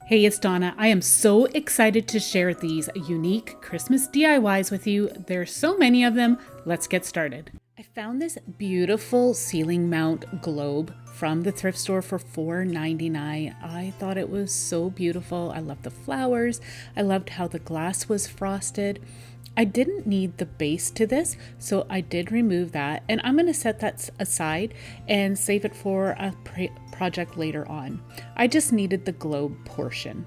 Hey, it's Donna. I am so excited to share these unique Christmas DIYs with you. There's so many of them. Let's get started. I found this beautiful ceiling mount globe from the thrift store for $4.99. I thought it was so beautiful. I loved the flowers. I loved how the glass was frosted. I didn't need the base to this, so I did remove that, and I'm going to set that aside and save it for a project later on. I just needed the globe portion.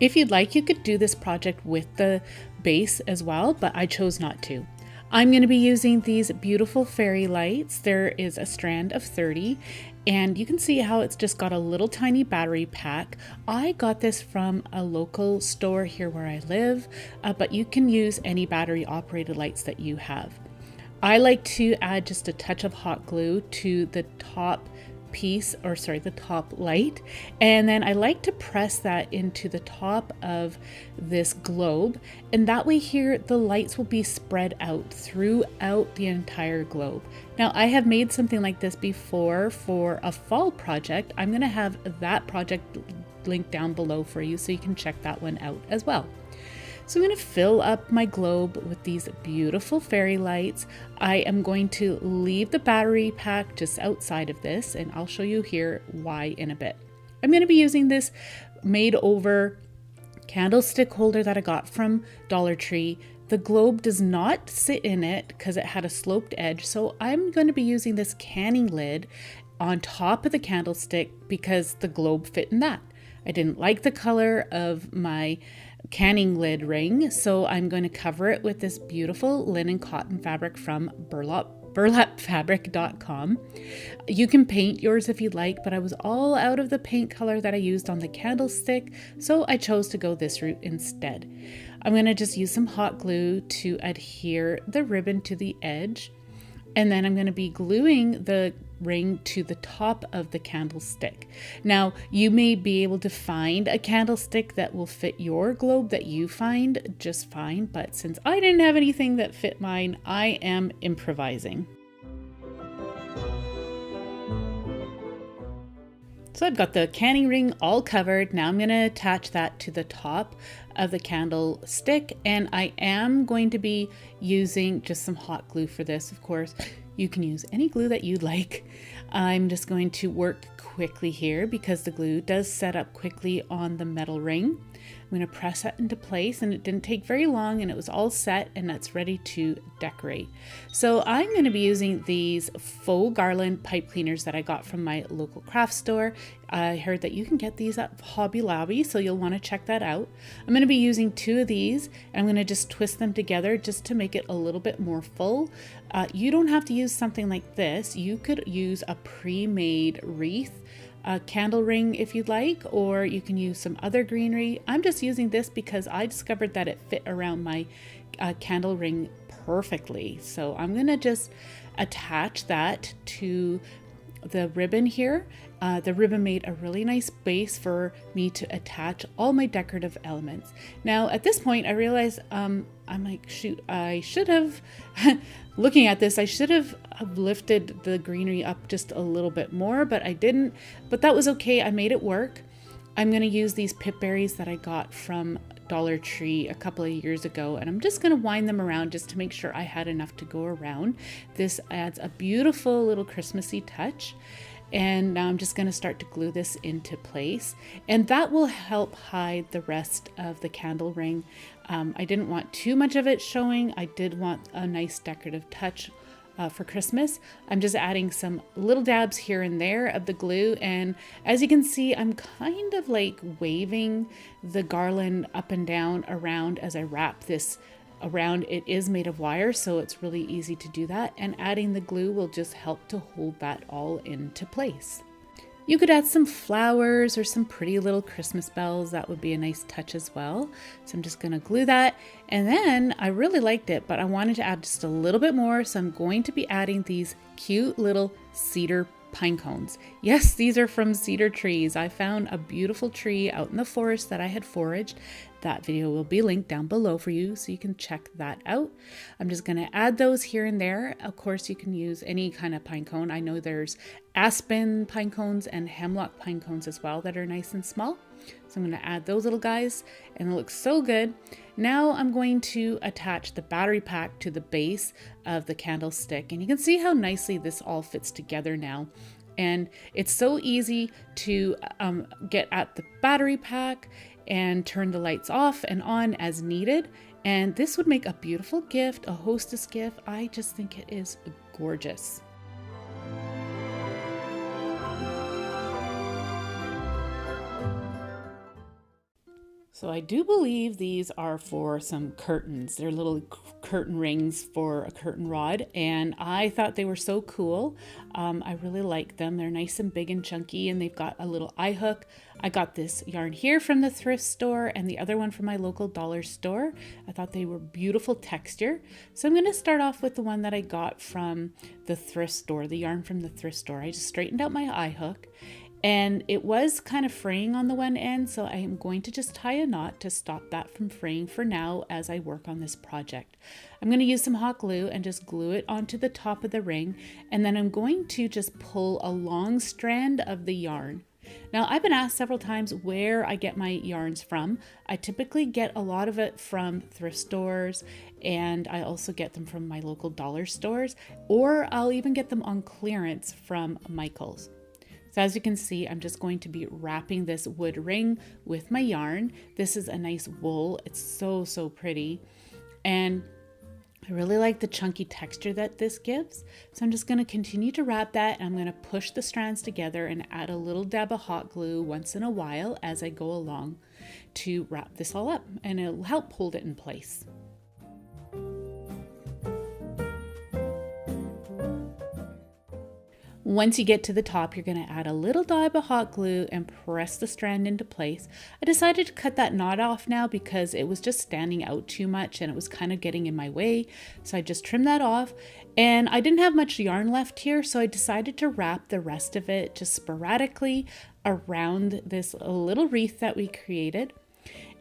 If you'd like, you could do this project with the base as well, but I chose not to. I'm going to be using these beautiful fairy lights. There is a strand of 30, and you can see how it's just got a little tiny battery pack. I got this from a local store here where I live, but you can use any battery operated lights that you have. I like to add just a touch of hot glue to the top the top light, and then I like to press that into the top of this globe, and that way here the lights will be spread out throughout the entire globe. Now, I have made something like this before for a fall project. I'm going to have that project linked down below for you so you can check that one out as well. So I'm going to fill up my globe with these beautiful fairy lights. I am going to leave the battery pack just outside of this, and I'll show you here why in a bit. I'm going to be using this made over candlestick holder that I got from Dollar Tree. The globe does not sit in it because it had a sloped edge, so I'm going to be using this canning lid on top of the candlestick because the globe fit in that. I didn't like the color of my canning lid ring, so I'm going to cover it with this beautiful linen cotton fabric from burlapfabric.com. You can paint yours if you'd like, but I was all out of the paint color that I used on the candlestick, so I chose to go this route instead. I'm going to just use some hot glue to adhere the ribbon to the edge, and then I'm going to be gluing the ring to the top of the candlestick. Now, you may be able to find a candlestick that will fit your globe that you find just fine, but since I didn't have anything that fit mine, I am improvising. So I've got the canning ring all covered. Now I'm going to attach that to the top of the candlestick, and I am going to be using just some hot glue for this. Of course, you can use any glue that you'd like. I'm just going to work quickly here because the glue does set up quickly on the metal ring. I'm going to press that into place, and it didn't take very long, and it was all set and that's ready to decorate. So I'm going to be using these faux garland pipe cleaners that I got from my local craft store. I heard that you can get these at Hobby Lobby, so you'll want to check that out. I'm going to be using 2 of these, and I'm going to just twist them together just to make it a little bit more full. You don't have to use something like this. You could use a pre-made wreath candle ring if you'd like, or you can use some other greenery. I'm just using this because I discovered that it fit around my candle ring perfectly. So I'm gonna just attach that to the ribbon here. The ribbon made a really nice base for me to attach all my decorative elements. Now at this point I realize I'm like, shoot, I should have looking at this, I should have lifted the greenery up just a little bit more, but I didn't. But that was okay, I made it work. I'm going to use these pip berries that I got from Dollar Tree a couple of years ago, and I'm just going to wind them around just to make sure I had enough to go around. This adds a beautiful little Christmassy touch. And now I'm just going to start to glue this into place, and that will help hide the rest of the candle ring. I didn't want too much of it showing. I did want a nice decorative touch for Christmas. I'm just adding some little dabs here and there of the glue, and as you can see, I'm kind of like waving the garland up and down around as I wrap this around. It is made of wire, so it's really easy to do that, and adding the glue will just help to hold that all into place. You could add some flowers or some pretty little Christmas bells. That would be a nice touch as well. So I'm just going to glue that, and then I really liked it, but I wanted to add just a little bit more, so I'm going to be adding these cute little cedar pine cones. Yes, these are from cedar trees. I found a beautiful tree out in the forest that I had foraged. That video will be linked down below for you, so you can check that out. I'm just going to add those here and there. Of course, you can use any kind of pine cone. I know there's aspen pine cones and hemlock pine cones as well that are nice and small. So I'm going to add those little guys, and it looks so good. Now I'm going to attach the battery pack to the base of the candlestick, and you can see how nicely this all fits together now. And it's so easy to get at the battery pack and turn the lights off and on as needed. And this would make a beautiful gift, a hostess gift. I just think it is gorgeous. So I do believe these are for some curtains. They're little curtain rings for a curtain rod, and I thought they were so cool. I really like them. They're nice and big and chunky, and they've got a little eye hook. I got this yarn here from the thrift store and the other one from my local dollar store. I thought they were beautiful texture. So I'm going to start off with the one that I got from the thrift store, the yarn from the thrift store. I just straightened out my eye hook. And it was kind of fraying on the one end, so I am going to just tie a knot to stop that from fraying for now as I work on this project. I'm going to use some hot glue and just glue it onto the top of the ring, and then I'm going to just pull a long strand of the yarn. Now, I've been asked several times where I get my yarns from. I typically get a lot of it from thrift stores, and I also get them from my local dollar stores, or I'll even get them on clearance from Michael's. So as you can see, I'm just going to be wrapping this wood ring with my yarn. This is a nice wool. It's so, so pretty. And I really like the chunky texture that this gives. So I'm just going to continue to wrap that, and I'm going to push the strands together and add a little dab of hot glue once in a while as I go along to wrap this all up, and it'll help hold it in place. Once you get to the top, you're going to add a little dab of hot glue and press the strand into place. I decided to cut that knot off now because it was just standing out too much and it was kind of getting in my way. So I just trimmed that off, and I didn't have much yarn left here, so I decided to wrap the rest of it just sporadically around this little wreath that we created.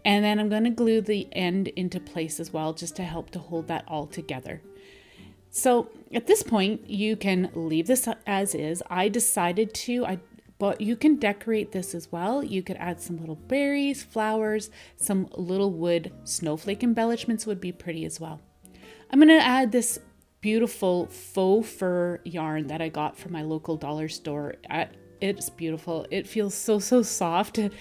And then I'm going to glue the end into place as well, just to help to hold that all together. So at this point, you can leave this as is. I decided to, but you can decorate this as well. You could add some little berries, flowers, some little wood snowflake embellishments would be pretty as well. I'm going to add this beautiful faux fur yarn that I got from my local dollar store. It's beautiful. It feels so, so soft, and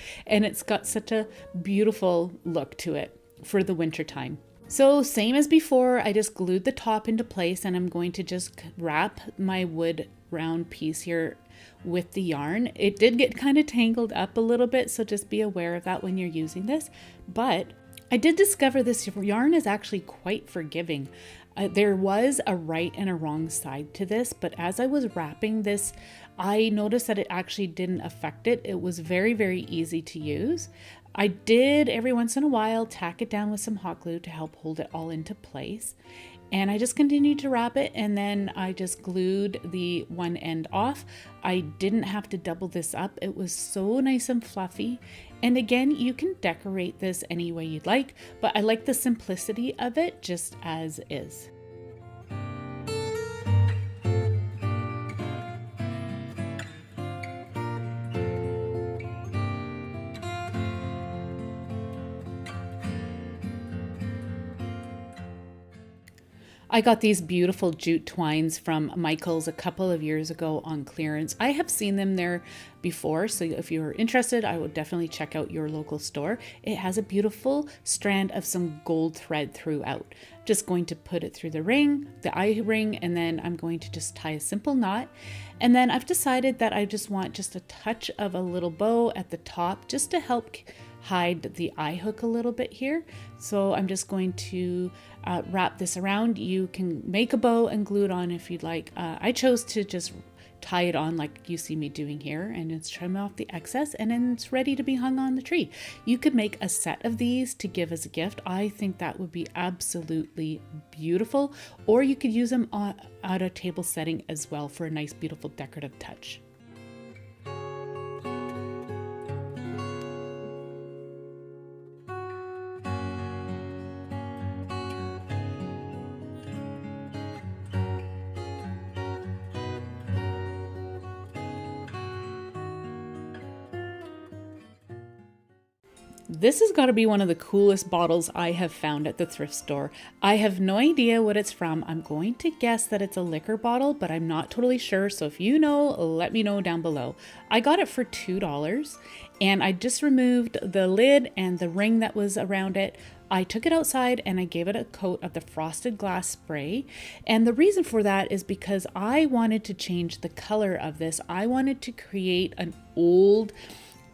it's got such a beautiful look to it for the winter time. So same as before, I just glued the top into place, and I'm going to just wrap my wood round piece here with the yarn. It did get kind of tangled up a little bit, so just be aware of that when you're using this. But I did discover this yarn is actually quite forgiving. There was a right and a wrong side to this, but as I was wrapping this, I noticed that it actually didn't affect it. It was very, very easy to use. I did every once in a while tack it down with some hot glue to help hold it all into place. And I just continued to wrap it, and then I just glued the one end off. I didn't have to double this up. It was so nice and fluffy. And again, you can decorate this any way you'd like, but I like the simplicity of it just as is. I got these beautiful jute twines from Michael's a couple of years ago on clearance. I have seen them there before, so if you're interested, I would definitely check out your local store. It has a beautiful strand of some gold thread throughout. Just going to put it through the ring, the eye ring, and then I'm going to just tie a simple knot. And then I've decided that I just want just a touch of a little bow at the top just to help hide the eye hook a little bit here. So I'm just going to wrap this around. You can make a bow and glue it on if you'd like. I chose to just tie it on like you see me doing here, and just trim off the excess, and then it's ready to be hung on the tree. You could make a set of these to give as a gift. I think that would be absolutely beautiful, or you could use them at a table setting as well for a nice beautiful decorative touch. This has got to be one of the coolest bottles I have found at the thrift store. I have no idea what it's from. I'm going to guess that it's a liquor bottle, but I'm not totally sure. So if you know, let me know down below. I got it for $2 and I just removed the lid and the ring that was around it. I took it outside and I gave it a coat of the frosted glass spray. And the reason for that is because I wanted to change the color of this. I wanted to create an old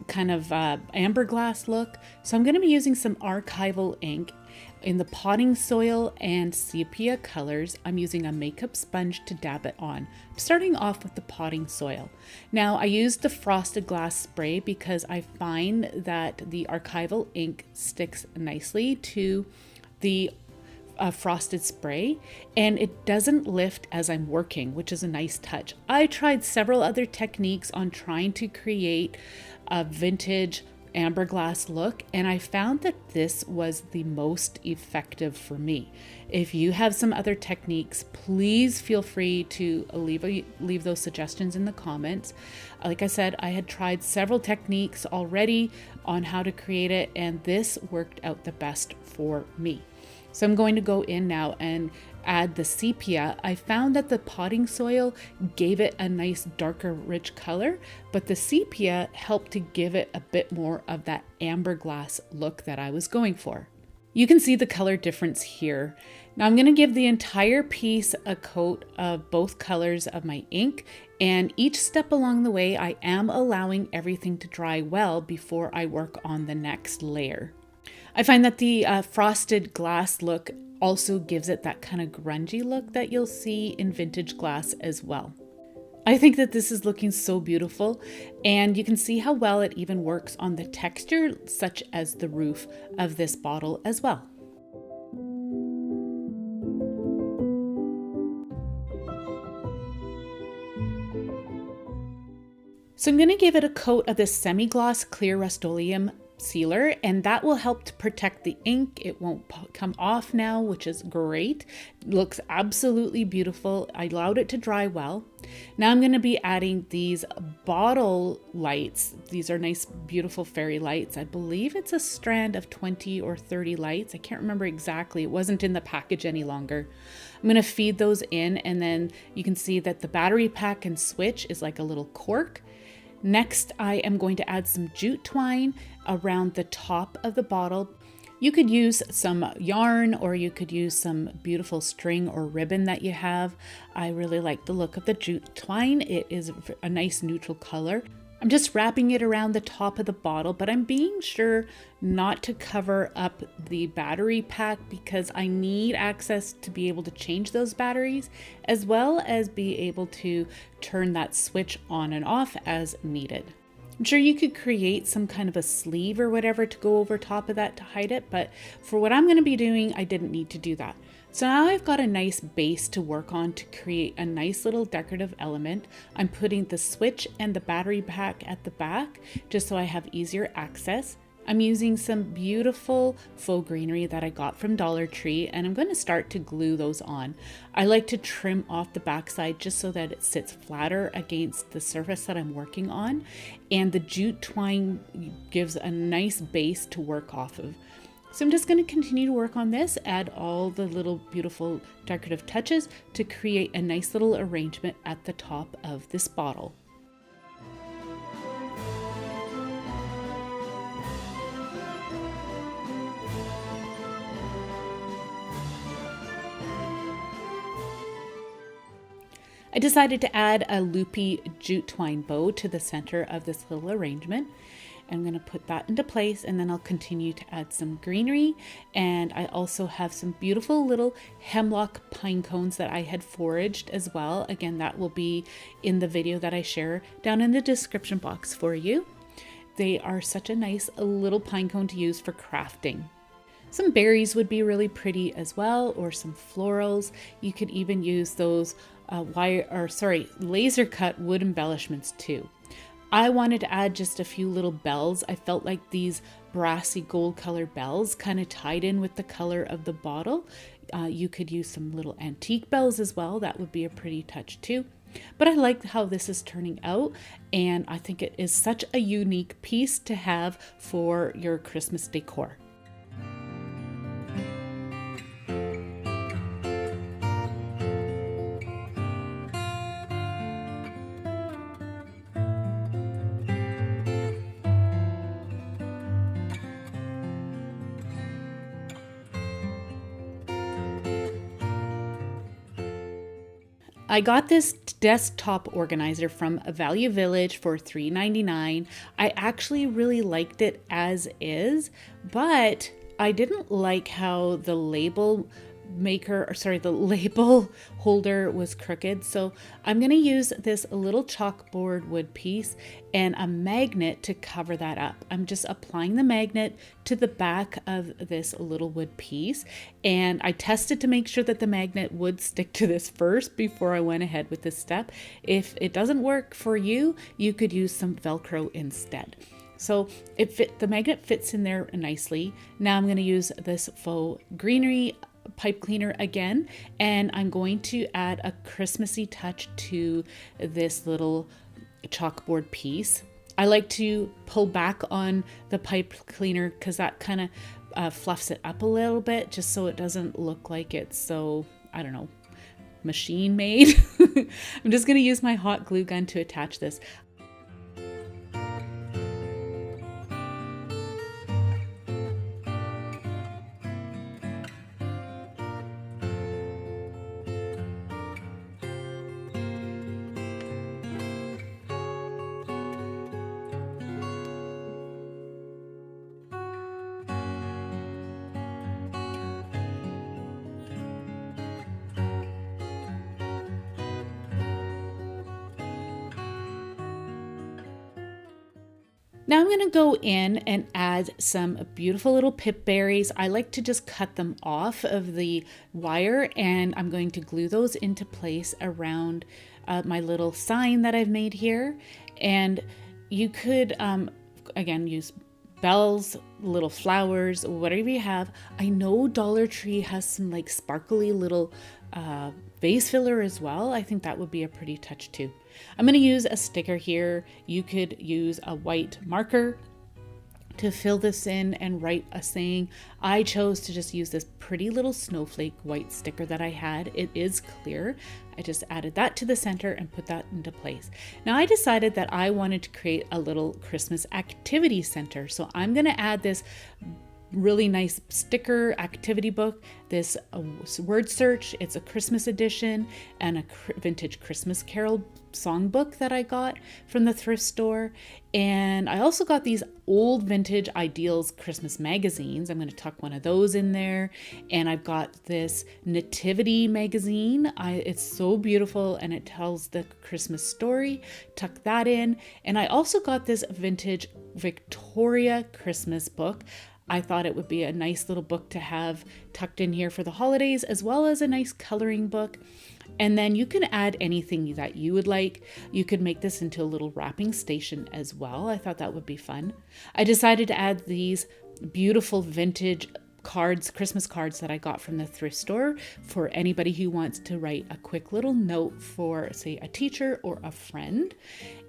kind of amber glass look. So I'm going to be using some archival ink in the potting soil and sepia colors. I'm using a makeup sponge to dab it on. I'm starting off with the potting soil. Now I used the frosted glass spray because I find that the archival ink sticks nicely to the frosted spray and it doesn't lift as I'm working, which is a nice touch. I tried several other techniques on trying to create a vintage amber glass look, and I found that this was the most effective for me. If you have some other techniques, please feel free to leave those suggestions in the comments. Like I said, I had tried several techniques already on how to create it, and this worked out the best for me. So I'm going to go in now and add the sepia. I found that the potting soil gave it a nice darker rich color, but the sepia helped to give it a bit more of that amber glass look that I was going for. You can see the color difference here. Now I'm going to give the entire piece a coat of both colors of my ink, and each step along the way I am allowing everything to dry well before I work on the next layer. I find that the frosted glass look also gives it that kind of grungy look that you'll see in vintage glass as well. I think that this is looking so beautiful, and you can see how well it even works on the texture, such as the roof of this bottle as well. So I'm going to give it a coat of this semi-gloss clear Rust-Oleum sealer, and that will help to protect the ink. It won't come off now, which is great. It looks absolutely beautiful. I allowed it to dry well. Now I'm going to be adding these bottle lights. These are nice, beautiful fairy lights. I believe it's a strand of 20 or 30 lights. I can't remember exactly. It wasn't in the package any longer. I'm going to feed those in, and then you can see that the battery pack and switch is like a little cork. Next, I am going to add some jute twine around the top of the bottle. You could use some yarn, or you could use some beautiful string or ribbon that you have. I really like the look of the jute twine. It is a nice neutral color. I'm just wrapping it around the top of the bottle, but I'm being sure not to cover up the battery pack because I need access to be able to change those batteries, as well as be able to turn that switch on and off as needed. I'm sure you could create some kind of a sleeve or whatever to go over top of that to hide it, but for what I'm going to be doing, I didn't need to do that. So now I've got a nice base to work on to create a nice little decorative element. I'm putting the switch and the battery pack at the back just so I have easier access. I'm using some beautiful faux greenery that I got from Dollar Tree, and I'm going to start to glue those on. I like to trim off the backside just so that it sits flatter against the surface that I'm working on, and the jute twine gives a nice base to work off of. So I'm just going to continue to work on this, add all the little beautiful decorative touches to create a nice little arrangement at the top of this bottle. I decided to add a loopy jute twine bow to the center of this little arrangement. I'm going to put that into place, and then I'll continue to add some greenery, and I also have some beautiful little hemlock pine cones that I had foraged as well. Again, that will be in the video that I share down in the description box for you. They are such a nice little pine cone to use for crafting. Some berries would be really pretty as well, or some florals. You could even use those laser cut wood embellishments too. I wanted to add just a few little bells. I felt like these brassy gold colored bells kind of tied in with the color of the bottle. You could use some little antique bells as well. That would be a pretty touch too. But I like how this is turning out, and I think it is such a unique piece to have for your Christmas decor. I got this desktop organizer from Value Village for $3.99. I actually really liked it as is, but I didn't like how the label the label holder was crooked. So I'm going to use this little chalkboard wood piece and a magnet to cover that up. I'm just applying the magnet to the back of this little wood piece, and I tested to make sure that the magnet would stick to this first before I went ahead with this step. If it doesn't work for you, you could use some Velcro instead. So the magnet fits in there nicely. Now I'm going to use this faux greenery pipe cleaner again, and I'm going to add a Christmassy touch to this little chalkboard piece. I like to pull back on the pipe cleaner because that kind of fluffs it up a little bit, just so it doesn't look like it's so, I don't know, machine made. I'm just going to use my hot glue gun to attach this. Now I'm going to go in and add some beautiful little pip berries. I like to just cut them off of the wire, and I'm going to glue those into place around my little sign that I've made here. And you could, again, use bells, little flowers, whatever you have. I know Dollar Tree has some like sparkly little vase filler as well. I think that would be a pretty touch too. I'm going to use a sticker here. You could use a white marker to fill this in and write a saying. I chose to just use this pretty little snowflake white sticker that I had. It is clear. I just added that to the center and put that into place. Now I decided that I wanted to create a little Christmas activity center. So I'm going to add this really nice sticker activity book, this word search. It's a Christmas edition, and a vintage Christmas Carol songbook that I got from the thrift store. And I also got these old vintage Ideals Christmas magazines. I'm going to tuck one of those in there. And I've got this Nativity magazine. It's so beautiful and it tells the Christmas story. Tuck that in. And I also got this vintage Victoria Christmas book. I thought it would be a nice little book to have tucked in here for the holidays, as well as a nice coloring book. And then you can add anything that you would like. You could make this into a little wrapping station as well. I thought that would be fun. I decided to add these beautiful vintage cards, Christmas cards that I got from the thrift store for anybody who wants to write a quick little note for, say, a teacher or a friend.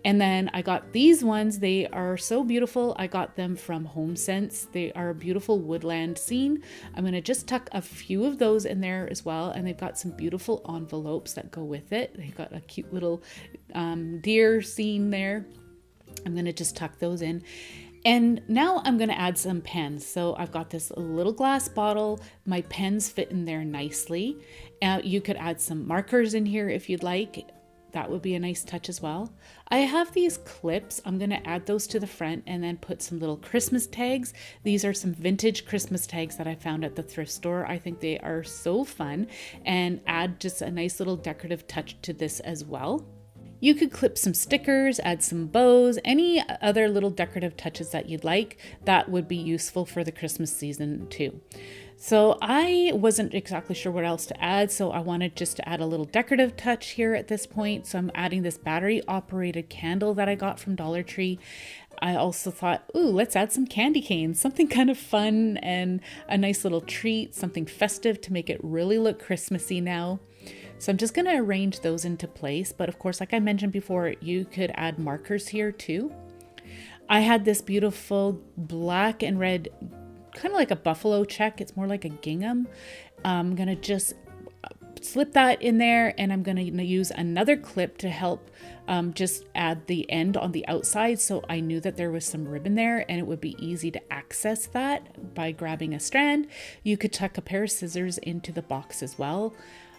And then I got these ones. They are so beautiful. I got them from HomeSense. They are a beautiful woodland scene. I'm going to just tuck a few of those in there as well. And they've got some beautiful envelopes that go with it. They've got a cute little deer scene there. I'm going to just tuck those in. And now I'm going to add some pens. So I've got this little glass bottle. My pens fit in there nicely. You could add some markers in here if you'd like. That would be a nice touch as well. I have these clips. I'm going to add those to the front and then put some little Christmas tags. These are some vintage Christmas tags that I found at the thrift store. I think they are so fun, and add just a nice little decorative touch to this as well. You could clip some stickers, add some bows, any other little decorative touches that you'd like. That would be useful for the Christmas season too. So I wasn't exactly sure what else to add, so I wanted just to add a little decorative touch here at this point. So I'm adding this battery operated candle that I got from Dollar Tree. I also thought, ooh, let's add some candy canes, something kind of fun and a nice little treat, something festive to make it really look Christmassy now. So I'm just going to arrange those into place. But of course, like I mentioned before, you could add markers here too. I had this beautiful black and red, kind of like a buffalo check. It's more like a gingham. I'm going to just slip that in there, and I'm going to use another clip to help just add the end on the outside, so I knew that there was some ribbon there and it would be easy to access that by grabbing a strand. You could tuck a pair of scissors into the box as well.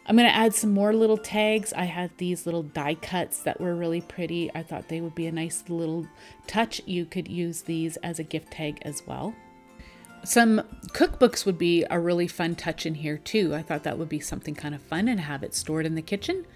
I'm going to add some more little tags. I had these little die cuts that were really pretty. I thought they would be a nice little touch. You could use these as a gift tag as well. Some cookbooks would be a really fun touch in here too. I thought that would be something kind of fun and have it stored in the kitchen.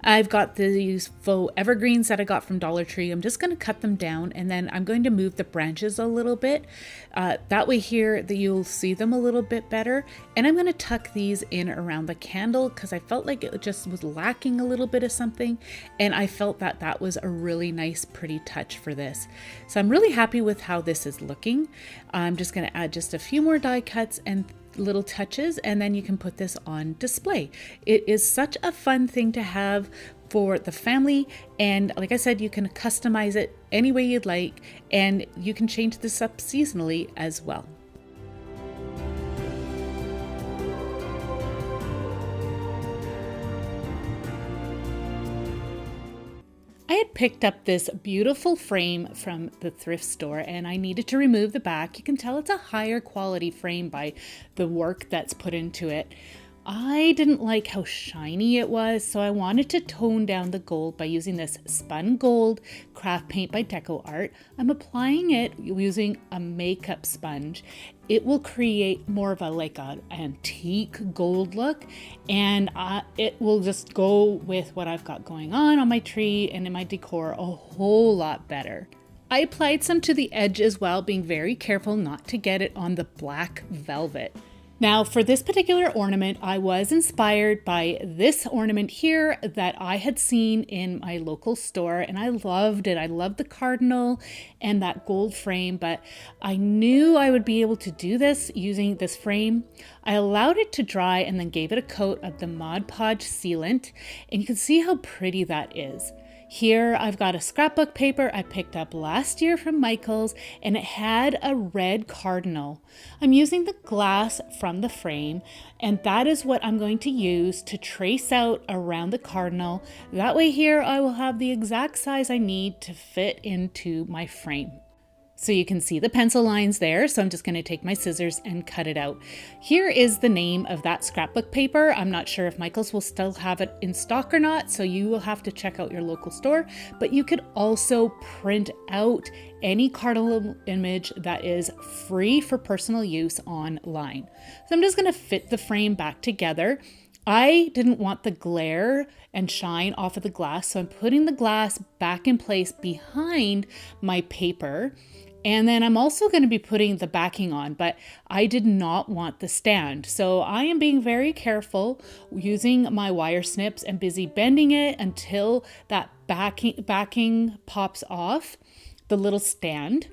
I've got these faux evergreens that I got from Dollar Tree. I'm just going to cut them down, and then I'm going to move the branches a little bit. That way here that you'll see them a little bit better. And I'm going to tuck these in around the candle because I felt like it just was lacking a little bit of something. And I felt that that was a really nice, pretty touch for this. So I'm really happy with how this is looking. I'm just going to add just a few more die cuts and little touches, and then you can put this on display. It is such a fun thing to have for the family, and like I said, you can customize it any way you'd like, and you can change this up seasonally as well. I had picked up this beautiful frame from the thrift store, and I needed to remove the back. You can tell it's a higher quality frame by the work that's put into it. I didn't like how shiny it was, so I wanted to tone down the gold by using this Spun Gold craft paint by Decor. I'm applying it using a makeup sponge. It will create more of a like an antique gold look, and it will just go with what I've got going on my tree and in my decor a whole lot better. I applied some to the edge as well, being very careful not to get it on the black velvet. Now for this particular ornament, I was inspired by this ornament here that I had seen in my local store, and I loved it. I loved the Cardinal and that gold frame, but I knew I would be able to do this using this frame. I allowed it to dry and then gave it a coat of the Mod Podge sealant, and you can see how pretty that is. Here I've got a scrapbook paper I picked up last year from Michael's, and it had a red cardinal. I'm using the glass from the frame, and that is what I'm going to use to trace out around the cardinal. That way here I will have the exact size I need to fit into my frame. So you can see the pencil lines there, so I'm just going to take my scissors and cut it out. Here is the name of that scrapbook paper. I'm not sure if Michael's will still have it in stock or not, so you will have to check out your local store, but you could also print out any cardinal image that is free for personal use online. So I'm just going to fit the frame back together. I didn't want the glare and shine off of the glass, so I'm putting the glass back in place behind my paper. And then I'm also going to be putting the backing on, but I did not want the stand. So I am being very careful using my wire snips and busy bending it until that backing pops off the little stand.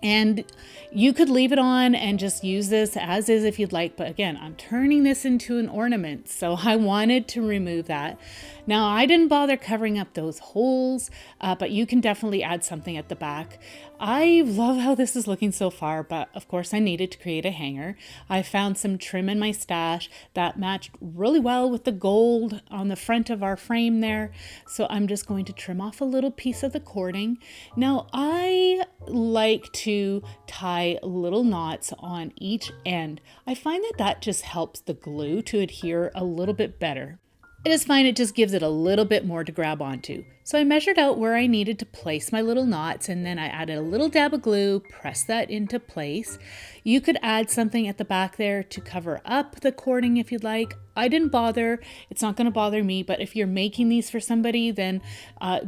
And you could leave it on and just use this as is if you'd like. But again, I'm turning this into an ornament, so I wanted to remove that. Now, I didn't bother covering up those holes, but you can definitely add something at the back. I love how this is looking so far, but of course I needed to create a hanger. I found some trim in my stash that matched really well with the gold on the front of our frame there. So I'm just going to trim off a little piece of the cording. Now, I like to tie little knots on each end. I find that that just helps the glue to adhere a little bit better. I just find it just gives it a little bit more to grab onto. So I measured out where I needed to place my little knots, and then I added a little dab of glue, pressed that into place. You could add something at the back there to cover up the cording if you'd like. I didn't bother. It's not going to bother me, but if you're making these for somebody, then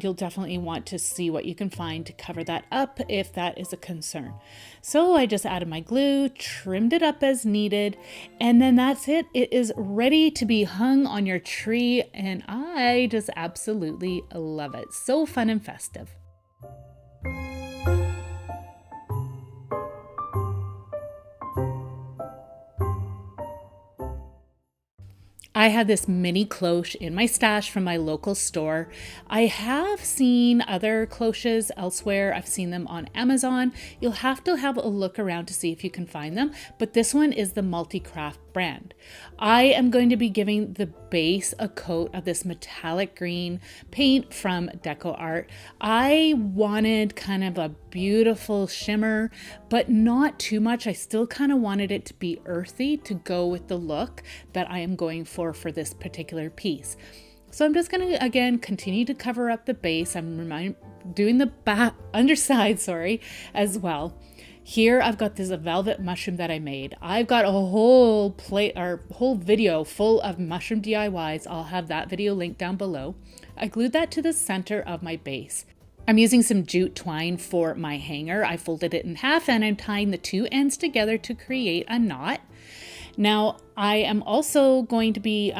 you'll definitely want to see what you can find to cover that up if that is a concern. So I just added my glue, trimmed it up as needed, and then that's it. It is ready to be hung on your tree, and I just absolutely love it. So fun and festive. I had this mini cloche in my stash from my local store. I have seen other cloches elsewhere. I've seen them on Amazon. You'll have to have a look around to see if you can find them, but this one is the Multicraft brand. I am going to be giving the base a coat of this metallic green paint from Decor. I wanted kind of a beautiful shimmer, but not too much. I still kind of wanted it to be earthy to go with the look that I am going for this particular piece. So I'm just going to, again, continue to cover up the base. I'm doing the underside, as well. Here I've got this velvet mushroom that I made. I've got a whole video full of mushroom DIYs. I'll have that video linked down below. I glued that to the center of my base. I'm using some jute twine for my hanger. I folded it in half and I'm tying the two ends together to create a knot. Now I am also going to be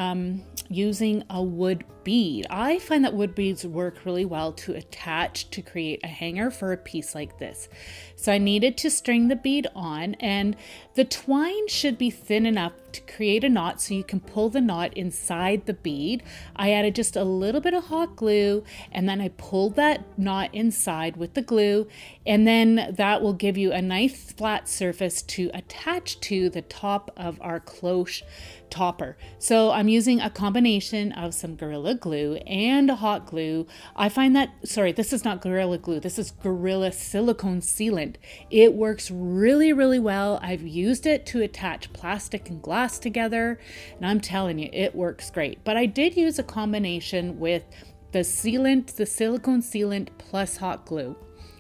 using a wood bead. I find that wood beads work really well to attach to create a hanger for a piece like this. So I needed to string the bead on, and the twine should be thin enough to create a knot so you can pull the knot inside the bead. I added just a little bit of hot glue and then I pulled that knot inside with the glue, and then that will give you a nice flat surface to attach to the top of our cloche topper. So I'm using a combination of some Gorilla Glue and hot glue. I find that, this is not Gorilla Glue, this is Gorilla Silicone Sealant. It works really, really well. I've used it to attach plastic and glass together, and I'm telling you, it works great. But I did use a combination with the sealant, the silicone sealant plus hot glue.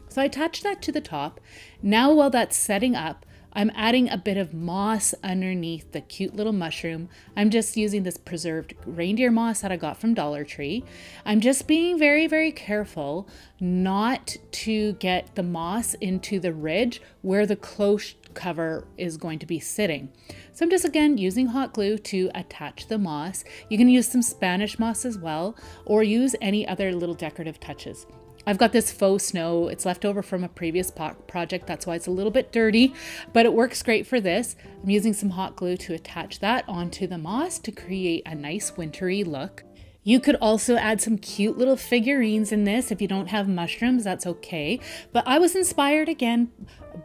So I attached that to the top. Now while that's setting up, I'm adding a bit of moss underneath the cute little mushroom. I'm just using this preserved reindeer moss that I got from Dollar Tree. I'm just being very, very careful not to get the moss into the ridge where the cloche cover is going to be sitting. So I'm just, again, using hot glue to attach the moss. You can use some Spanish moss as well, or use any other little decorative touches. I've got this faux snow. It's left over from a previous project. That's why it's a little bit dirty, but it works great for this. I'm using some hot glue to attach that onto the moss to create a nice wintry look. You could also add some cute little figurines in this. If you don't have mushrooms, that's okay. But I was inspired again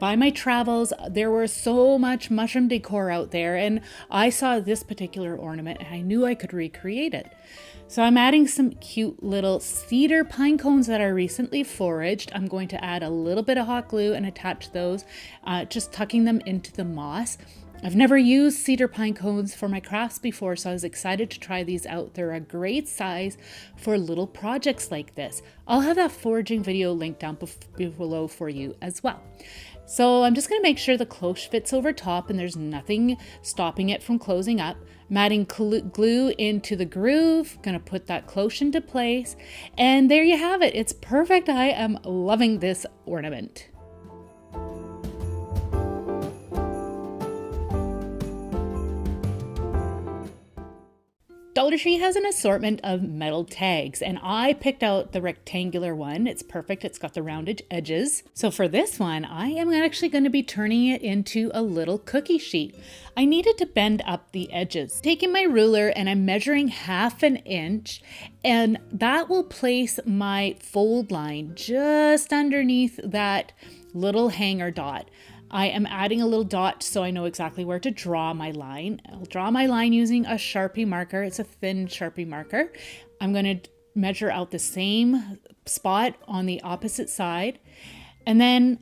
by my travels. There was so much mushroom decor out there, and I saw this particular ornament and I knew I could recreate it. So I'm adding some cute little cedar pine cones that are recently foraged. I'm going to add a little bit of hot glue and attach those, just tucking them into the moss. I've never used cedar pine cones for my crafts before, so I was excited to try these out. They're a great size for little projects like this. I'll have that foraging video linked down below for you as well. So I'm just going to make sure the cloche fits over top and there's nothing stopping it from closing up. I'm adding glue into the groove, gonna put that cloche into place, and there you have it. It's perfect. I am loving this ornament. Dollar Tree has an assortment of metal tags, and I picked out the rectangular one. It's perfect. It's got the rounded edges. So for this one, I am actually going to be turning it into a little cookie sheet. I needed to bend up the edges. Taking my ruler and I'm measuring 1/2 inch, and that will place my fold line just underneath that little hanger dot. I am adding a little dot so I know exactly where to draw my line. I'll draw my line using a Sharpie marker. It's a thin Sharpie marker. I'm going to measure out the same spot on the opposite side. And then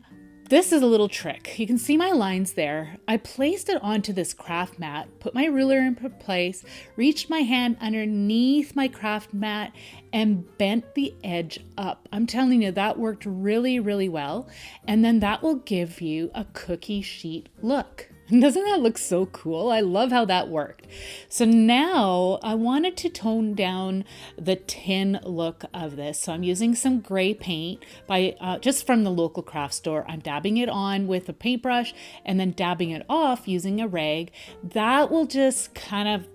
this is a little trick. You can see my lines there. I placed it onto this craft mat, put my ruler in place, reached my hand underneath my craft mat, and bent the edge up. I'm telling you, that worked really, really well. And then that will give you a cookie sheet look. Doesn't that look so cool? I love how that worked. So now I wanted to tone down the tin look of this. So I'm using some gray paint by just from the local craft store. I'm dabbing it on with a paintbrush and then dabbing it off using a rag. That will just kind of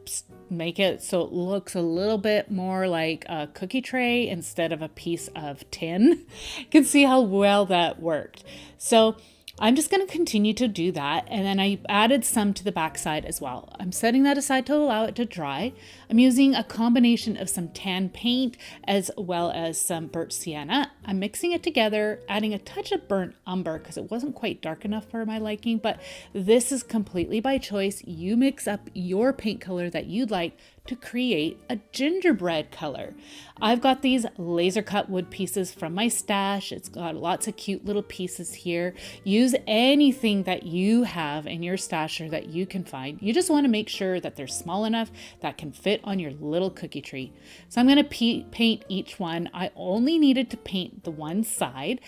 make it so it looks a little bit more like a cookie tray instead of a piece of tin. You can see how well that worked. So I'm just going to continue to do that. And then I added some to the backside as well. I'm setting that aside to allow it to dry. I'm using a combination of some tan paint as well as some birch sienna. I'm mixing it together, adding a touch of burnt umber because it wasn't quite dark enough for my liking, but this is completely by choice. You mix up your paint color that you'd like to create a gingerbread color. I've got these laser cut wood pieces from my stash. It's got lots of cute little pieces here. Use anything that you have in your stash or that you can find. You just want to make sure that they're small enough that can fit on your little cookie tree. So I'm going to paint each one. I only needed to paint the one side,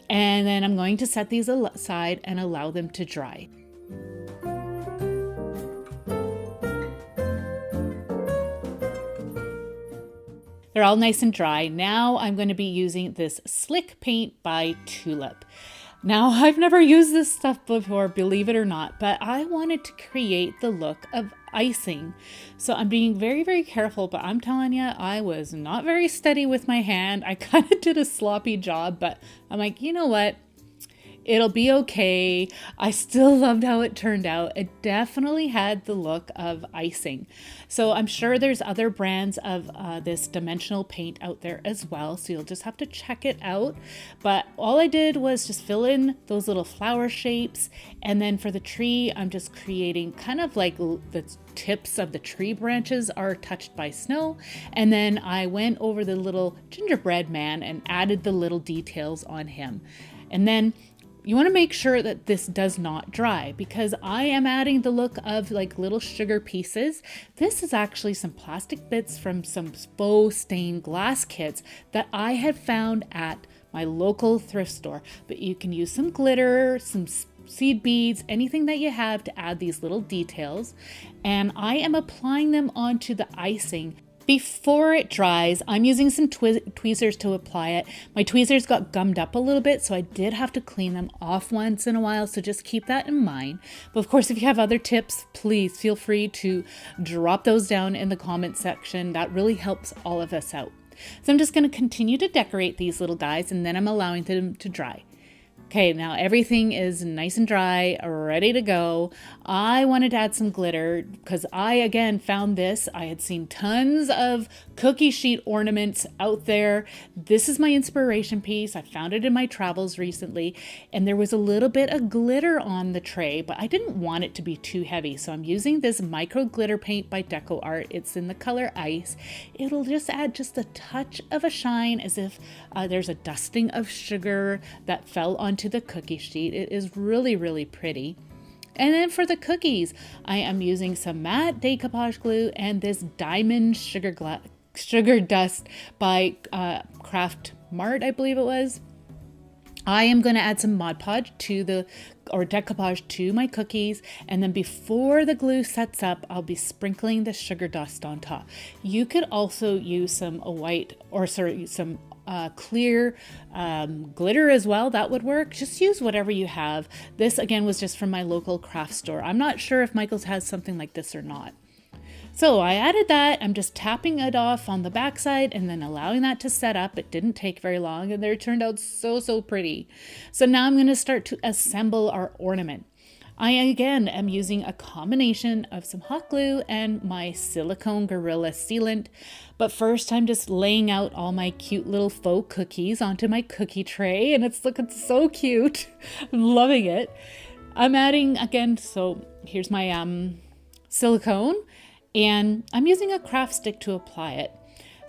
and then I'm going to set these aside and allow them to dry. They're all nice and dry. Now I'm going to be using this Slick Paint by Tulip. Now, I've never used this stuff before, believe it or not, but I wanted to create the look of icing. So I'm being very, very careful, but I'm telling you, I was not very steady with my hand. I kind of did a sloppy job, but I'm like, you know what? It'll be okay. I still loved how it turned out. It definitely had the look of icing. So I'm sure there's other brands of this dimensional paint out there as well. So you'll just have to check it out. But all I did was just fill in those little flower shapes. And then for the tree, I'm just creating kind of like the tips of the tree branches are touched by snow. And then I went over the little gingerbread man and added the little details on him. And then you want to make sure that this does not dry because I am adding the look of like little sugar pieces. This is actually some plastic bits from some faux stained glass kits that I had found at my local thrift store. But you can use some glitter, some seed beads, anything that you have to add these little details. And I am applying them onto the icing. Before it dries, I'm using some tweezers to apply it. My tweezers got gummed up a little bit, so I did have to clean them off once in a while, so just keep that in mind. But of course, if you have other tips, please feel free to drop those down in the comment section. That really helps all of us out. So I'm just going to continue to decorate these little guys, and then I'm allowing them to dry. Okay, now everything is nice and dry, ready to go. I wanted to add some glitter because I, again, found this. I had seen tons of cookie sheet ornaments out there. This is my inspiration piece. I found it in my travels recently, and there was a little bit of glitter on the tray, but I didn't want it to be too heavy. So I'm using this micro glitter paint by Decor. It's in the color Ice. It'll just add just a touch of a shine as if there's a dusting of sugar that fell onto the cookie sheet. It is really, really pretty. And then for the cookies, I am using some matte decoupage glue and this diamond sugar dust by Craft Mart, I believe it was. I am going to add some Mod Podge decoupage to my cookies, and then before the glue sets up, I'll be sprinkling the sugar dust on top. You could also use some clear glitter as well. That would work. Just use whatever you have. This again was just from my local craft store. I'm not sure if Michael's has something like this or not. So I added that. I'm just tapping it off on the backside and then allowing that to set up. It didn't take very long and there it turned out so pretty. So now I'm going to start to assemble our ornament. I again am using a combination of some hot glue and my silicone Gorilla sealant. But first I'm just laying out all my cute little faux cookies onto my cookie tray and it's looking so cute. I'm loving it. I'm adding again, so here's my silicone. And I'm using a craft stick to apply it.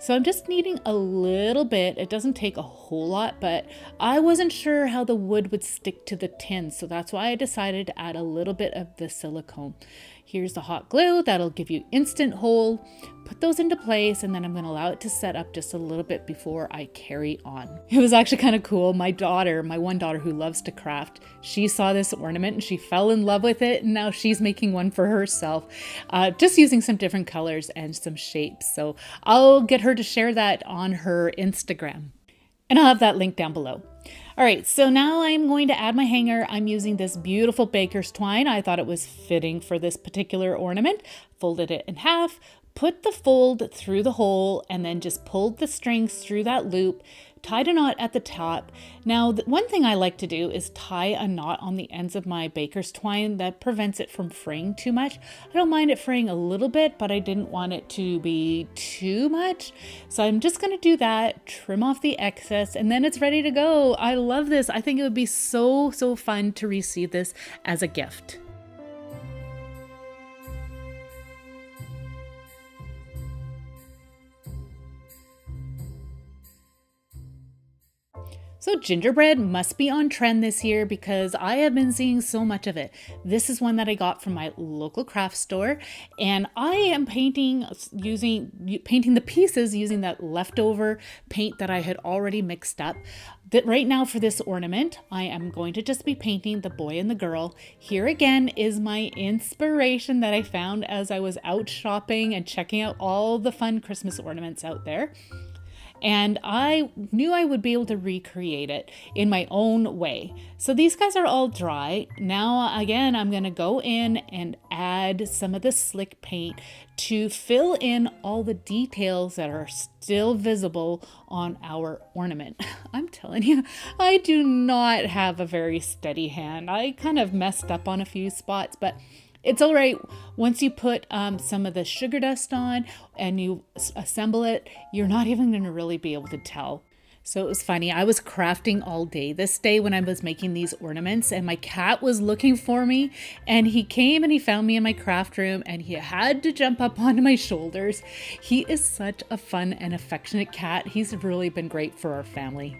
So I'm just needing a little bit. It doesn't take a whole lot, but I wasn't sure how the wood would stick to the tin. So that's why I decided to add a little bit of the silicone. Here's the hot glue. That'll give you instant hold. Put those into place and then I'm going to allow it to set up just a little bit before I carry on. It was actually kind of cool. My one daughter who loves to craft, she saw this ornament and she fell in love with it and now she's making one for herself, just using some different colors and some shapes. So I'll get her to share that on her Instagram and I'll have that link down below. All right, so now I'm going to add my hanger. I'm using this beautiful baker's twine. I thought it was fitting for this particular ornament. Folded it in half, put the fold through the hole, and then just pulled the strings through that loop tied a knot at the top. Now, one thing I like to do is tie a knot on the ends of my baker's twine. That prevents it from fraying too much. I don't mind it fraying a little bit, but I didn't want it to be too much. So I'm just going to do that, trim off the excess, and then it's ready to go. I love this. I think it would be so fun to receive this as a gift. So gingerbread must be on trend this year because I have been seeing so much of it. This is one that I got from my local craft store, and I am painting the pieces using that leftover paint that I had already mixed up. That right now for this ornament, I am going to just be painting the boy and the girl. Here again is my inspiration that I found as I was out shopping and checking out all the fun Christmas ornaments out there. And I knew I would be able to recreate it in my own way. So these guys are all dry. Now, again, I'm going to go in and add some of the slick paint to fill in all the details that are still visible on our ornament. I'm telling you, I do not have a very steady hand. I kind of messed up on a few spots, but it's all right. Once you put some of the sugar dust on and you assemble it, you're not even going to really be able to tell. So it was funny. I was crafting all day this day when I was making these ornaments, and my cat was looking for me, and he came and he found me in my craft room, and he had to jump up onto my shoulders. He is such a fun and affectionate cat. He's really been great for our family.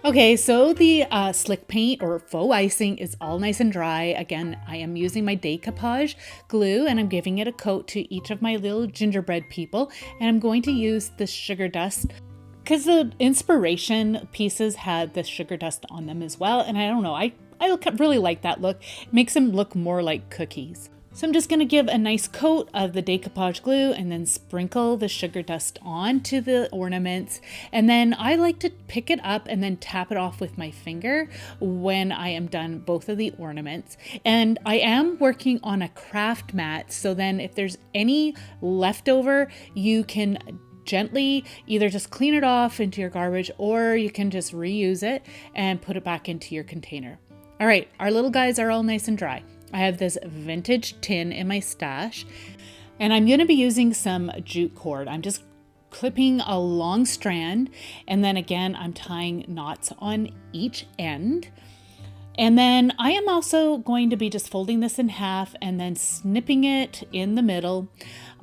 Okay, so the slick paint or faux icing is all nice and dry. Again, I am using my decoupage glue and I'm giving it a coat to each of my little gingerbread people. And I'm going to use the sugar dust because the inspiration pieces had the sugar dust on them as well. And I don't know, I really like that look. It makes them look more like cookies. So I'm just going to give a nice coat of the decoupage glue and then sprinkle the sugar dust onto the ornaments. And then I like to pick it up and then tap it off with my finger when I am done both of the ornaments. And I am working on a craft mat, so then if there's any leftover, you can gently either just clean it off into your garbage, or you can just reuse it and put it back into your container. All right, our little guys are all nice and dry. I have this vintage tin in my stash, and I'm going to be using some jute cord. I'm just clipping a long strand, and then again, I'm tying knots on each end. And then I am also going to be just folding this in half and then snipping it in the middle.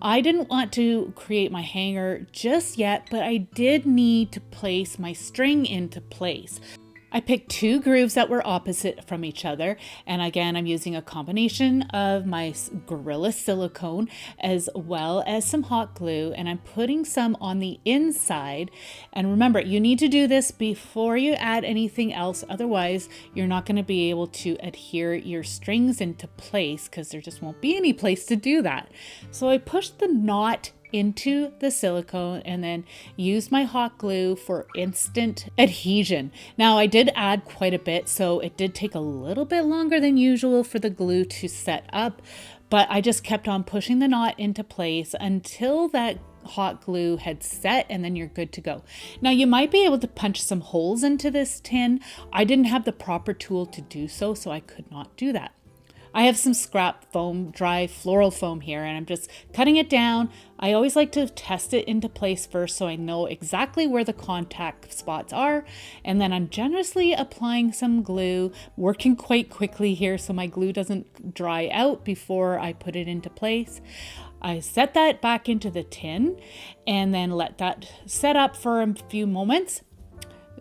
I didn't want to create my hanger just yet, but I did need to place my string into place. I picked two grooves that were opposite from each other, and again I'm using a combination of my Gorilla silicone as well as some hot glue, and I'm putting some on the inside. And remember, you need to do this before you add anything else, otherwise you're not going to be able to adhere your strings into place because there just won't be any place to do that. So I pushed the knot into the silicone and then used my hot glue for instant adhesion. Now I did add quite a bit, so it did take a little bit longer than usual for the glue to set up, but I just kept on pushing the knot into place until that hot glue had set, and then you're good to go. Now you might be able to punch some holes into this tin. I didn't have the proper tool to do so, so I could not do that. I have some scrap foam, dry floral foam here, and I'm just cutting it down. I always like to test it into place first so I know exactly where the contact spots are. And then I'm generously applying some glue, working quite quickly here so my glue doesn't dry out before I put it into place. I set that back into the tin and then let that set up for a few moments.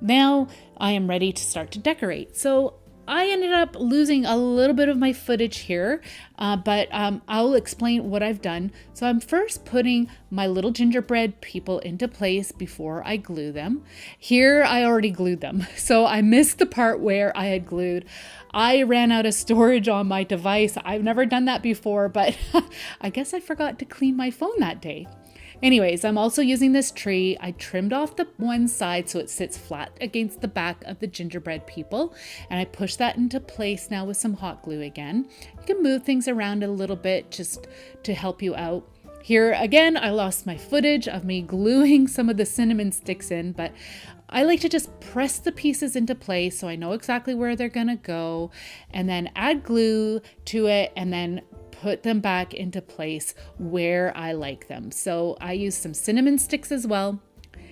Now I am ready to start to decorate. So I ended up losing a little bit of my footage here, but I'll explain what I've done. So I'm first putting my little gingerbread people into place before I glue them. Here I already glued them, so I missed the part where I had glued. I ran out of storage on my device. I've never done that before, but I guess I forgot to clean my phone that day. Anyways, I'm also using this tree. I trimmed off the one side so it sits flat against the back of the gingerbread people, and I pushed that into place now with some hot glue again. You can move things around a little bit just to help you out. Here again, I lost my footage of me gluing some of the cinnamon sticks in, but I like to just press the pieces into place so I know exactly where they're gonna go, and then add glue to it and then put them back into place where I like them. So I use some cinnamon sticks as well.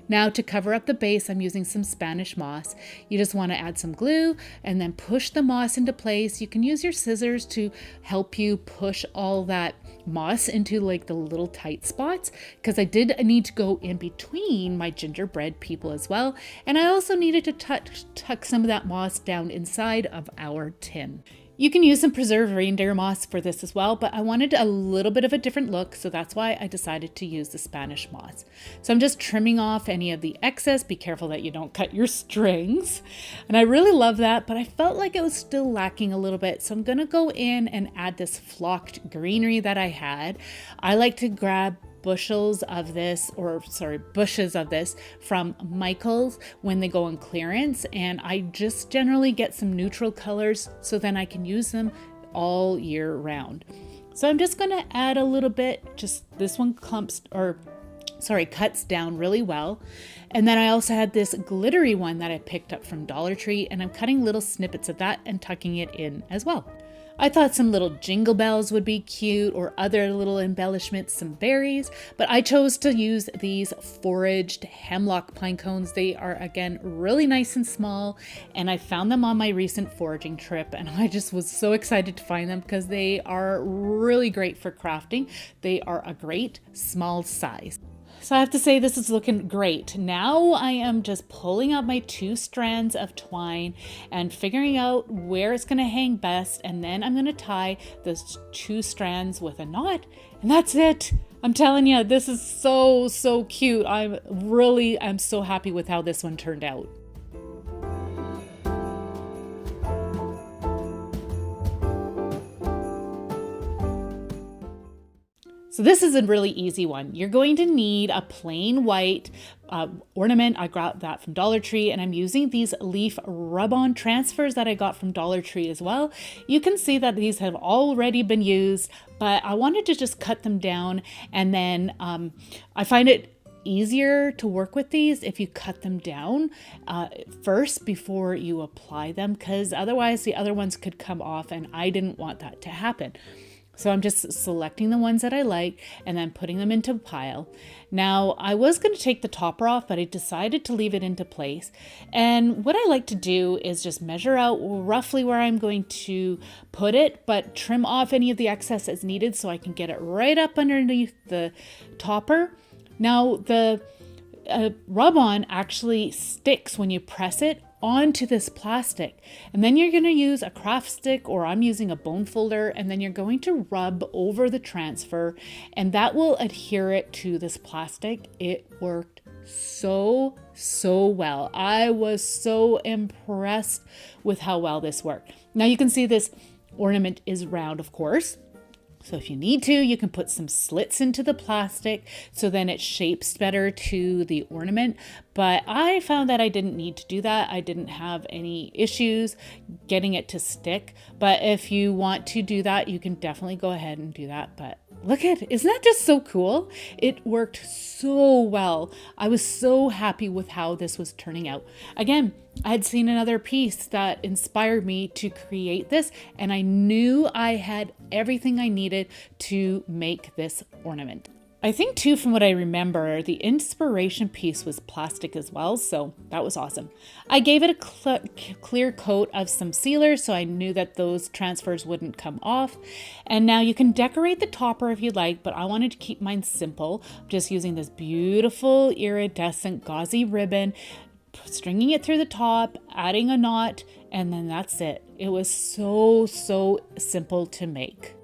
Now to cover up the base, I'm using some Spanish moss. You just want to add some glue and then push the moss into place. You can use your scissors to help you push all that moss into like the little tight spots, because I did need to go in between my gingerbread people as well. And I also needed to tuck some of that moss down inside of our tin. You can use some preserved reindeer moss for this as well, but I wanted a little bit of a different look, so that's why I decided to use the Spanish moss. So I'm just trimming off any of the excess. Be careful that you don't cut your strings. And I really love that, but I felt like it was still lacking a little bit. So I'm gonna go in and add this flocked greenery that I had. I like to grab bushes of this from Michael's when they go on clearance, and I just generally get some neutral colors so then I can use them all year round. So I'm just going to add a little bit. Just this one cuts down really well. And then I also had this glittery one that I picked up from Dollar Tree, and I'm cutting little snippets of that and tucking it in as well. I thought some little jingle bells would be cute, or other little embellishments, some berries, but I chose to use these foraged hemlock pine cones. They are, again, really nice and small, and I found them on my recent foraging trip, and I just was so excited to find them because they are really great for crafting. They are a great small size. So I have to say this is looking great. Now I am just pulling out my 2 strands of twine and figuring out where it's going to hang best. And then I'm going to tie those 2 strands with a knot, and that's it. I'm telling you, this is so cute. I'm so happy with how this one turned out. So this is a really easy one. You're going to need a plain white ornament. I got that from Dollar Tree, and I'm using these leaf rub-on transfers that I got from Dollar Tree as well. You can see that these have already been used, but I wanted to just cut them down, and then I find it easier to work with these if you cut them down first before you apply them, because otherwise the other ones could come off, and I didn't want that to happen. So I'm just selecting the ones that I like and then putting them into a pile. Now I was going to take the topper off, but I decided to leave it into place. And what I like to do is just measure out roughly where I'm going to put it, but trim off any of the excess as needed so I can get it right up underneath the topper. Now the rub-on actually sticks when you press it onto this plastic, and then you're going to use a craft stick, or I'm using a bone folder, and then you're going to rub over the transfer, and that will adhere it to this plastic. It worked so well. I was so impressed with how well this worked. Now you can see this ornament is round, of course. So if you need to, you can put some slits into the plastic so then it shapes better to the ornament. But I found that I didn't need to do that. I didn't have any issues getting it to stick. But if you want to do that, you can definitely go ahead and do that. But look at it. Isn't that just so cool? It worked so well. I was so happy with how this was turning out. Again, I had seen another piece that inspired me to create this, and I knew I had everything I needed to make this ornament. I think too, from what I remember, the inspiration piece was plastic as well, so that was awesome. I gave it a clear coat of some sealer so I knew that those transfers wouldn't come off. And now you can decorate the topper if you'd like, but I wanted to keep mine simple. I'm just using this beautiful iridescent gauzy ribbon, stringing it through the top, adding a knot, and then that's it. It was so simple to make.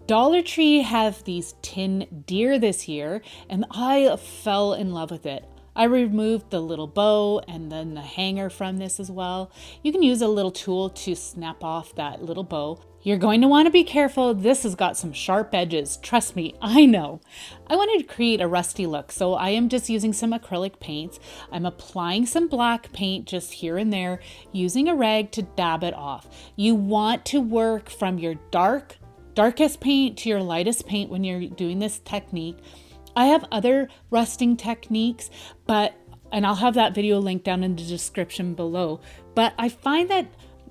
Dollar Tree have these tin deer this year, and I fell in love with it. I removed the little bow and then the hanger from this as well. You can use a little tool to snap off that little bow. You're going to want to be careful. This has got some sharp edges. Trust me, I know. I wanted to create a rusty look, so I am just using some acrylic paints. I'm applying some black paint just here and there, using a rag to dab it off. You want to work from your darkest paint to your lightest paint when you're doing this technique. I have other rusting techniques, and I'll have that video linked down in the description below. But I find that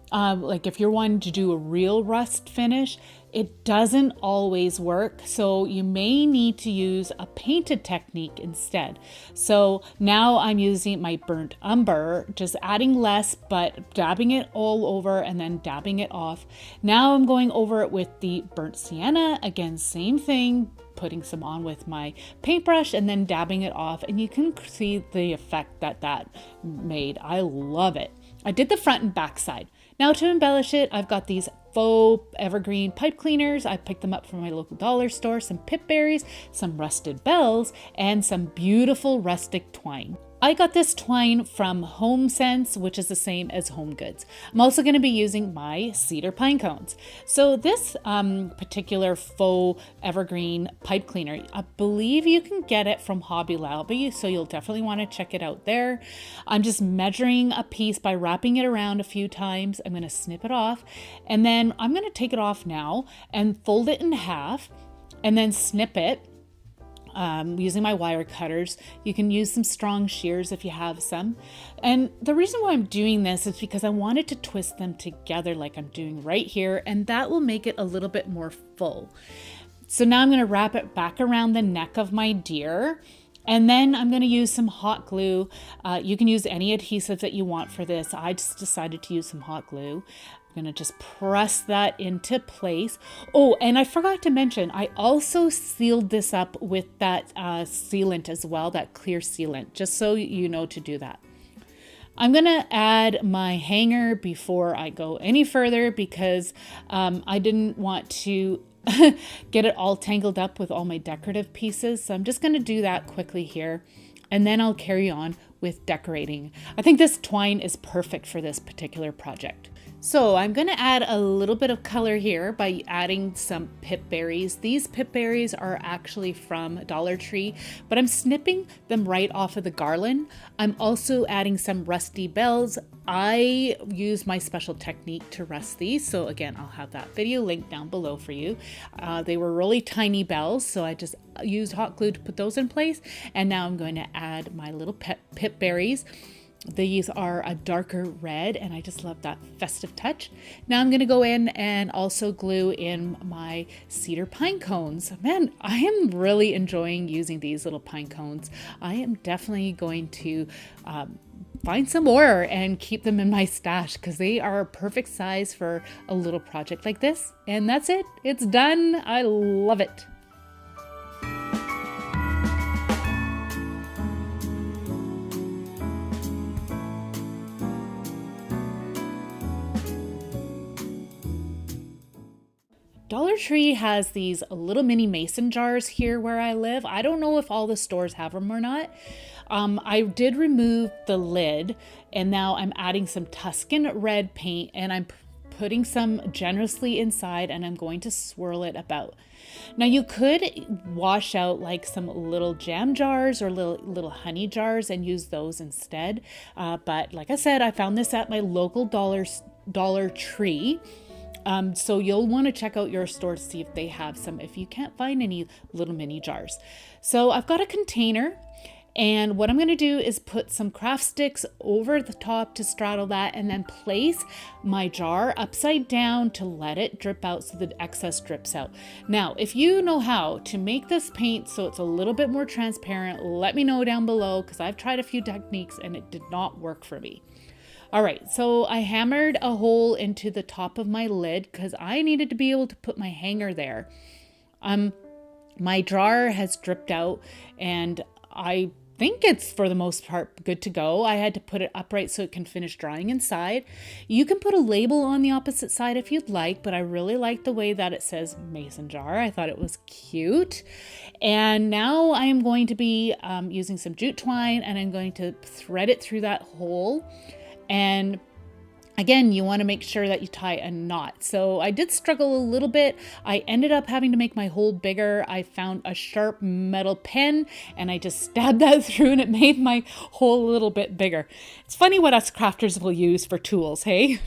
like if you're wanting to do a real rust finish, it doesn't always work. So you may need to use a painted technique instead. So now I'm using my burnt umber, just adding less, but dabbing it all over and then dabbing it off. Now I'm going over it with the burnt sienna. Again, same thing, putting some on with my paintbrush and then dabbing it off. And you can see the effect that made. I love it. I did the front and back side. Now to embellish it, I've got these faux evergreen pipe cleaners. I picked them up from my local dollar store, some pip berries, some rusted bells, and some beautiful rustic twine. I got this twine from Home Sense, which is the same as Home Goods. I'm also going to be using my cedar pine cones. So this particular faux evergreen pipe cleaner, I believe you can get it from Hobby Lobby, so you'll definitely want to check it out there. I'm just measuring a piece by wrapping it around a few times. I'm going to snip it off, and then I'm going to take it off now and fold it in half and then snip it. Using my wire cutters. You can use some strong shears if you have some. And the reason why I'm doing this is because I wanted to twist them together like I'm doing right here, and that will make it a little bit more full. So now I'm going to wrap it back around the neck of my deer. And then I'm going to use some hot glue. You can use any adhesive that you want for this. I just decided to use some hot glue. I'm going to just press that into place. Oh, and I forgot to mention, I also sealed this up with that sealant as well, that clear sealant, just so you know to do that. I'm going to add my hanger before I go any further because I didn't want to get it all tangled up with all my decorative pieces. So I'm just going to do that quickly here, and then I'll carry on with decorating. I think this twine is perfect for this particular project. So I'm going to add a little bit of color here by adding some pip berries. These pip berries are actually from Dollar Tree, but I'm snipping them right off of the garland. I'm also adding some rusty bells. I use my special technique to rust these. So again, I'll have that video linked down below for you. They were really tiny bells, so I just used hot glue to put those in place. And now I'm going to add my little pip berries. These are a darker red, and I just love that festive touch. Now I'm going to go in and also glue in my cedar pine cones. Man, I am really enjoying using these little pine cones. I am definitely going to find some more and keep them in my stash because they are a perfect size for a little project like this. And that's it. It's done. I love it. Dollar Tree has these little mini mason jars here where I live. I don't know if all the stores have them or not. I did remove the lid, and now I'm adding some Tuscan red paint, and I'm putting some generously inside, and I'm going to swirl it about. Now you could wash out like some little jam jars or little honey jars and use those instead. But like I said, I found this at my local Dollar Tree. So you'll want to check out your store to see if they have some, if you can't find any little mini jars. So I've got a container, and what I'm going to do is put some craft sticks over the top to straddle that, and then place my jar upside down to let it drip out so the excess drips out. Now, if you know how to make this paint so it's a little bit more transparent, let me know down below, because I've tried a few techniques and it did not work for me. All right, so I hammered a hole into the top of my lid because I needed to be able to put my hanger there. My jar has dripped out, and I think it's for the most part good to go. I had to put it upright so it can finish drying inside. You can put a label on the opposite side if you'd like, but I really like the way that it says mason jar. I thought it was cute. And now I am going to be using some jute twine, and I'm going to thread it through that hole. And again, you want to make sure that you tie a knot. So I did struggle a little bit. I ended up having to make my hole bigger. I found a sharp metal pen and I just stabbed that through and it made my hole a little bit bigger. It's funny what us crafters will use for tools, hey?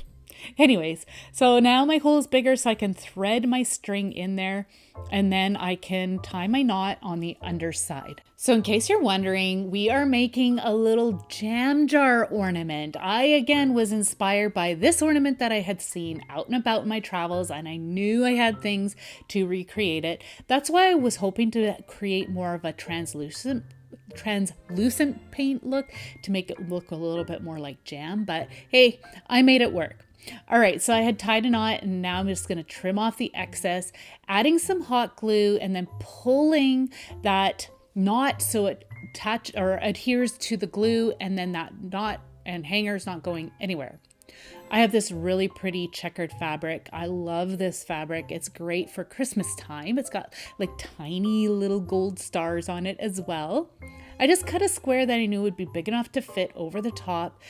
Anyways, so now my hole is bigger so I can thread my string in there and then I can tie my knot on the underside. So in case you're wondering, we are making a little jam jar ornament. I again was inspired by this ornament that I had seen out and about in my travels, and I knew I had things to recreate it. That's why I was hoping to create more of a translucent paint look to make it look a little bit more like jam, but hey, I made it work. All right, so I had tied a knot and now I'm just going to trim off the excess, adding some hot glue and then pulling that knot so it adheres to the glue, and then that knot and hanger's not going anywhere. I have this really pretty checkered fabric. I love this fabric. It's great for Christmas time. It's got like tiny little gold stars on it as well. I just cut a square that I knew would be big enough to fit over the top.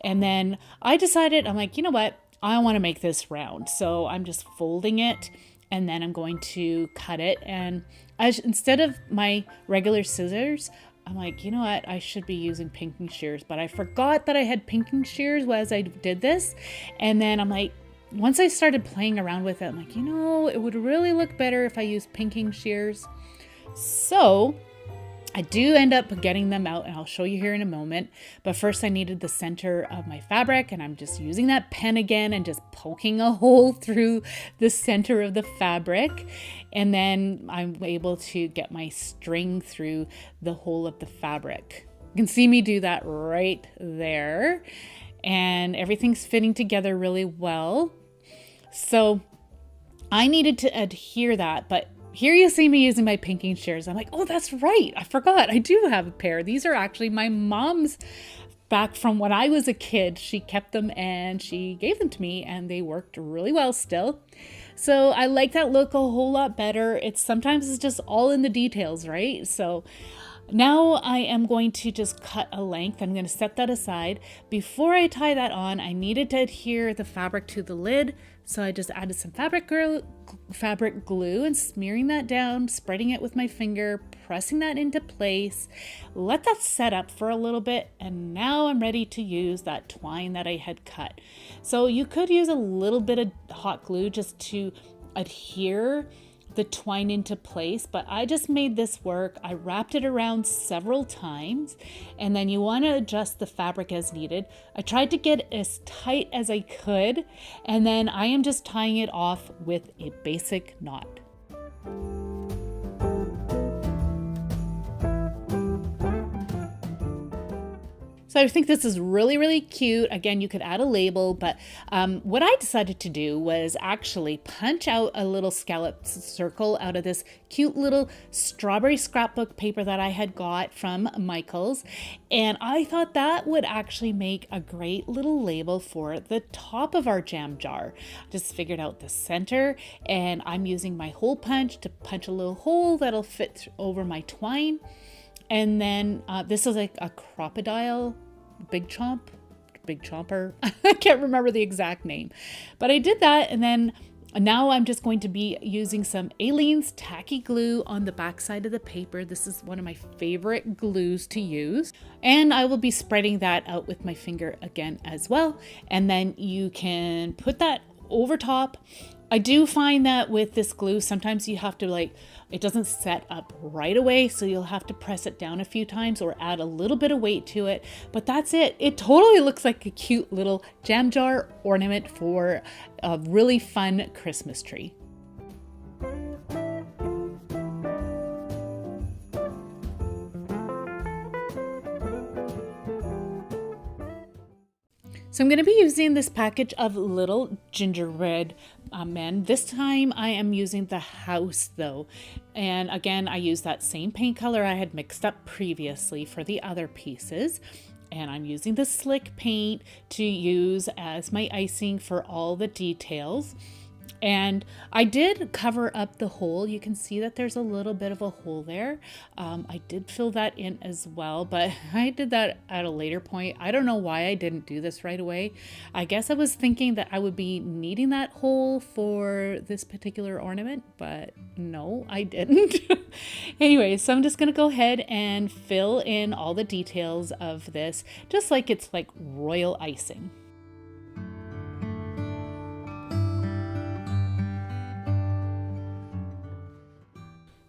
And then I decided, I'm like, you know what? I want to make this round. So I'm just folding it and then I'm going to cut it. And instead of my regular scissors, I'm like, you know what? I should be using pinking shears, but I forgot that I had pinking shears as I did this. And then I'm like, once I started playing around with it, I'm like, you know, it would really look better if I used pinking shears. So I do end up getting them out and I'll show you here in a moment. But first I needed the center of my fabric and I'm just using that pen again and just poking a hole through the center of the fabric. And then I'm able to get my string through the hole of the fabric. You can see me do that right there. And everything's fitting together really well. So I needed to adhere that, but here you see me using my pinking shears. I'm like, oh, that's right. I forgot. I do have a pair. These are actually my mom's back from when I was a kid. She kept them and she gave them to me and they worked really well still. So I like that look a whole lot better. Sometimes it's just all in the details, right? So now I am going to just cut a length. I'm going to set that aside. Before I tie that on, I needed to adhere the fabric to the lid. So I just added some fabric glue and smearing that down, spreading it with my finger, pressing that into place, let that set up for a little bit. And now I'm ready to use that twine that I had cut. So you could use a little bit of hot glue just to adhere the twine into place, but I just made this work. I wrapped it around several times, and then you want to adjust the fabric as needed. I tried to get as tight as I could, and then I am just tying it off with a basic knot. So I think this is really, really cute. Again, you could add a label, but what I decided to do was actually punch out a little scallop circle out of this cute little strawberry scrapbook paper that I had got from Michael's. And I thought that would actually make a great little label for the top of our jam jar. Just figured out the center, and I'm using my hole punch to punch a little hole that'll fit over my twine. And then this is like a crocodile, big chomper. I can't remember the exact name, but I did that. And then now I'm just going to be using some Aleene's tacky glue on the back side of the paper. This is one of my favorite glues to use. And I will be spreading that out with my finger again as well. And then you can put that over top. I do find that with this glue, sometimes you have to it doesn't set up right away. So you'll have to press it down a few times or add a little bit of weight to it. But that's it. It totally looks like a cute little jam jar ornament for a really fun Christmas tree. So I'm going to be using this package of little gingerbread men. This time I am using the house though. And again, I use that same paint color I had mixed up previously for the other pieces. And I'm using the slick paint to use as my icing for all the details. And I did cover up the hole. You can see that there's a little bit of a hole there. I did fill that in as well, but I did that at a later point. I don't know why I didn't do this right away. I guess I was thinking that I would be needing that hole for this particular ornament, but no, I didn't. Anyway, so I'm just going to go ahead and fill in all the details of this, just like it's like royal icing.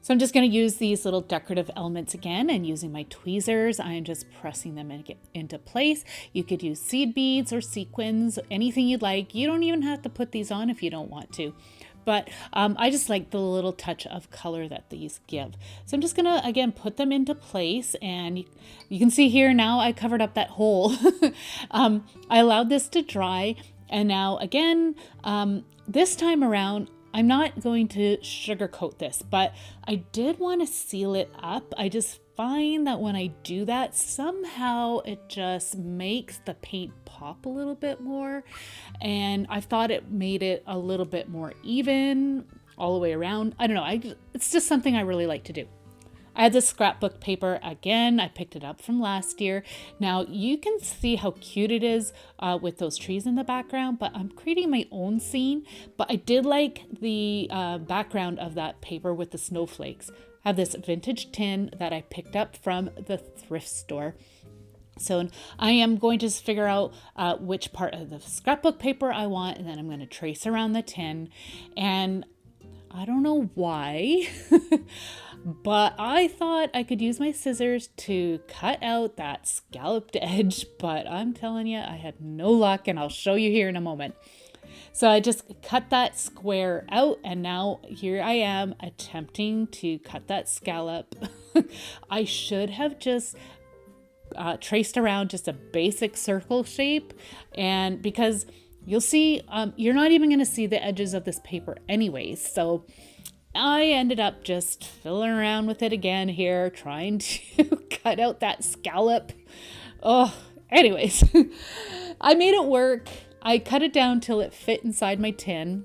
So I'm just going to use these little decorative elements again, and using my tweezers, I'm just pressing them into place. You could use seed beads or sequins, anything you'd like. You don't even have to put these on if you don't want to. But I just like the little touch of color that these give. So I'm just going to, again, put them into place. And you can see here now I covered up that hole. I allowed this to dry. And now again, this time around, I'm not going to sugarcoat this, but I did want to seal it up. I just find that when I do that, somehow it just makes the paint pop a little bit more. And I thought it made it a little bit more even all the way around. I don't know. It's just something I really like to do. I had this scrapbook paper again. I picked it up from last year. Now you can see how cute it is with those trees in the background, but I'm creating my own scene. But I did like the background of that paper with the snowflakes. I have this vintage tin that I picked up from the thrift store. So I am going to figure out which part of the scrapbook paper I want, and then I'm going to trace around the tin. And I don't know why, but I thought I could use my scissors to cut out that scalloped edge, but I'm telling you, I had no luck, and I'll show you here in a moment. So I just cut that square out, and now here I am attempting to cut that scallop. I should have just traced around just a basic circle shape, and because you'll see, you're not even going to see the edges of this paper anyways. So I ended up just filling around with it again here, trying to cut out that scallop. Oh, anyways, I made it work. I cut it down till it fit inside my tin.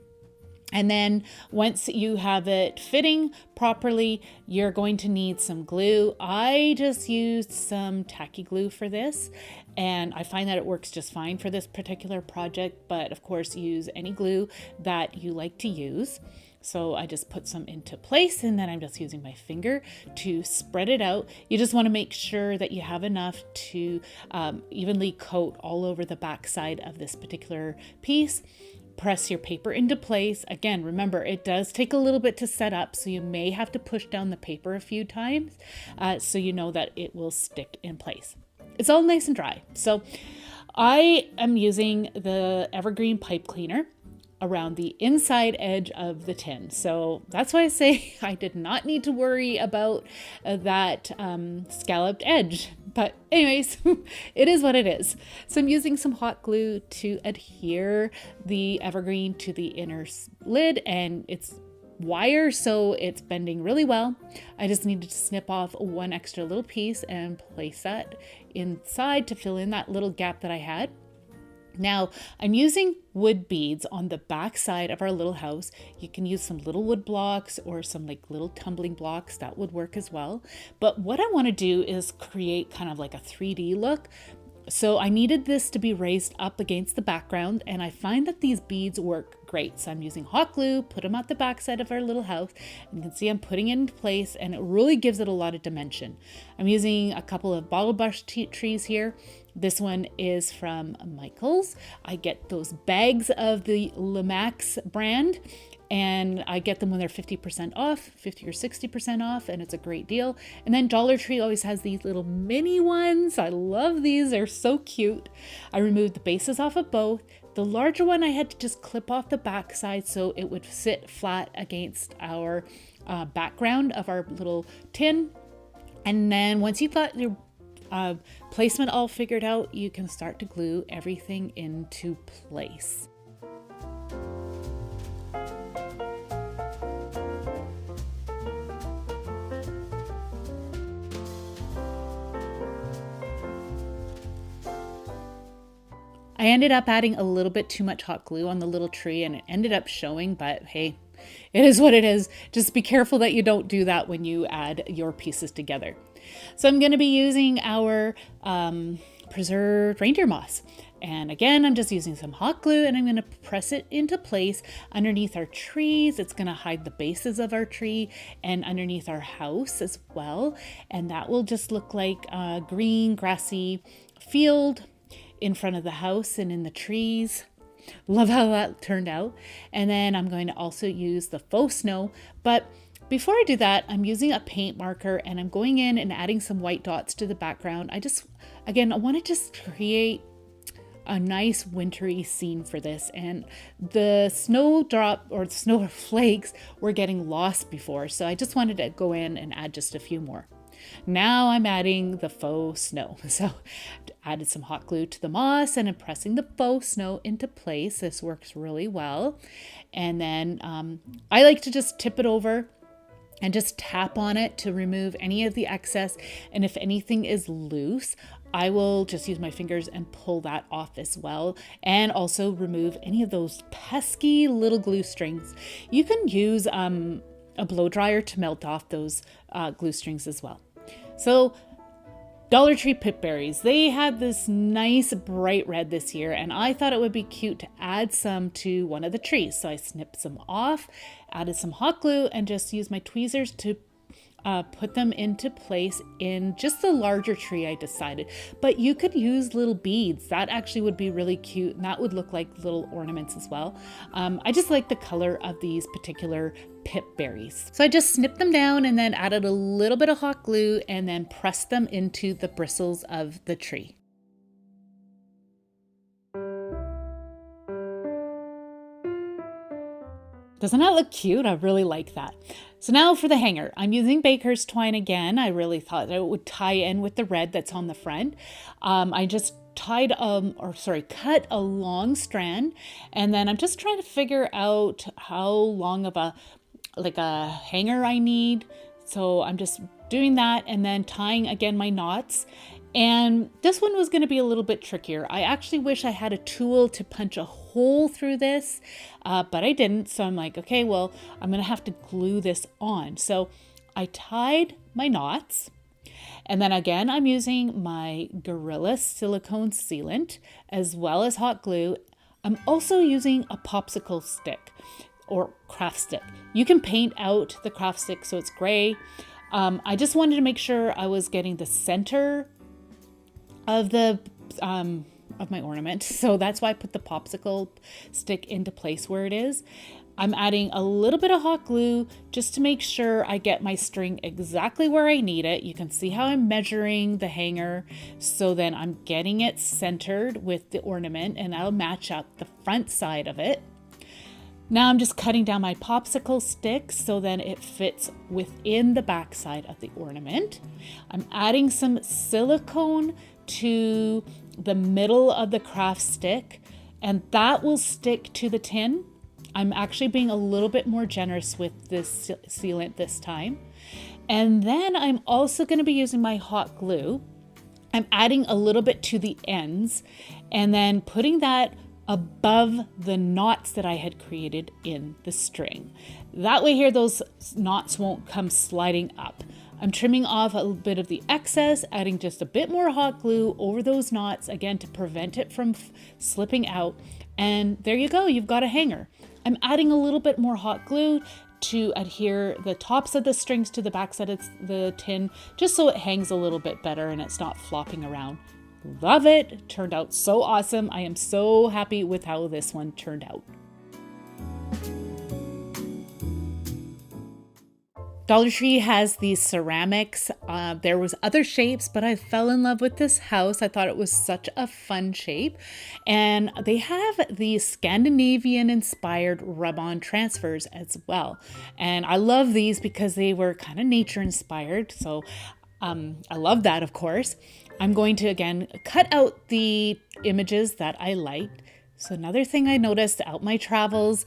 And then once you have it fitting properly, you're going to need some glue. I just used some tacky glue for this, and I find that it works just fine for this particular project, but of course use any glue that you like to use. So I just put some into place, and then I'm just using my finger to spread it out. You just want to make sure that you have enough to evenly coat all over the back side of this particular piece. Press your paper into place. Again, remember, it does take a little bit to set up, so you may have to push down the paper a few times so you know that it will stick in place. It's all nice and dry. So I am using the evergreen pipe cleaner around the inside edge of the tin. So that's why I say I did not need to worry about that scalloped edge. But anyways, it is what it is. So I'm using some hot glue to adhere the evergreen to the inner lid, and it's wire, so it's bending really well. I just needed to snip off one extra little piece and place that inside to fill in that little gap that I had. Now I'm using wood beads on the back side of our little house. You can use some little wood blocks or some like little tumbling blocks, that would work as well. But what I want to do is create kind of like a 3D look. So I needed this to be raised up against the background, and I find that these beads work great. So I'm using hot glue, put them at the back side of our little house. You can see I'm putting it into place, and it really gives it a lot of dimension. I'm using a couple of bottle brush trees here. This one is from Michael's. I get those bags of the Lemax brand, and I get them when they're 50% off, 50 or 60% off, and it's a great deal. And then Dollar Tree always has these little mini ones. I love these, they're so cute. I removed the bases off of both. The larger one I had to just clip off the back side so it would sit flat against our background of our little tin. And then once you've got your placement all figured out, you can start to glue everything into place. I ended up adding a little bit too much hot glue on the little tree and it ended up showing, but hey, it is what it is. Just be careful that you don't do that when you add your pieces together. So I'm going to be using our preserved reindeer moss. And again, I'm just using some hot glue and I'm going to press it into place underneath our trees. It's going to hide the bases of our tree and underneath our house as well. And that will just look like a green, grassy field in front of the house and in the trees. Love how that turned out. And then I'm going to also use the faux snow. But before I do that, I'm using a paint marker and I'm going in and adding some white dots to the background. I want to just create a nice wintry scene for this, and the snowdrop or snowflakes were getting lost before, so I just wanted to go in and add just a few more. Now I'm adding the faux snow. So added some hot glue to the moss and I'm pressing the faux snow into place. This works really well. And then I like to just tip it over and just tap on it to remove any of the excess. And if anything is loose, I will just use my fingers and pull that off as well. And also remove any of those pesky little glue strings. You can use a blow dryer to melt off those glue strings as well. So Dollar Tree pipberries, they had this nice bright red this year, and I thought it would be cute to add some to one of the trees. So I snipped some off, added some hot glue, and just used my tweezers to put them into place in just the larger tree I decided. But you could use little beads. That actually would be really cute, and that would look like little ornaments as well. I just like the color of these particular pip berries. So I just snipped them down and then added a little bit of hot glue and then pressed them into the bristles of the tree. Doesn't that look cute? I really like that. So now for the hanger, I'm using baker's twine again. I really thought that it would tie in with the red that's on the front. I just cut a long strand, and then I'm just trying to figure out how long of a hanger I need. So I'm just doing that and then tying again my knots. And this one was going to be a little bit trickier. I actually wish I had a tool to punch a hole through this, but I didn't. So I'm like, okay, well, I'm going to have to glue this on. So I tied my knots, and then again, I'm using my Gorilla silicone sealant as well as hot glue. I'm also using a popsicle stick or craft stick. You can paint out the craft stick so it's gray. I just wanted to make sure I was getting the center of my ornament, so that's why I put the popsicle stick into place where it is. I'm adding a little bit of hot glue just to make sure I get my string exactly where I need it. You can see how I'm measuring the hanger, so then I'm getting it centered with the ornament, and that'll match up the front side of it. Now I'm just cutting down my popsicle stick so then it fits within the back side of the ornament. I'm adding some silicone to the middle of the craft stick, and that will stick to the tin. I'm actually being a little bit more generous with this sealant this time. And then I'm also going to be using my hot glue. I'm adding a little bit to the ends and then putting that above the knots that I had created in the string. That way here, those knots won't come sliding up. I'm trimming off a little bit of the excess, adding just a bit more hot glue over those knots, again, to prevent it from slipping out. And there you go, you've got a hanger. I'm adding a little bit more hot glue to adhere the tops of the strings to the back side of the tin, just so it hangs a little bit better and it's not flopping around. Love it. Turned out so awesome. I am so happy with how this one turned out. Dollar Tree has these ceramics. There was other shapes, but I fell in love with this house. I thought it was such a fun shape. And they have these Scandinavian inspired rub-on transfers as well. And I love these because they were kind of nature inspired. So I love that, of course. I'm going to, again, cut out the images that I liked. So another thing I noticed out my travels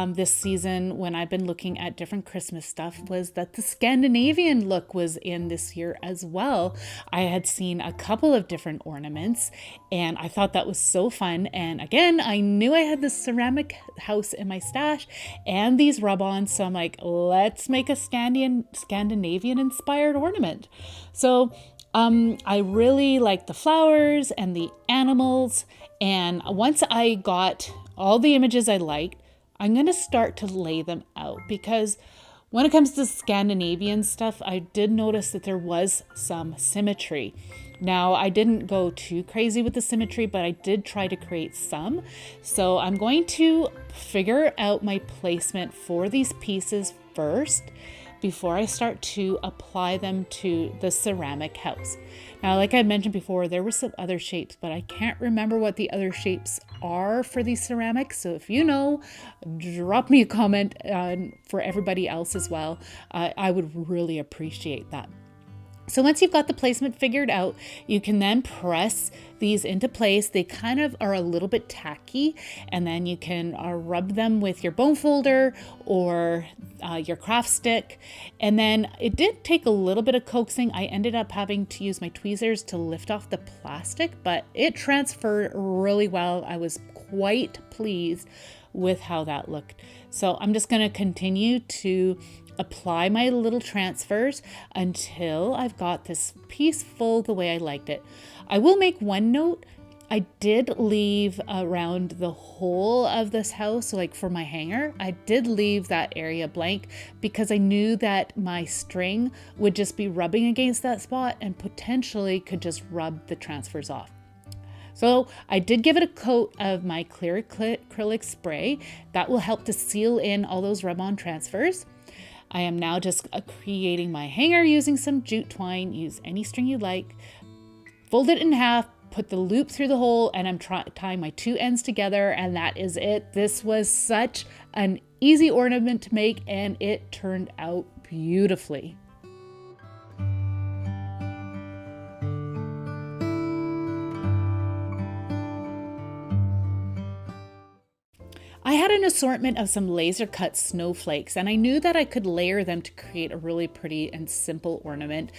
this season when I've been looking at different Christmas stuff was that the Scandinavian look was in this year as well. I had seen a couple of different ornaments and I thought that was so fun. And again, I knew I had this ceramic house in my stash and these rub-ons. So I'm like, let's make a Scandinavian inspired ornament. So I really like the flowers and the animals. And once I got all the images I liked, I'm going to start to lay them out because when it comes to Scandinavian stuff, I did notice that there was some symmetry. Now, I didn't go too crazy with the symmetry, but I did try to create some. So I'm going to figure out my placement for these pieces first before I start to apply them to the ceramic house. Now, like I mentioned before, there were some other shapes, but I can't remember what the other shapes are for these ceramics. So if you know, drop me a comment for everybody else as well. I would really appreciate that. So once you've got the placement figured out, you can then press these into place. They kind of are a little bit tacky, and then you can rub them with your bone folder or your craft stick. And then it did take a little bit of coaxing. I ended up having to use my tweezers to lift off the plastic, but it transferred really well. I was quite pleased with how that looked. So I'm just going to continue to apply my little transfers until I've got this piece full the way I liked it. I will make one note. I did leave around the whole of this house, so like for my hanger, I did leave that area blank because I knew that my string would just be rubbing against that spot and potentially could just rub the transfers off. So I did give it a coat of my clear acrylic spray. That will help to seal in all those rub-on transfers. I am now just creating my hanger using some jute twine. Use any string you like. Fold it in half, put the loop through the hole, and I'm tying my two ends together, and that is it. This was such an easy ornament to make, and it turned out beautifully. I had an assortment of some laser cut snowflakes and I knew that I could layer them to create a really pretty and simple ornament.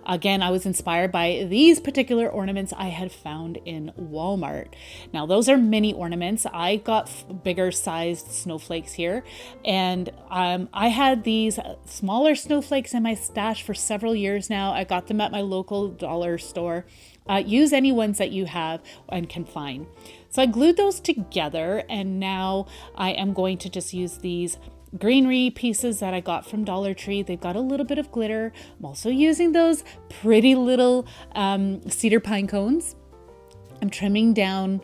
Again, I was inspired by these particular ornaments I had found in Walmart. Now those are mini ornaments. I got bigger sized snowflakes here, and I had these smaller snowflakes in my stash for several years now. I got them at my local dollar store. Use any ones that you have and can find. So I glued those together, and now I am going to just use these greenery pieces that I got from Dollar Tree. They've got a little bit of glitter. I'm also using those pretty little cedar pine cones. I'm trimming down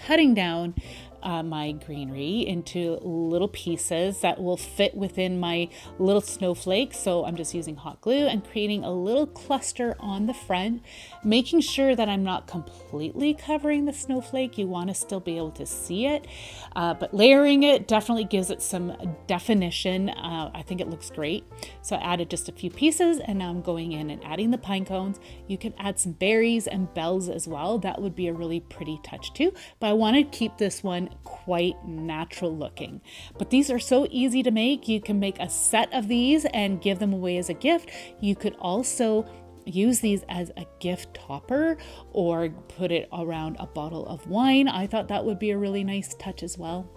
cutting down my greenery into little pieces that will fit within my little snowflake. So I'm just using hot glue and creating a little cluster on the front, making sure that I'm not completely covering the snowflake. You want to still be able to see it, but layering it definitely gives it some definition. I think it looks great. So I added just a few pieces, and now I'm going in and adding the pine cones. You can add some berries and bells as well. That would be a really pretty touch too, but I want to keep this one quite natural looking. But these are so easy to make. You can make a set of these and give them away as a gift. You could also use these as a gift topper or put it around a bottle of wine. I thought that would be a really nice touch as well.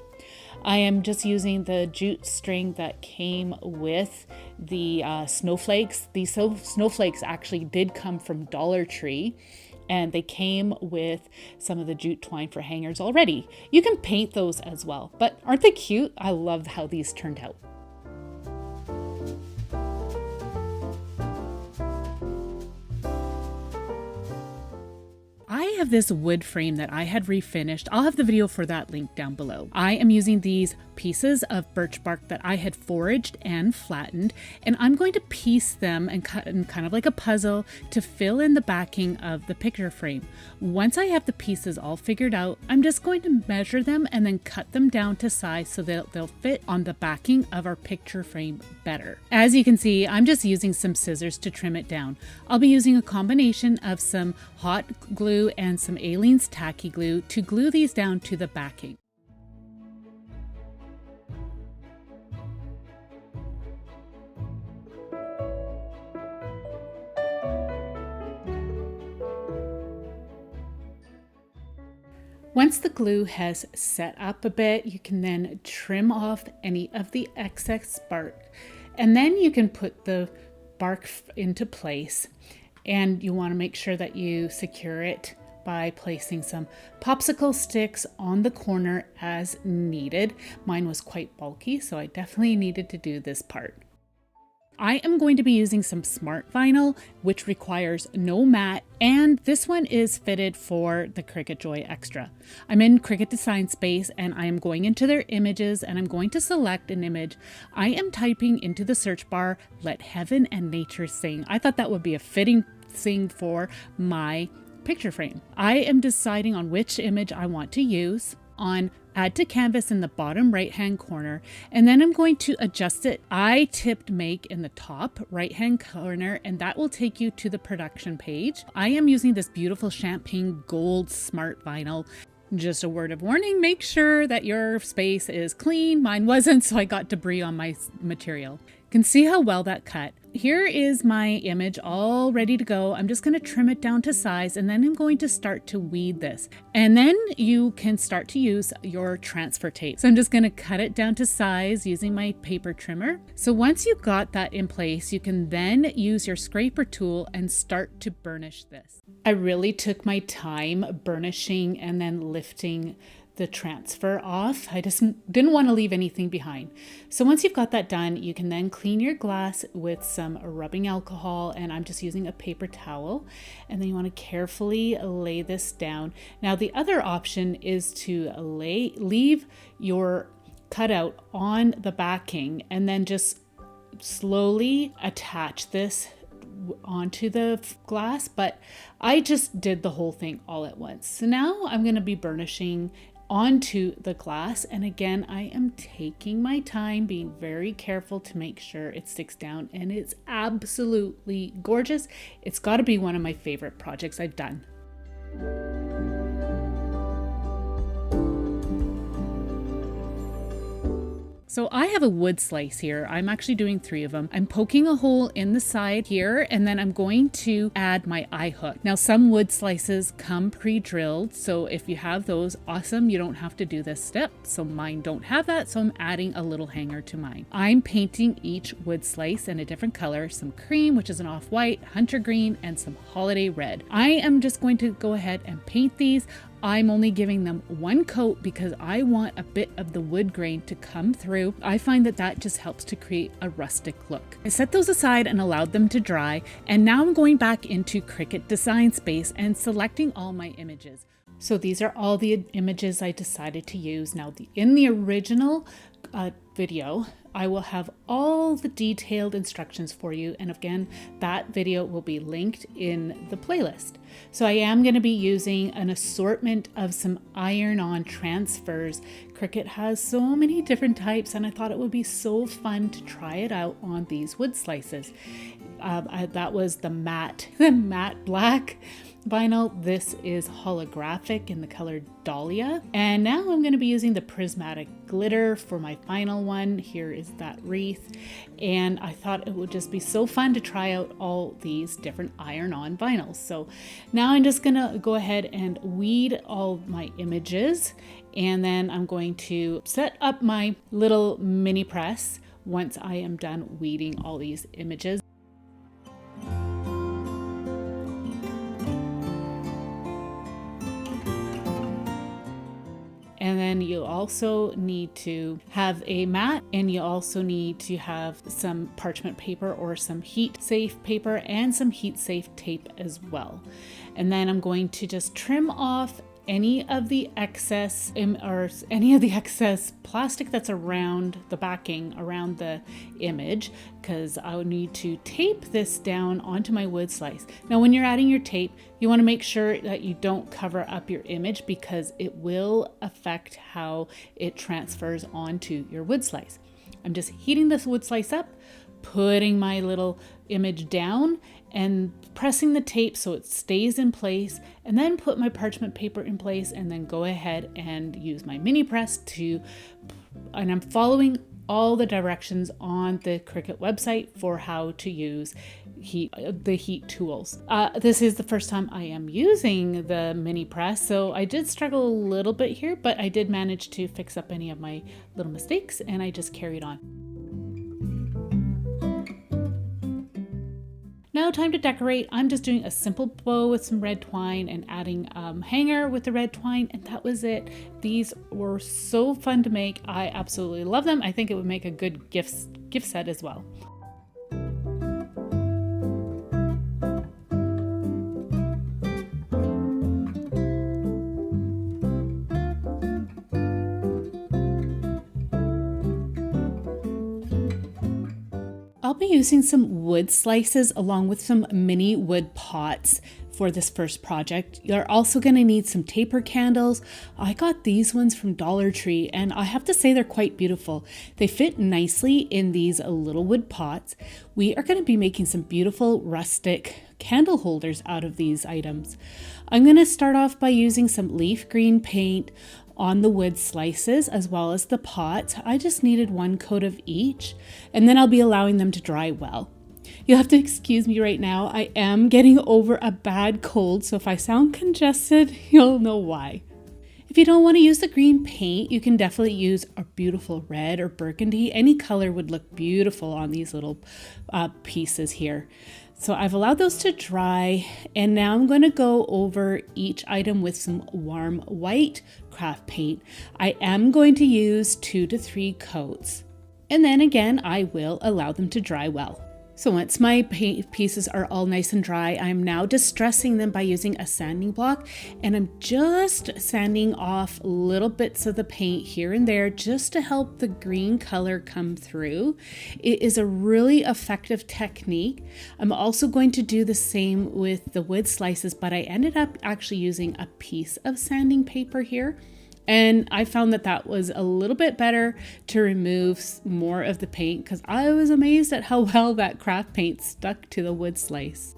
I am just using the jute string that came with the snowflakes. These snowflakes actually did come from Dollar Tree, and they came with some of the jute twine for hangers already. You can paint those as well, but aren't they cute? I love how these turned out. I have this wood frame that I had refinished. I'll have the video for that link down below. I am using these pieces of birch bark that I had foraged and flattened, and I'm going to piece them and cut in kind of like a puzzle to fill in the backing of the picture frame. Once I have the pieces all figured out, I'm just going to measure them and then cut them down to size so that they'll fit on the backing of our picture frame better. As you can see, I'm just using some scissors to trim it down. I'll be using a combination of some hot glue and and some Aleene's tacky glue to glue these down to the backing. Once the glue has set up a bit, you can then trim off any of the excess bark, and then you can put the bark into place. And you want to make sure that you secure it by placing some popsicle sticks on the corner as needed. Mine was quite bulky, so I definitely needed to do this part. I am going to be using some smart vinyl, which requires no mat, and this one is fitted for the Cricut Joy Extra. I'm in Cricut Design Space and I am going into their images and I'm going to select an image. I am typing into the search bar, "Let Heaven and Nature Sing." I thought that would be a fitting thing for my picture frame. I am deciding on which image I want to use. On Add to Canvas in the bottom right hand corner, and then I'm going to adjust it. I tipped make in the top right hand corner, and that will take you to the production page. I am using this beautiful champagne gold smart vinyl. Just a word of warning, make sure that your space is clean. Mine wasn't, so I got debris on my material. You can see how well that cut. Here is my image all ready to go. I'm just going to trim it down to size, and then I'm going to start to weed this. And then you can start to use your transfer tape. So I'm just going to cut it down to size using my paper trimmer. So once you've got that in place, you can then use your scraper tool and start to burnish this. I really took my time burnishing and then lifting the transfer off. I just didn't want to leave anything behind. So once you've got that done, you can then clean your glass with some rubbing alcohol, and I'm just using a paper towel. And then you want to carefully lay this down. Now the other option is to leave your cutout on the backing and then just slowly attach this onto the glass, but I just did the whole thing all at once. So now I'm going to be burnishing onto the glass, and again I am taking my time, being very careful to make sure it sticks down, and it's absolutely gorgeous. It's got to be one of my favorite projects I've done. So I have a wood slice here. I'm actually doing 3 of them. I'm poking a hole in the side here, and then I'm going to add my eye hook. Now some wood slices come pre-drilled, so if you have those, awesome, you don't have to do this step. So mine don't have that, so I'm adding a little hanger to mine. I'm painting each wood slice in a different color, some cream, which is an off-white, hunter green, and some holiday red. I am just going to go ahead and paint these. I'm only giving them 1 coat because I want a bit of the wood grain to come through. I find that that just helps to create a rustic look. I set those aside and allowed them to dry, and now I'm going back into Cricut Design Space and selecting all my images. So these are all the images I decided to use. Now in the original video, I will have all the detailed instructions for you, and again, that video will be linked in the playlist. So I am going to be using an assortment of some iron-on transfers. Cricut has so many different types, and I thought it would be so fun to try it out on these wood slices. That was the matte black vinyl. This is holographic in the color Dahlia. And now I'm going to be using the prismatic glitter for my final one. Here is that wreath. And I thought it would just be so fun to try out all these different iron-on vinyls. So now I'm just going to go ahead and weed all my images. And then I'm going to set up my little mini press once I am done weeding all these images. And then you also need to have a mat, and you also need to have some parchment paper or some heat safe paper and some heat safe tape as well. And then I'm going to just trim off any of the excess plastic that's around the backing, around the image, because I would need to tape this down onto my wood slice. Now when you're adding your tape, you want to make sure that you don't cover up your image because it will affect how it transfers onto your wood slice. I'm just heating this wood slice up, putting my little image down, and pressing the tape so it stays in place, and then put my parchment paper in place, and then go ahead and use my mini press and I'm following all the directions on the Cricut website for how to use the heat tools. This is the first time I am using the mini press, so I did struggle a little bit here, but I did manage to fix up any of my little mistakes, and I just carried on. Now time to decorate. I'm just doing a simple bow with some red twine and adding hanger with the red twine, and that was it. These were so fun to make. I absolutely love them. I think it would make a good gift set as well. I'll be using some wood slices along with some mini wood pots for this first project. You're also going to need some taper candles. I got these ones from Dollar Tree, and I have to say they're quite beautiful. They fit nicely in these little wood pots. We are going to be making some beautiful rustic candle holders out of these items. I'm going to start off by using some leaf green paint on the wood slices as well as the pots. I just needed one coat of each, and then I'll be allowing them to dry well. You'll have to excuse me right now. I am getting over a bad cold, so if I sound congested, you'll know why. If you don't want to use the green paint, you can definitely use a beautiful red or burgundy. Any color would look beautiful on these little pieces here. So I've allowed those to dry, and now I'm going to go over each item with some warm white craft paint. I am going to use 2 to 3 coats, and then again I will allow them to dry well. So once my paint pieces are all nice and dry, I'm now distressing them by using a sanding block, and I'm just sanding off little bits of the paint here and there just to help the green color come through. It is a really effective technique. I'm also going to do the same with the wood slices, but I ended up actually using a piece of sanding paper here. And I found that was a little bit better to remove more of the paint, because I was amazed at how well that craft paint stuck to the wood slice.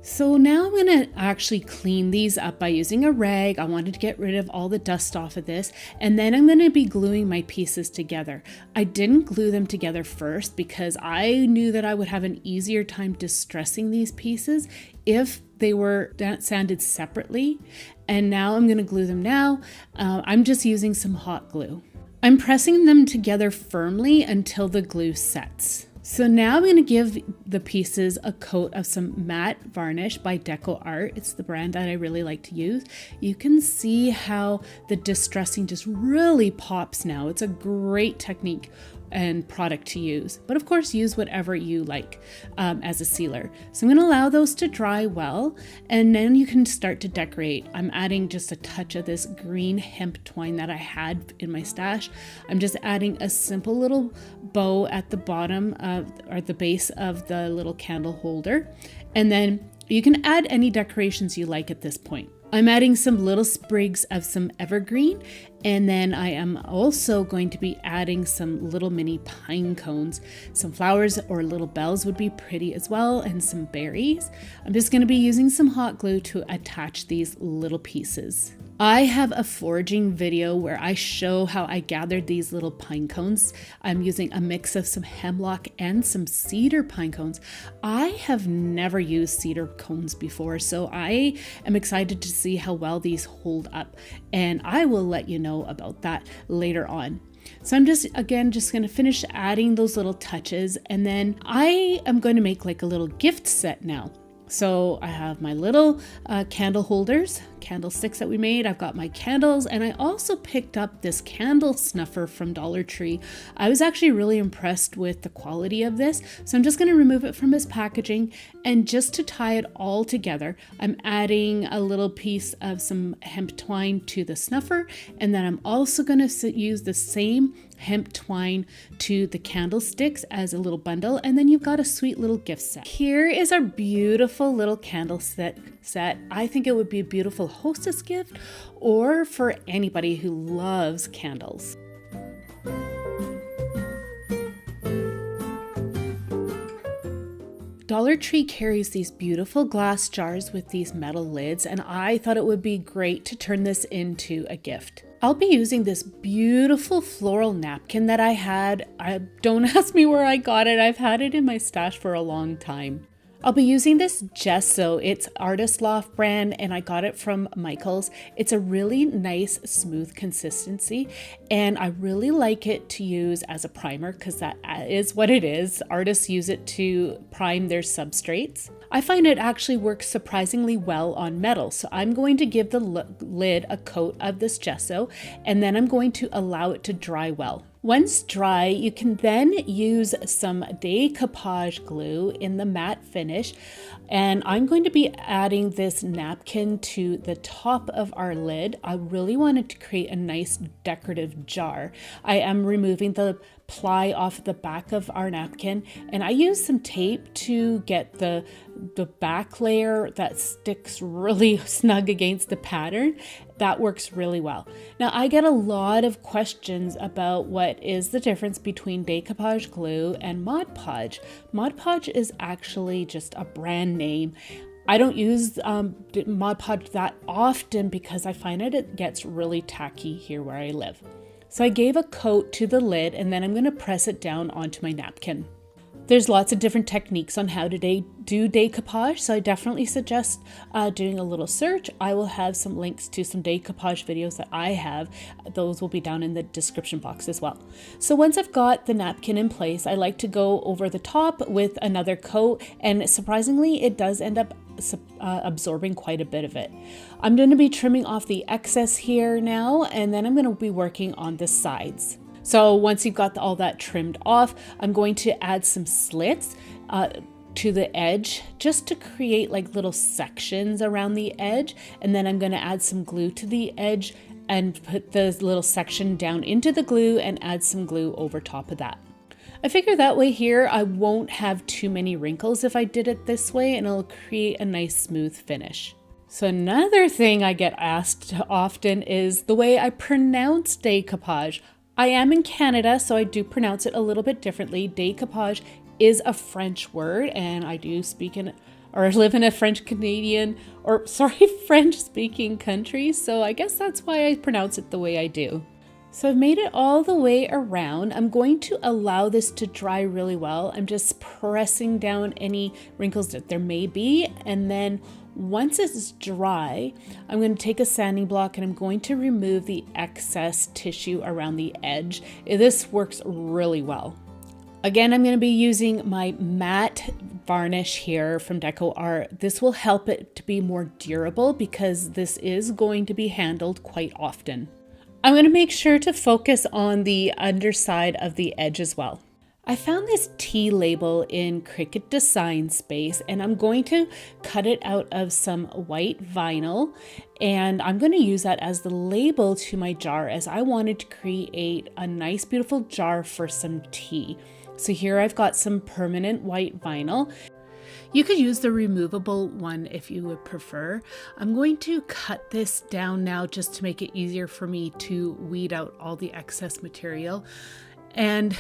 So now I'm going to actually clean these up by using a rag. I wanted to get rid of all the dust off of this, and then I'm going to be gluing my pieces together. I didn't glue them together first because I knew that I would have an easier time distressing these pieces if they were sanded separately, and now I'm going to glue them now. I'm just using some hot glue. I'm pressing them together firmly until the glue sets. So now I'm going to give the pieces a coat of some matte varnish by Decor. It's the brand that I really like to use. You can see how the distressing just really pops now. It's a great technique and product to use, but of course use whatever you like as a sealer. So I'm going to allow those to dry well, and then you can start to decorate. I'm adding just a touch of this green hemp twine that I had in my stash. I'm just adding a simple little bow at the bottom or the base of the little candle holder, and then you can add any decorations you like at this point. I'm adding some little sprigs of some evergreen, and then I am also going to be adding some little mini pine cones. Some flowers or little bells would be pretty as well, and some berries. I'm just going to be using some hot glue to attach these little pieces. I have a foraging video where I show how I gathered these little pine cones. I'm using a mix of some hemlock and some cedar pine cones. I have never used cedar cones before, so I am excited to see how well these hold up, and I will let you know about that later on. So I'm just going to finish adding those little touches, and then I am going to make like a little gift set now. So I have my little candle holders, candlesticks that we made. I've got my candles, and I also picked up this candle snuffer from Dollar Tree. I was actually really impressed with the quality of this. So I'm just going to remove it from its packaging, and just to tie it all together, I'm adding a little piece of some hemp twine to the snuffer, and then I'm also going to use the same hemp twine to the candlesticks as a little bundle, and then you've got a sweet little gift set. Here is our beautiful little candle set. I think it would be a beautiful hostess gift, or for anybody who loves candles. Dollar Tree carries these beautiful glass jars with these metal lids, and I thought it would be great to turn this into a gift. I'll be using this beautiful floral napkin that I had. Don't ask me where I got it. I've had it in my stash for a long time. I'll be using this gesso. It's Artist Loft brand and I got it from Michael's. It's a really nice smooth consistency and I really like it to use as a primer because that is what it is. Artists use it to prime their substrates. I find it actually works surprisingly well on metal. So I'm going to give the lid a coat of this gesso and then I'm going to allow it to dry well. Once dry, you can then use some decoupage glue in the matte finish. And I'm going to be adding this napkin to the top of our lid. I really wanted to create a nice decorative jar. I am removing the ply off the back of our napkin and I used some tape to get the back layer that sticks really snug against the pattern. That works really well. Now I get a lot of questions about what is the difference between decoupage glue and Mod Podge. Mod Podge is actually just a brand name. I don't use Mod Podge that often because I find it gets really tacky here where I live. So I gave a coat to the lid and then I'm going to press it down onto my napkin. There's lots of different techniques on how to do decoupage, so I definitely suggest doing a little search. I will have some links to some decoupage videos that I have. Those will be down in the description box as well. So once I've got the napkin in place, I like to go over the top with another coat, and surprisingly, it does end up absorbing quite a bit of it. I'm going to be trimming off the excess here now, and then I'm going to be working on the sides. So once you've got all that trimmed off, I'm going to add some slits to the edge just to create like little sections around the edge. And then I'm going to add some glue to the edge and put the little section down into the glue and add some glue over top of that. I figure that way here, I won't have too many wrinkles if I did it this way and it'll create a nice smooth finish. So another thing I get asked often is the way I pronounce decoupage. I am in Canada, so I do pronounce it a little bit differently. Decoupage is a French word, and I do live in a French-speaking country, so I guess that's why I pronounce it the way I do. So I've made it all the way around. I'm going to allow this to dry really well. I'm just pressing down any wrinkles that there may be, and then once it's dry, I'm going to take a sanding block and I'm going to remove the excess tissue around the edge. This works really well. Again, I'm going to be using my matte varnish here from Decor. This will help it to be more durable because this is going to be handled quite often. I'm going to make sure to focus on the underside of the edge as well. I found this T label in Cricut Design Space and I'm going to cut it out of some white vinyl and I'm going to use that as the label to my jar as I wanted to create a nice beautiful jar for some tea. So here I've got some permanent white vinyl. You could use the removable one if you would prefer. I'm going to cut this down now just to make it easier for me to weed out all the excess material. And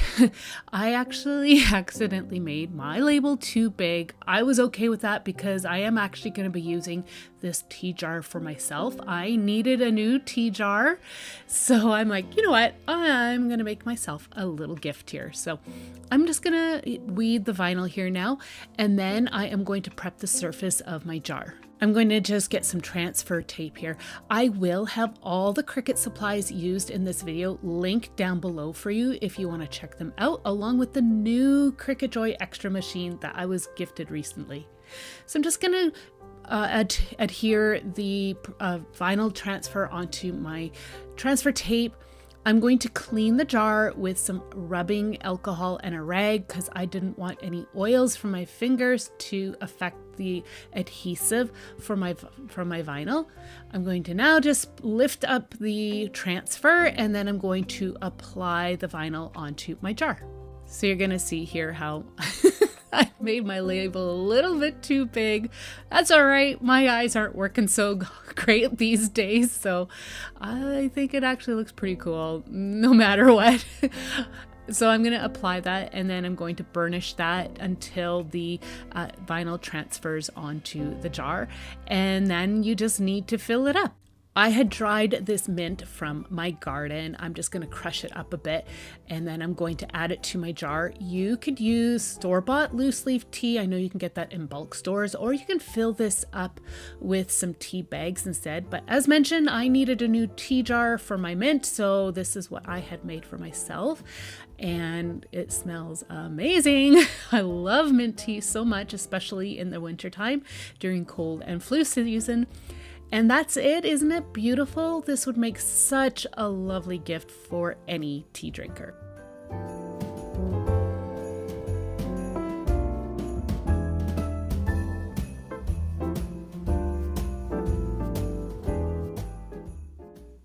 I actually accidentally made my label too big. I was okay with that because I am actually going to be using this tea jar for myself. I needed a new tea jar. So I'm like, you know what? I'm going to make myself a little gift here. So I'm just going to weed the vinyl here now. And then I am going to prep the surface of my jar. I'm going to just get some transfer tape here. I will have all the Cricut supplies used in this video linked down below for you if you want to check them out, along with the new Cricut Joy Extra machine that I was gifted recently. So I'm just going to adhere the vinyl transfer onto my transfer tape. I'm going to clean the jar with some rubbing alcohol and a rag because I didn't want any oils from my fingers to affect the adhesive for my vinyl. I'm going to now just lift up the transfer and then I'm going to apply the vinyl onto my jar. So you're going to see here how I made my label a little bit too big. That's all right. My eyes aren't working so great these days, so I think it actually looks pretty cool no matter what. So I'm going to apply that, and then I'm going to burnish that until the vinyl transfers onto the jar. And then you just need to fill it up. I had dried this mint from my garden. I'm just going to crush it up a bit, and then I'm going to add it to my jar. You could use store-bought loose leaf tea. I know you can get that in bulk stores, or you can fill this up with some tea bags instead. But as mentioned, I needed a new tea jar for my mint, so this is what I had made for myself. And it smells amazing. I love mint tea so much, especially in the wintertime during cold and flu season. And that's it, isn't it beautiful? This would make such a lovely gift for any tea drinker.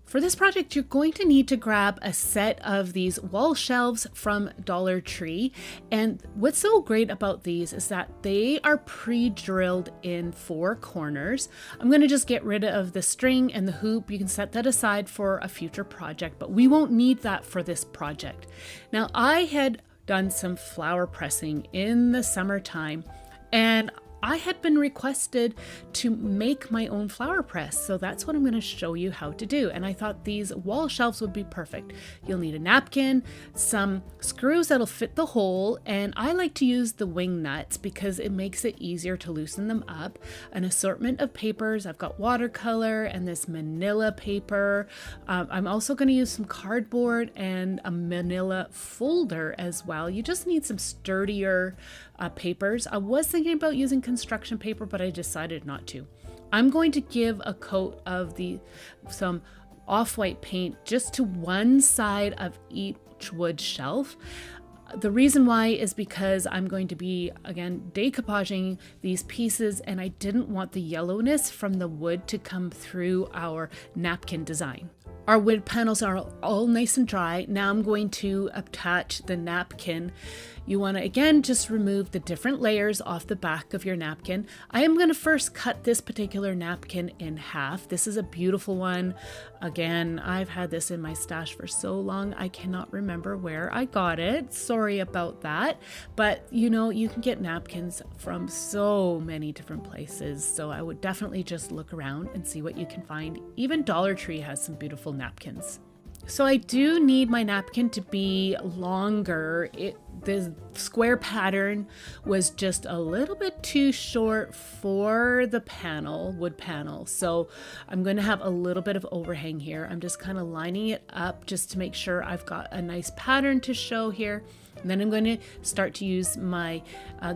For this project, you're going to need to grab a set of these wall shelves from Dollar Tree. And what's so great about these is that they are pre-drilled in 4 corners. I'm going to just get rid of the string and the hoop. You can set that aside for a future project, but we won't need that for this project. Now, I had done some flower pressing in the summertime, and I had been requested to make my own flower press, so that's what I'm going to show you how to do. And I thought these wall shelves would be perfect. You'll need a napkin, some screws that'll fit the hole, and I like to use the wing nuts because it makes it easier to loosen them up. An assortment of papers. I've got watercolor and this manila paper. I'm also going to use some cardboard and a manila folder as well. You just need some sturdier papers. I was thinking about using construction paper, but I decided not to. I'm going to give a coat of some off-white paint just to one side of each wood shelf. The reason why is because I'm going to be, again, decoupaging these pieces, and I didn't want the yellowness from the wood to come through our napkin design. Our wood panels are all nice and dry. Now I'm going to attach the napkin. You want to, again, just remove the different layers off the back of your napkin. I am going to first cut this particular napkin in half. This is a beautiful one. Again, I've had this in my stash for so long, I cannot remember where I got it. Sorry about that. But you know, you can get napkins from so many different places. So I would definitely just look around and see what you can find. Even Dollar Tree has some beautiful napkins. So I do need my napkin to be longer. The square pattern was just a little bit too short for the wood panel. So I'm going to have a little bit of overhang here. I'm just kind of lining it up just to make sure I've got a nice pattern to show here. And then I'm going to start to use my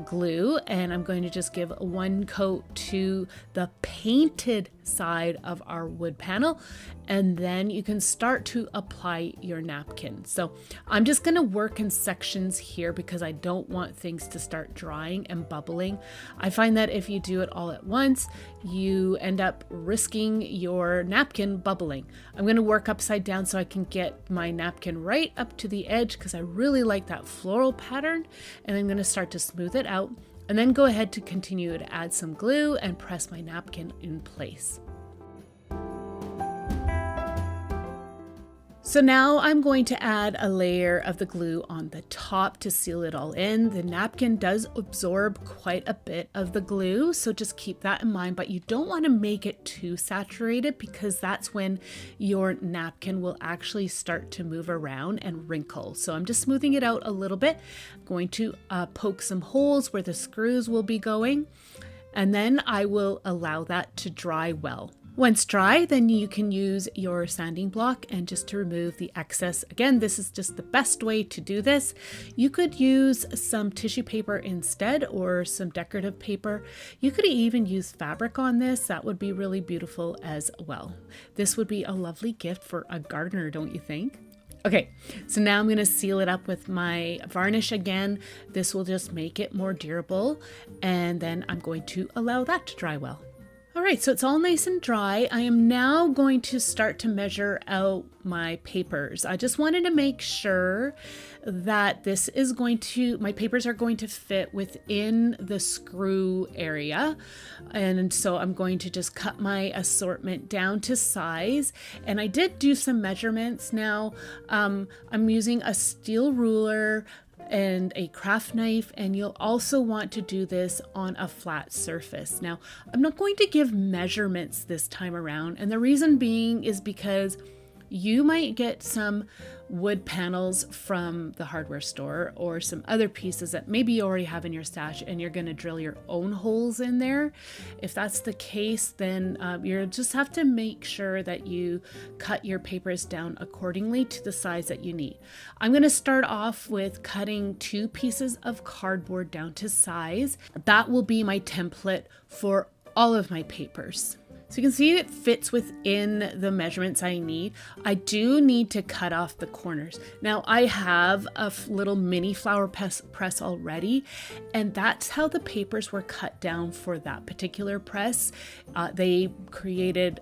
glue, and I'm going to just give one coat to the painted side of our wood panel, and then you can start to apply your napkin. So I'm just going to work in sections here because I don't want things to start drying and bubbling. I find that if you do it all at once, you end up risking your napkin bubbling. I'm going to work upside down so I can get my napkin right up to the edge because I really like that floral pattern, and I'm going to start to smooth it out and then go ahead to continue to add some glue and press my napkin in place. So now I'm going to add a layer of the glue on the top to seal it all in. The napkin does absorb quite a bit of the glue, so just keep that in mind, but you don't want to make it too saturated because that's when your napkin will actually start to move around and wrinkle. So I'm just smoothing it out a little bit. I'm going to poke some holes where the screws will be going, and then I will allow that to dry well. Once dry, then you can use your sanding block and just to remove the excess. Again, this is just the best way to do this. You could use some tissue paper instead or some decorative paper. You could even use fabric on this. That would be really beautiful as well. This would be a lovely gift for a gardener, don't you think? Okay, so now I'm going to seal it up with my varnish again. This will just make it more durable, and then I'm going to allow that to dry well. All right, so it's all nice and dry. I am now going to start to measure out my papers. I just wanted to make sure that my papers are going to fit within the screw area. And so I'm going to just cut my assortment down to size. And I did do some measurements. Now I'm using a steel ruler and a craft knife, and you'll also want to do this on a flat surface. Now, I'm not going to give measurements this time around, and the reason being is because you might get some wood panels from the hardware store or some other pieces that maybe you already have in your stash and you're going to drill your own holes in there. If that's the case, then you just have to make sure that you cut your papers down accordingly to the size that you need. I'm going to start off with cutting 2 pieces of cardboard down to size. That will be my template for all of my papers. So you can see it fits within the measurements I need. I do need to cut off the corners. Now I have a little mini flower press already, and that's how the papers were cut down for that particular press. They created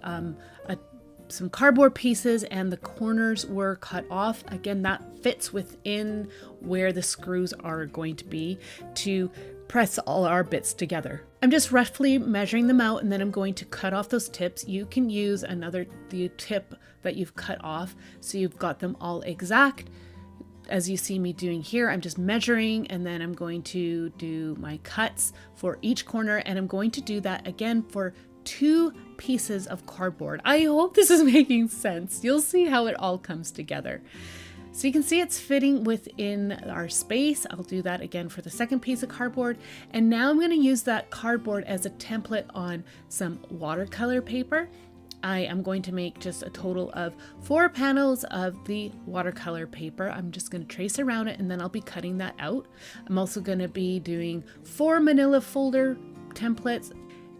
some cardboard pieces and the corners were cut off. Again, that fits within where the screws are going to be to press all our bits together. I'm just roughly measuring them out, and then I'm going to cut off those tips. You can use the tip that you've cut off, so you've got them all exact. As you see me doing here, I'm just measuring, and then I'm going to do my cuts for each corner, and I'm going to do that again for 2 pieces of cardboard. I hope this is making sense. You'll see how it all comes together. So you can see it's fitting within our space. I'll do that again for the second piece of cardboard. And now I'm going to use that cardboard as a template on some watercolor paper. I am going to make just a total of 4 panels of the watercolor paper. I'm just going to trace around it, and then I'll be cutting that out. I'm also going to be doing 4 manila folder templates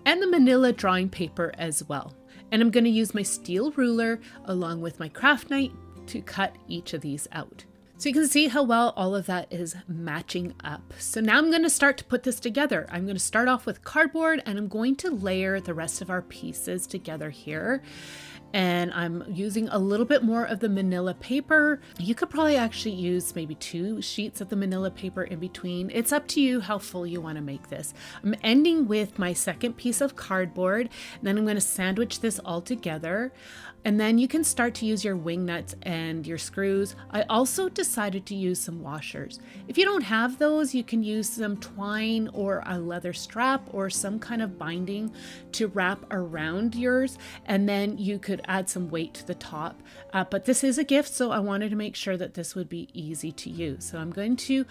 and the manila drawing paper as well. And I'm going to use my steel ruler along with my craft knife to cut each of these out. So you can see how well all of that is matching up. So now I'm going to start to put this together. I'm going to start off with cardboard, and I'm going to layer the rest of our pieces together here. And I'm using a little bit more of the manila paper. You could probably actually use maybe 2 sheets of the manila paper in between. It's up to you how full you want to make this. I'm ending with my second piece of cardboard, and then I'm going to sandwich this all together. And then you can start to use your wing nuts and your screws. I also decided to use some washers. If you don't have those, you can use some twine or a leather strap or some kind of binding to wrap around yours. And then you could add some weight to the top. But this is a gift, so I wanted to make sure that this would be easy to use. So I'm going to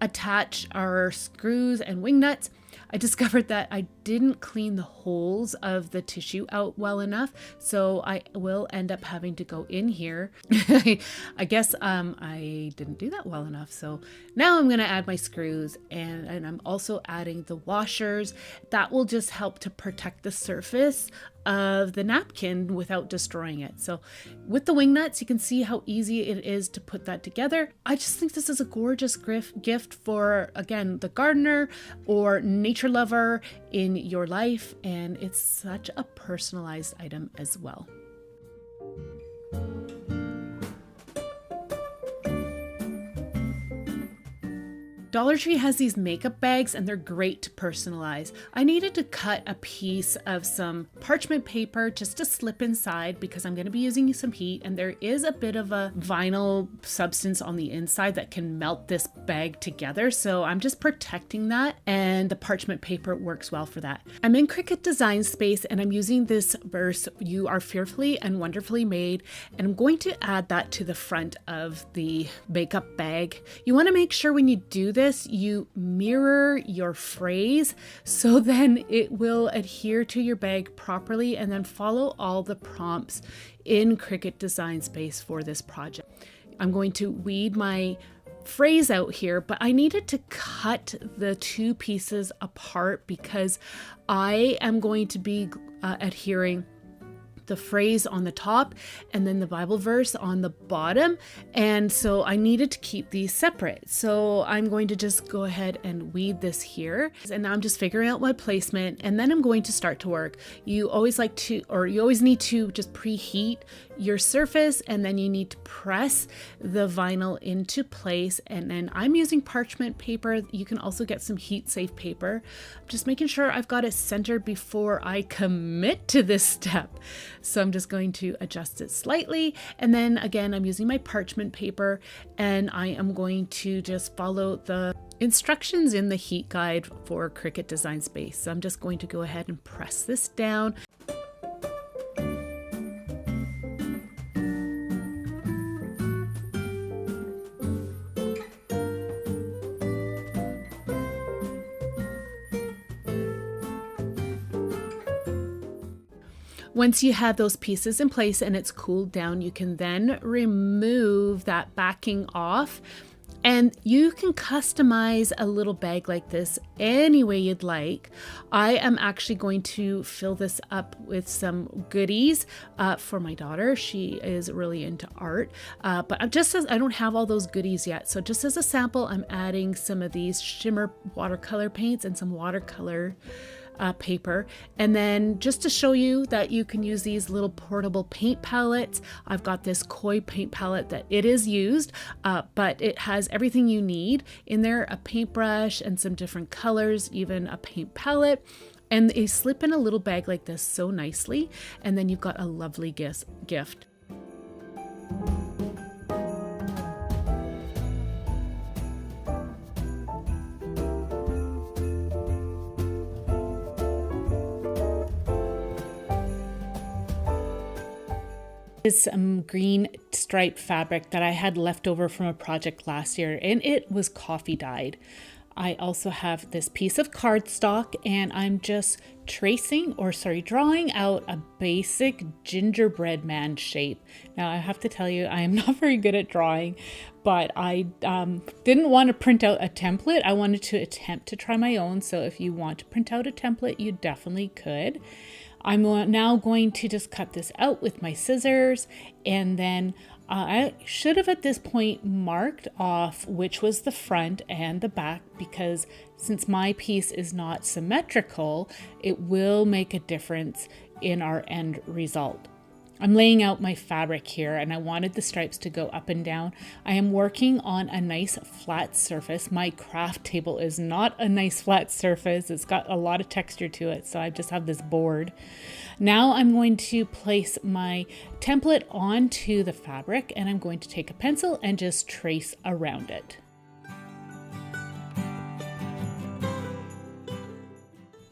attach our screws and wing nuts. I discovered that I didn't clean the holes of the tissue out well enough, so I will end up having to go in here. I guess I didn't do that well enough, so now I'm going to add my screws, and I'm also adding the washers. That will just help to protect the surface of the napkin without destroying it. So with the wing nuts, you can see how easy it is to put that together. I just think this is a gorgeous gift for, again, the gardener or nature lover in your life, and it's such a personalized item as well. Dollar Tree has these makeup bags, and they're great to personalize. I needed to cut a piece of some parchment paper just to slip inside because I'm going to be using some heat, and there is a bit of a vinyl substance on the inside that can melt this bag together, so I'm just protecting that, and the parchment paper works well for that. I'm in Cricut Design Space, and I'm using this verse, "You are fearfully and wonderfully made," and I'm going to add that to the front of the makeup bag. You want to make sure when you do this, you mirror your phrase so then it will adhere to your bag properly, and then follow all the prompts in Cricut Design Space for this project. I'm going to weed my phrase out here, but I needed to cut the 2 pieces apart because I am going to be adhering the phrase on the top and then the Bible verse on the bottom. And so I needed to keep these separate. So I'm going to just go ahead and weed this here. And now I'm just figuring out my placement, and then I'm going to start to work. You always need to just preheat your surface, and then you need to press the vinyl into place. And then I'm using parchment paper. You can also get some heat safe paper. I'm just making sure I've got it centered before I commit to this step. So I'm just going to adjust it slightly. And then again, I'm using my parchment paper, and I am going to just follow the instructions in the heat guide for Cricut Design Space. So I'm just going to go ahead and press this down. Once you have those pieces in place and it's cooled down, you can then remove that backing off, and you can customize a little bag like this any way you'd like. I am actually going to fill this up with some goodies for my daughter. She is really into art, but I don't have all those goodies yet. So just as a sample, I'm adding some of these shimmer watercolor paints and some watercolor paper. And then just to show you that you can use these little portable paint palettes, I've got this Koi paint palette that it is used, but it has everything you need in there, a paintbrush and some different colors, even a paint palette. And they slip in a little bag like this so nicely. And then you've got a lovely gift. Is some green striped fabric that I had left over from a project last year, and it was coffee dyed. I also have this piece of cardstock, and I'm just drawing out a basic gingerbread man shape. Now I have to tell you, I am not very good at drawing, but I didn't want to print out a template. I wanted to attempt to try my own. So if you want to print out a template, you definitely could. I'm now going to just cut this out with my scissors, and then I should have at this point marked off which was the front and the back, because since my piece is not symmetrical, it will make a difference in our end result. I'm laying out my fabric here, and I wanted the stripes to go up and down. I am working on a nice flat surface. My craft table is not a nice flat surface. It's got a lot of texture to it, so I just have this board. Now I'm going to place my template onto the fabric, and I'm going to take a pencil and just trace around it.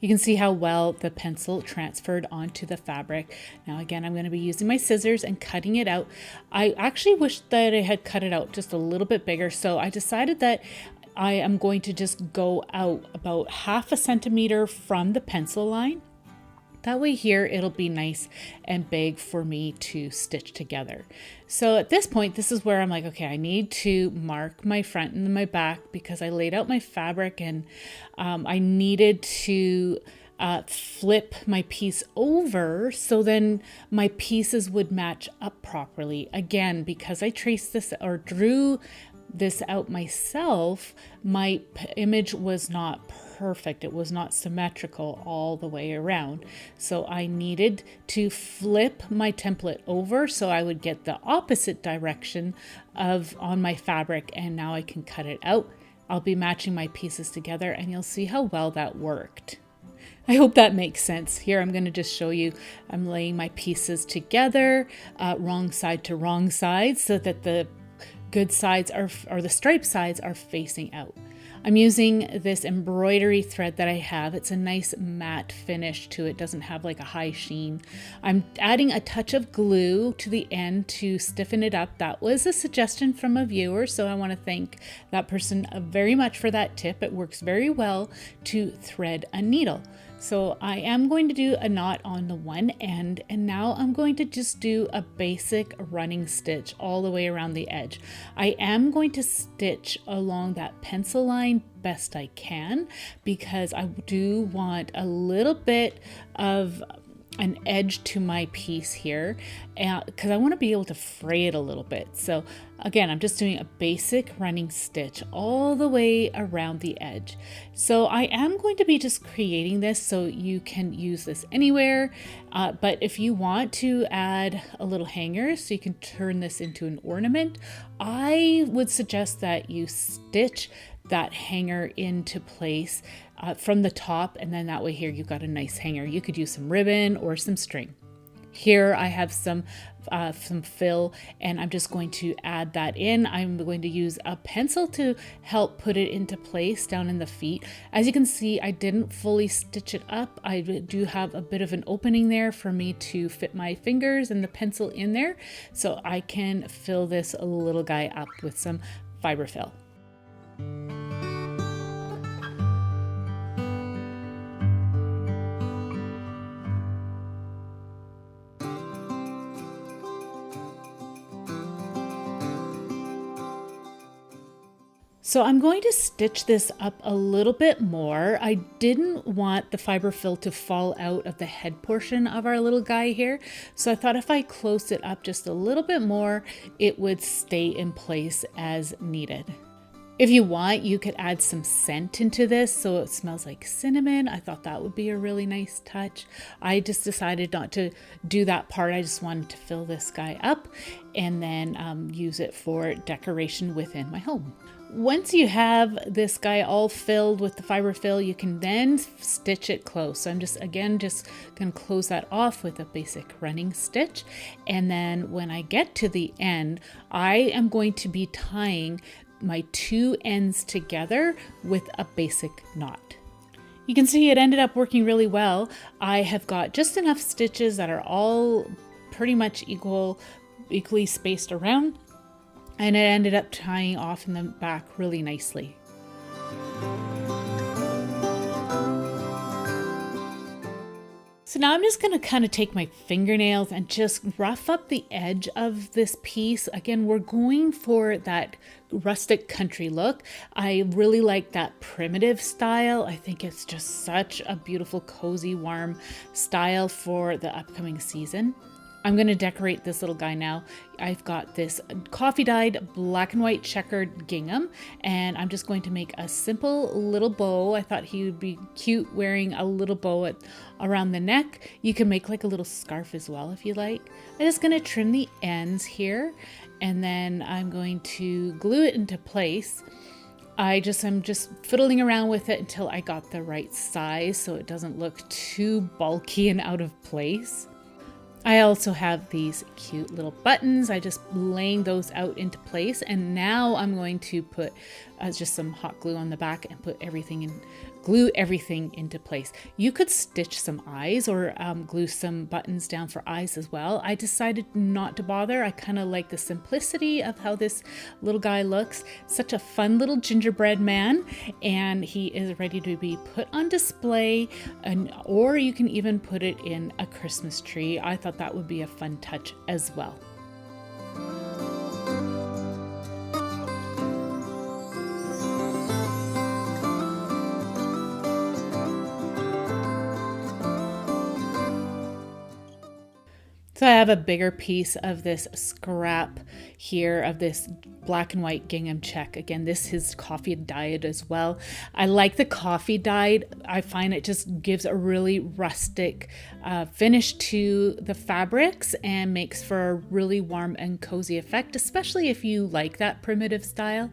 You can see how well the pencil transferred onto the fabric. Now again, I'm going to be using my scissors and cutting it out. I actually wish that I had cut it out just a little bit bigger, so I decided that I am going to just go out about 1/2 centimeter from the pencil line. That way here it'll be nice and big for me to stitch together. So at this point, this is where I'm like, okay, I need to mark my front and my back, because I laid out my fabric, and I needed to flip my piece over so then my pieces would match up properly. Again, because I traced this or drew this out myself, my image was not perfect. It was not symmetrical all the way around. So I needed to flip my template over so I would get the opposite direction on my fabric, and now I can cut it out. I'll be matching my pieces together, and you'll see how well that worked. I hope that makes sense. Here I'm going to just show you, I'm laying my pieces together, wrong side to wrong side, so that the good sides or the striped sides are facing out. I'm using this embroidery thread that I have. It's a nice matte finish to it. Doesn't have like a high sheen. I'm adding a touch of glue to the end to stiffen it up. That was a suggestion from a viewer, so I want to thank that person very much for that tip. It works very well to thread a needle. So I am going to do a knot on the one end, and now I'm going to just do a basic running stitch all the way around the edge. I am going to stitch along that pencil line best I can, because I do want a little bit of an edge to my piece here, because I want to be able to fray it a little bit. So again, I'm just doing a basic running stitch all the way around the edge. So I am going to be just creating this so you can use this anywhere, but if you want to add a little hanger so you can turn this into an ornament, I would suggest that you stitch that hanger into place from the top, and then that way here you've got a nice hanger. You could use some ribbon or some string. Here I have some fill, and I'm just going to add that in. I'm going to use a pencil to help put it into place down in the feet. As you can see, I didn't fully stitch it up. I do have a bit of an opening there for me to fit my fingers and the pencil in there, so I can fill this little guy up with some fiber fill. So I'm going to stitch this up a little bit more. I didn't want the fiber fill to fall out of the head portion of our little guy here. So I thought if I closed it up just a little bit more, it would stay in place as needed. If you want, you could add some scent into this so it smells like cinnamon. I thought that would be a really nice touch. I just decided not to do that part. I just wanted to fill this guy up and then use it for decoration within my home. Once you have this guy all filled with the fiber fill, you can then stitch it close. So I'm just going to close that off with a basic running stitch. And then when I get to the end, I am going to be tying my two ends together with a basic knot. You can see it ended up working really well. I have got just enough stitches that are all pretty much equally spaced around, and it ended up tying off in the back really nicely. So now I'm just going to kind of take my fingernails and just rough up the edge of this piece. Again, we're going for that rustic country look. I really like that primitive style. I think it's just such a beautiful, cozy, warm style for the upcoming season. I'm going to decorate this little guy now. I've got this coffee dyed black and white checkered gingham, and I'm just going to make a simple little bow. I thought he would be cute wearing a little bow around the neck. You can make like a little scarf as well if you like. I'm just going to trim the ends here, and then I'm going to glue it into place. I'm just fiddling around with it until I got the right size so it doesn't look too bulky and out of place. I also have these cute little buttons. I just laying those out into place, and now I'm going to put just some hot glue on the back and glue everything into place. You could stitch some eyes or glue some buttons down for eyes as well. I decided not to bother. I kind of like the simplicity of how this little guy looks. Such a fun little gingerbread man, and he is ready to be put on display, or you can even put it in a Christmas tree. I thought that would be a fun touch as well. So I have a bigger piece of this scrap here of this black and white gingham check. Again, this is coffee dyed as well. I like the coffee dyed. I find it just gives a really rustic finish to the fabrics and makes for a really warm and cozy effect, especially if you like that primitive style.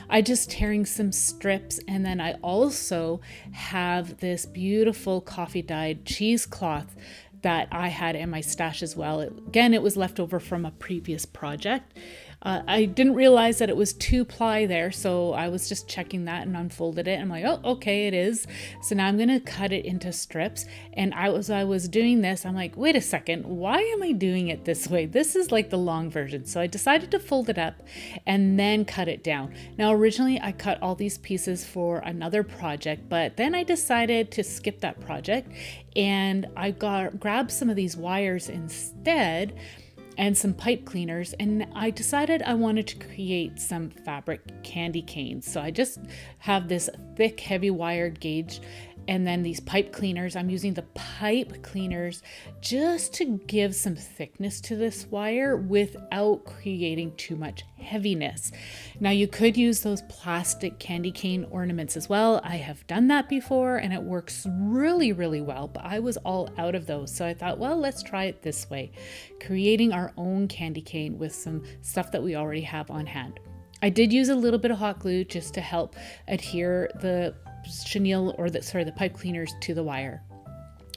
I just tearing some strips, and then I also have this beautiful coffee dyed cheesecloth that I had in my stash as well. Again, it was left over from a previous project. I didn't realize that it was 2-ply there, so I was just checking that and unfolded it. I'm like, oh, okay, it is. So now I'm going to cut it into strips. And I was doing this, I'm like, wait a second, why am I doing it this way? This is like the long version. So I decided to fold it up and then cut it down. Now, originally I cut all these pieces for another project, but then I decided to skip that project, and I grabbed some of these wires instead and some pipe cleaners, and I decided I wanted to create some fabric candy canes. So I just have this thick, heavy wired gauge and then these pipe cleaners. I'm using the pipe cleaners just to give some thickness to this wire without creating too much heaviness. Now you could use those plastic candy cane ornaments as well. I have done that before and it works really, really well, but I was all out of those. So I thought, well, let's try it this way, creating our own candy cane with some stuff that we already have on hand. I did use a little bit of hot glue just to help adhere the chenille or the pipe cleaners to the wire.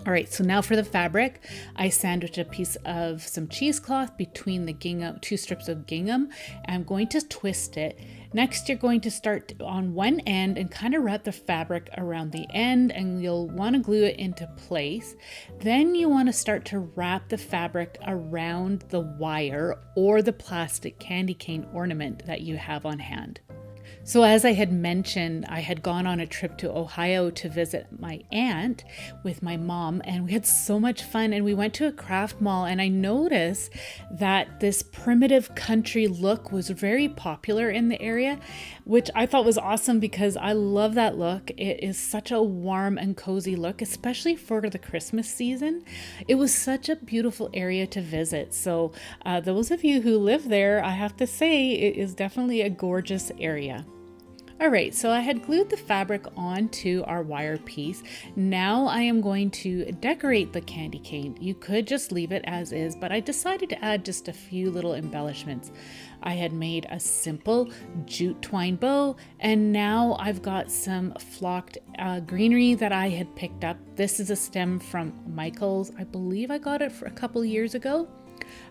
All right, so now for the fabric, I sandwiched a piece of some cheesecloth between the gingham, 2 strips of gingham. I'm going to twist it. Next, you're going to start on one end and kind of wrap the fabric around the end, and you'll want to glue it into place. Then you want to start to wrap the fabric around the wire or the plastic candy cane ornament that you have on hand. So as I had mentioned, I had gone on a trip to Ohio to visit my aunt with my mom, and we had so much fun, and we went to a craft mall, and I noticed that this primitive country look was very popular in the area, which I thought was awesome because I love that look. It is such a warm and cozy look, especially for the Christmas season. It was such a beautiful area to visit. So those of you who live there, I have to say it is definitely a gorgeous area. All right, so I had glued the fabric onto our wire piece. Now I am going to decorate the candy cane. You could just leave it as is, but I decided to add just a few little embellishments. I had made a simple jute twine bow, and now I've got some flocked greenery that I had picked up. This is a stem from Michael's. I believe I got it for a couple years ago.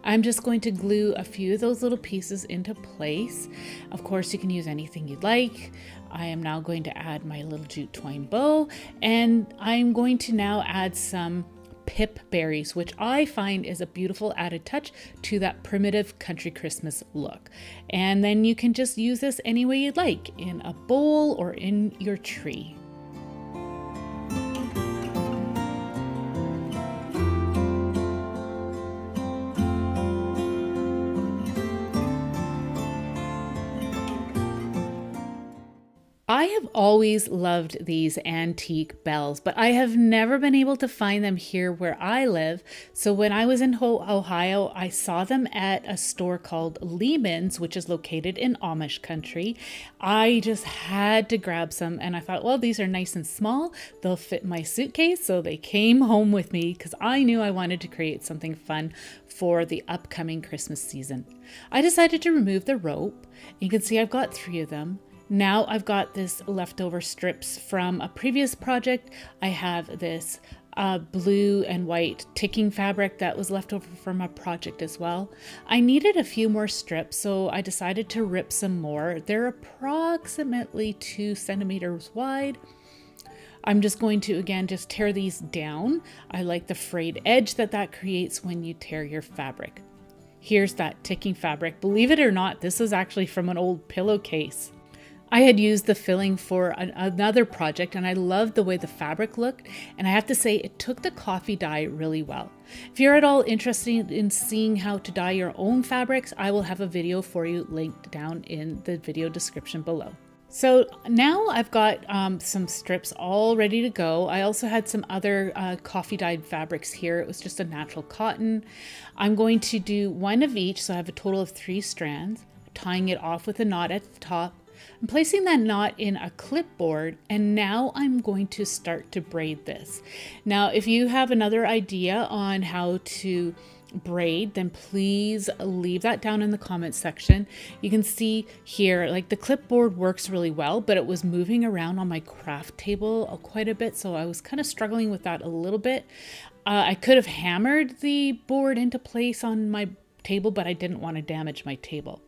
I'm just going to glue a few of those little pieces into place. Of course, you can use anything you'd like. I am now going to add my little jute twine bow, and I'm going to now add some pip berries, which I find is a beautiful added touch to that primitive country Christmas look. And then you can just use this any way you'd like, in a bowl or in your tree. I have always loved these antique bells, but I have never been able to find them here where I live. So when I was in Ohio, I saw them at a store called Lehman's, which is located in Amish country. I just had to grab some, and I thought, well, these are nice and small. They'll fit my suitcase. So they came home with me because I knew I wanted to create something fun for the upcoming Christmas season. I decided to remove the rope. You can see I've got 3 of them. Now I've got this leftover strips from a previous project. I have this blue and white ticking fabric that was left over from a project as well. I needed a few more strips, so I decided to rip some more. They're approximately 2 centimeters wide. I'm just going to, again, just tear these down. I like the frayed edge that creates when you tear your fabric. Here's that ticking fabric. Believe it or not, this is actually from an old pillowcase. I had used the filling for another project, and I loved the way the fabric looked, and I have to say it took the coffee dye really well. If you're at all interested in seeing how to dye your own fabrics, I will have a video for you linked down in the video description below. So now I've got some strips all ready to go. I also had some other coffee dyed fabrics here. It was just a natural cotton. I'm going to do 1 of each, so I have a total of 3 strands, tying it off with a knot at the top. I'm placing that knot in a clipboard, and now I'm going to start to braid this. Now, if you have another idea on how to braid, then please leave that down in the comments section. You can see here, like, the clipboard works really well, but it was moving around on my craft table quite a bit, so I was kind of struggling with that a little bit. I could have hammered the board into place on my table, but I didn't want to damage my table.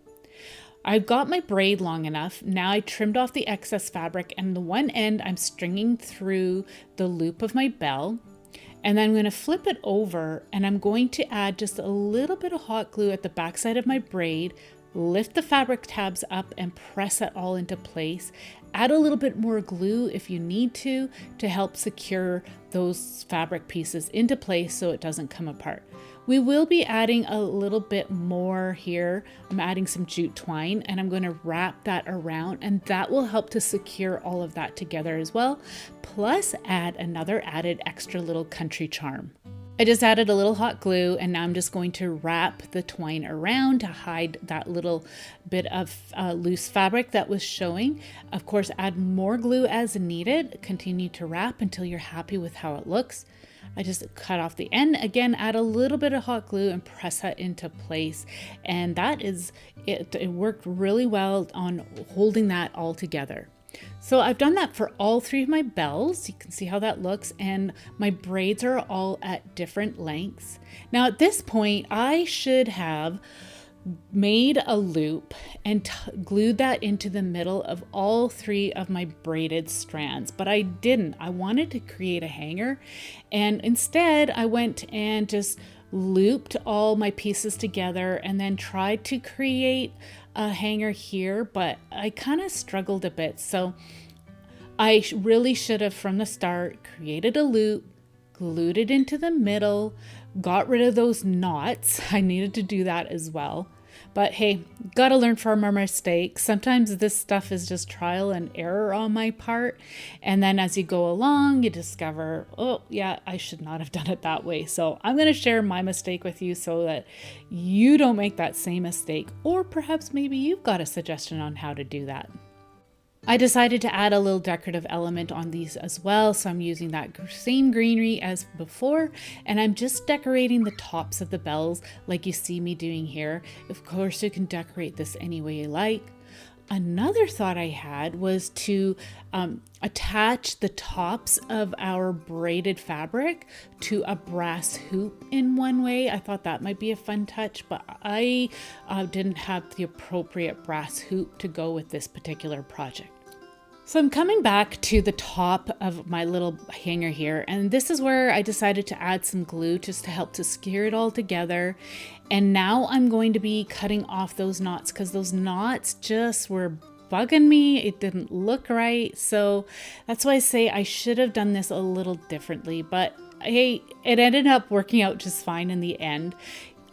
I've got my braid long enough. Now I trimmed off the excess fabric, and the one end I'm stringing through the loop of my bell. And then I'm going to flip it over, and I'm going to add just a little bit of hot glue at the back side of my braid, lift the fabric tabs up and press it all into place. Add a little bit more glue if you need to help secure those fabric pieces into place so it doesn't come apart. We will be adding a little bit more here. I'm adding some jute twine and I'm going to wrap that around, and that will help to secure all of that together as well. Plus add another added extra little country charm. I just added a little hot glue and now I'm just going to wrap the twine around to hide that little bit of loose fabric that was showing. Of course, add more glue as needed. Continue to wrap until you're happy with how it looks. I just cut off the end. Again, add a little bit of hot glue and press that into place. And that is it. It worked really well on holding that all together. So I've done that for all 3 of my bells. You can see how that looks, and my braids are all at different lengths. Now at this point, I should have made a loop and glued that into the middle of all 3 of my braided strands, but I didn't. I wanted to create a hanger, and instead I went and just looped all my pieces together and then tried to create a hanger here, but I kind of struggled a bit. So I really should have from the start created a loop, glued it into the middle, got rid of those knots. I needed to do that as well. But hey, gotta learn from our mistakes. Sometimes this stuff is just trial and error on my part. And then as you go along, you discover, oh yeah, I should not have done it that way. So I'm gonna share my mistake with you so that you don't make that same mistake. Or perhaps maybe you've got a suggestion on how to do that. I decided to add a little decorative element on these as well. So I'm using that same greenery as before, and I'm just decorating the tops of the bells like you see me doing here. Of course, you can decorate this any way you like. Another thought I had was to attach the tops of our braided fabric to a brass hoop in one way. I thought that might be a fun touch, but I didn't have the appropriate brass hoop to go with this particular project. So I'm coming back to the top of my little hanger here, and this is where I decided to add some glue just to help to secure it all together. And now I'm going to be cutting off those knots because those knots just were bugging me. It didn't look right. So that's why I say I should have done this a little differently, but hey, it ended up working out just fine in the end.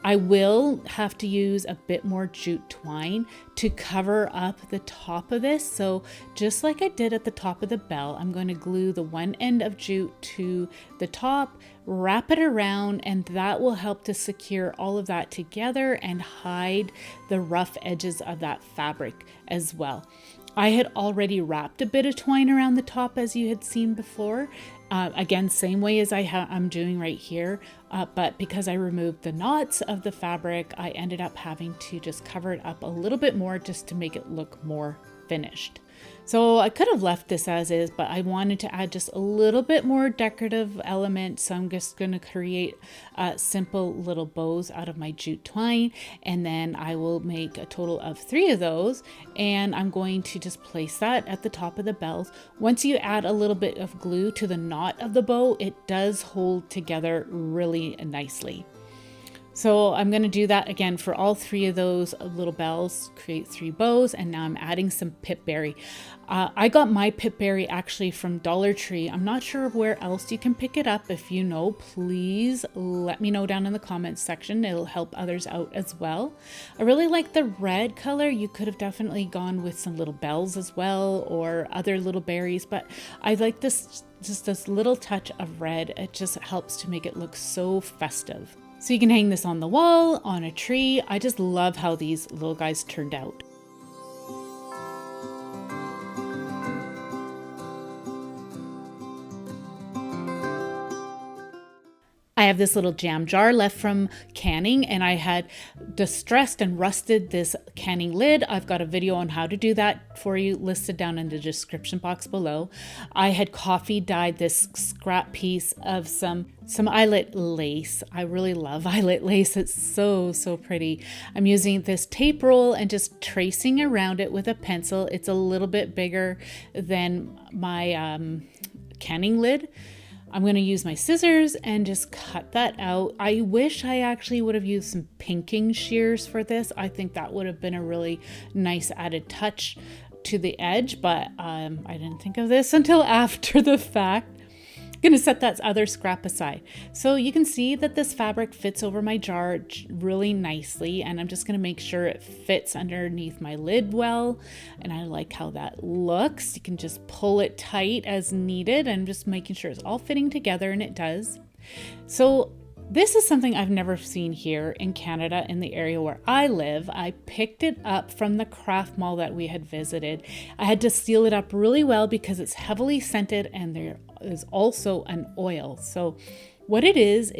I will have to use a bit more jute twine to cover up the top of this. So just like I did at the top of the bell, I'm going to glue the one end of jute to the top, wrap it around, and that will help to secure all of that together and hide the rough edges of that fabric as well. I had already wrapped a bit of twine around the top as you had seen before. Again, same way as I'm doing right here, but because I removed the knots of the fabric, I ended up having to just cover it up a little bit more just to make it look more finished. So I could have left this as is, but I wanted to add just a little bit more decorative element. So I'm just going to create simple little bows out of my jute twine, and then I will make a total of 3 of those, and I'm going to just place that at the top of the bells. Once you add a little bit of glue to the knot of the bow, it does hold together really nicely. So I'm going to do that again for all 3 of those little bells, create 3 bows, and now I'm adding some pipberry. I got my pipberry actually from Dollar Tree. I'm not sure where else you can pick it up. If you know, please let me know down in the comments section. It'll help others out as well. I really like the red color. You could have definitely gone with some little bells as well or other little berries, but I like this, just this little touch of red. It just helps to make it look so festive. So you can hang this on the wall, on a tree. I just love how these little guys turned out. I have this little jam jar left from canning, and I had distressed and rusted this canning lid. I've got a video on how to do that for you listed down in the description box below. I had coffee dyed this scrap piece of some eyelet lace. I really love eyelet lace. It's so pretty. I'm using this tape roll and just tracing around it with a pencil. It's a little bit bigger than my canning lid. I'm going to use my scissors and just cut that out. I wish I actually would have used some pinking shears for this. I think that would have been a really nice added touch to the edge, but I didn't think of this until after the fact. Going to set that other scrap aside. So you can see that this fabric fits over my jar really nicely, and I'm just going to make sure it fits underneath my lid well, and I like how that looks. You can just pull it tight as needed, and just making sure it's all fitting together, and it does. So this is something I've never seen here in Canada in the area where I live. I picked it up from the craft mall that we had visited. I had to seal it up really well because it's heavily scented and there is also an oil. So what it is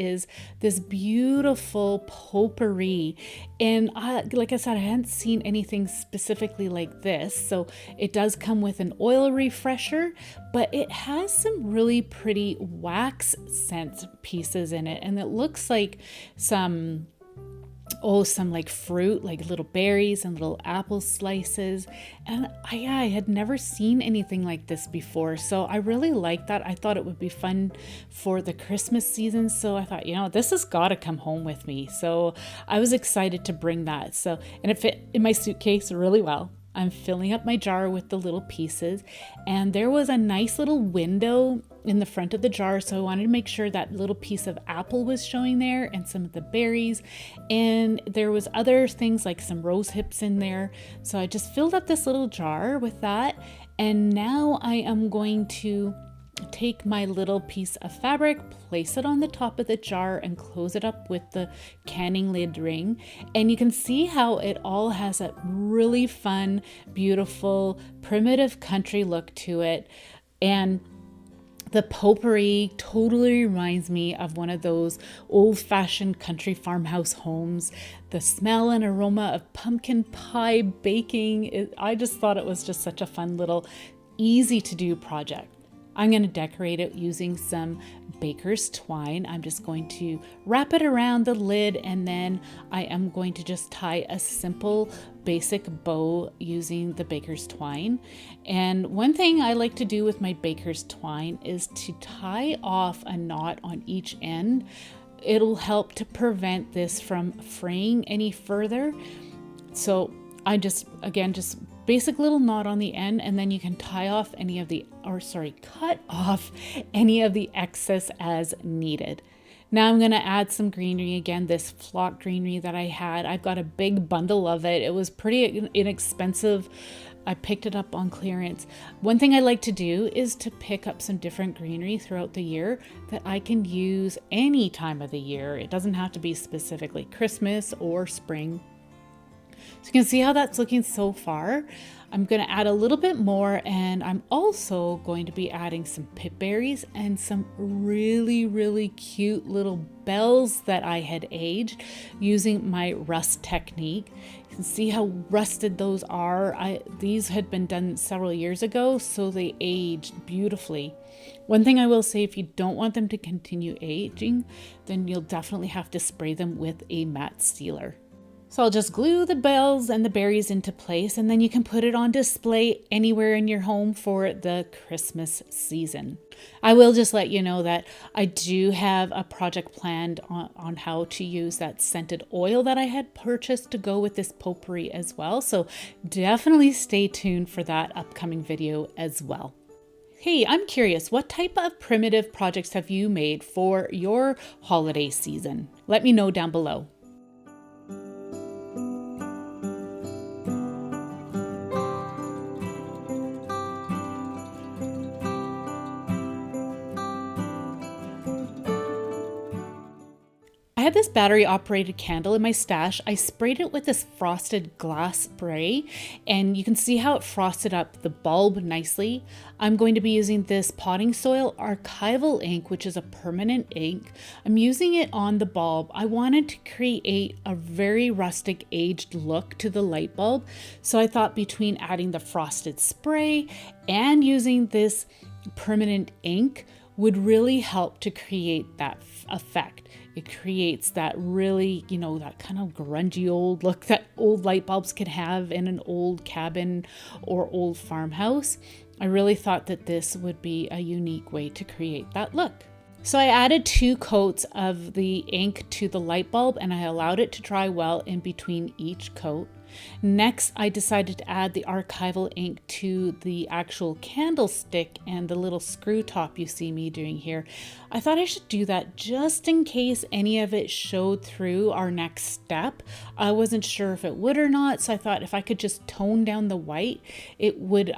this beautiful potpourri. And like I said, I hadn't seen anything specifically like this. So it does come with an oil refresher, but it has some really pretty wax scent pieces in it. And it looks like some like fruit, like little berries and little apple slices. And I had never seen anything like this before. So I really liked that. I thought it would be fun for the Christmas season. So I thought, this has got to come home with me. So I was excited to bring that. So, and it fit in my suitcase really well. I'm filling up my jar with the little pieces, and there was a nice little window in the front of the jar, so I wanted to make sure that little piece of apple was showing there and some of the berries, and there was other things like some rose hips in there. So I just filled up this little jar with that, and now I am going to take my little piece of fabric, place it on the top of the jar, and close it up with the canning lid ring. And you can see how it all has a really fun, beautiful, primitive country look to it. And the potpourri totally reminds me of one of those old-fashioned country farmhouse homes. The smell and aroma of pumpkin pie baking, I just thought it was just such a fun little easy to do project. I'm going to decorate it using some baker's twine. I'm just going to wrap it around the lid, and then I am going to just tie a simple basic bow using the baker's twine. And one thing I like to do with my baker's twine is to tie off a knot on each end. It'll help to prevent this from fraying any further. So I just basic little knot on the end, and then you can cut off any of the excess as needed. Now I'm going to add some greenery again, this flock greenery that I had. I've got a big bundle of it. It was pretty inexpensive. I picked it up on clearance. One thing I like to do is to pick up some different greenery throughout the year that I can use any time of the year. It doesn't have to be specifically Christmas or spring. So you can see how that's looking so far. I'm going to add a little bit more, and I'm also going to be adding some pipberries and some really, really cute little bells that I had aged using my rust technique. You can see how rusted those are. These had been done several years ago, so they aged beautifully. One thing I will say, if you don't want them to continue aging, then you'll definitely have to spray them with a matte sealer. So I'll just glue the bells and the berries into place, and then you can put it on display anywhere in your home for the Christmas season. I will just let you know that I do have a project planned on how to use that scented oil that I had purchased to go with this potpourri as well. So definitely stay tuned for that upcoming video as well. Hey, I'm curious, what type of primitive projects have you made for your holiday season? Let me know down below. I had this battery operated candle in my stash. I sprayed it with this frosted glass spray, and you can see how it frosted up the bulb nicely. I'm going to be using this potting soil archival ink, which is a permanent ink. I'm using it on the bulb. I wanted to create a very rustic aged look to the light bulb. So I thought between adding the frosted spray and using this permanent ink would really help to create that effect. It creates that really, that kind of grungy old look that old light bulbs can have in an old cabin or old farmhouse. I really thought that this would be a unique way to create that look. So I added 2 coats of the ink to the light bulb and I allowed it to dry well in between each coat. Next, I decided to add the archival ink to the actual candlestick and the little screw top you see me doing here. I thought I should do that just in case any of it showed through our next step. I wasn't sure if it would or not, so I thought if I could just tone down the white, it would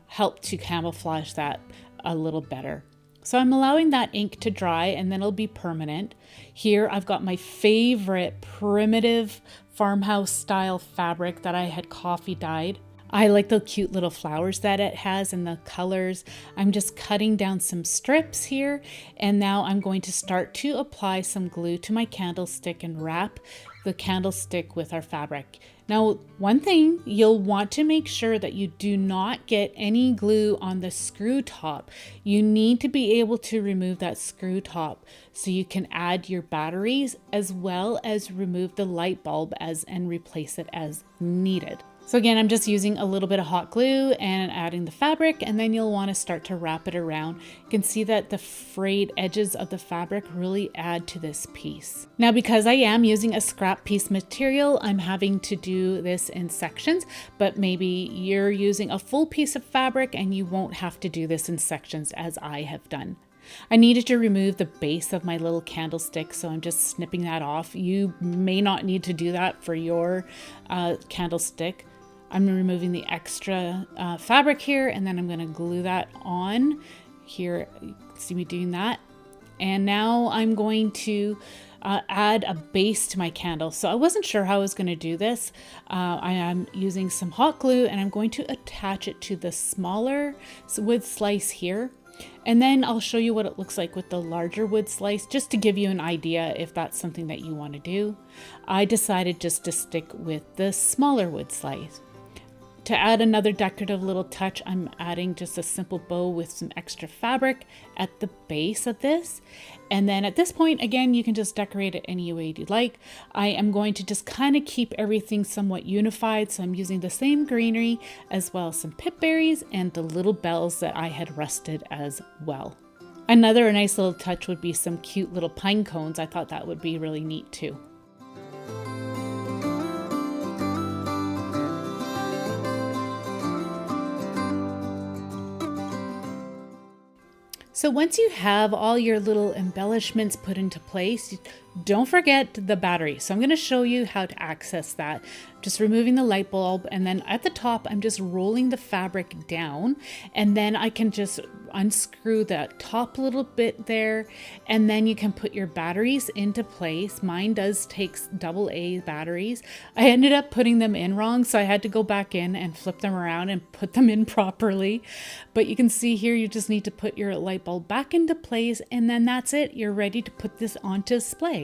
help to camouflage that a little better. So I'm allowing that ink to dry and then it'll be permanent. Here I've got my favorite primitive farmhouse style fabric that I had coffee dyed. I like the cute little flowers that it has and the colors. I'm just cutting down some strips here, and now I'm going to start to apply some glue to my candlestick and wrap the candlestick with our fabric. Now, one thing, you'll want to make sure that you do not get any glue on the screw top. You need to be able to remove that screw top so you can add your batteries as well as remove the light bulb and replace it as needed. So again, I'm just using a little bit of hot glue and adding the fabric, and then you'll want to start to wrap it around. You can see that the frayed edges of the fabric really add to this piece. Now, because I am using a scrap piece material, I'm having to do this in sections, but maybe you're using a full piece of fabric and you won't have to do this in sections as I have done. I needed to remove the base of my little candlestick, so I'm just snipping that off. You may not need to do that for your candlestick. I'm removing the extra fabric here, and then I'm going to glue that on. Here, you can see me doing that. And now I'm going to add a base to my candle. So I wasn't sure how I was going to do this. I am using some hot glue, and I'm going to attach it to the smaller wood slice here. And then I'll show you what it looks like with the larger wood slice, just to give you an idea if that's something that you want to do. I decided just to stick with the smaller wood slice. To add another decorative little touch, I'm adding just a simple bow with some extra fabric at the base of this. And then at this point, again, you can just decorate it any way you like. I am going to just kind of keep everything somewhat unified. So I'm using the same greenery as well as some pip berries and the little bells that I had rusted as well. Another nice little touch would be some cute little pine cones. I thought that would be really neat too. So once you have all your little embellishments put into place, don't forget the battery. So I'm going to show you how to access that. Just removing the light bulb, and then at the top, I'm just rolling the fabric down, and then I can just unscrew that top little bit there, and then you can put your batteries into place. Mine does take AA batteries. I ended up putting them in wrong, so I had to go back in and flip them around and put them in properly. But you can see here, you just need to put your light bulb back into place, and then that's it. You're ready to put this on display.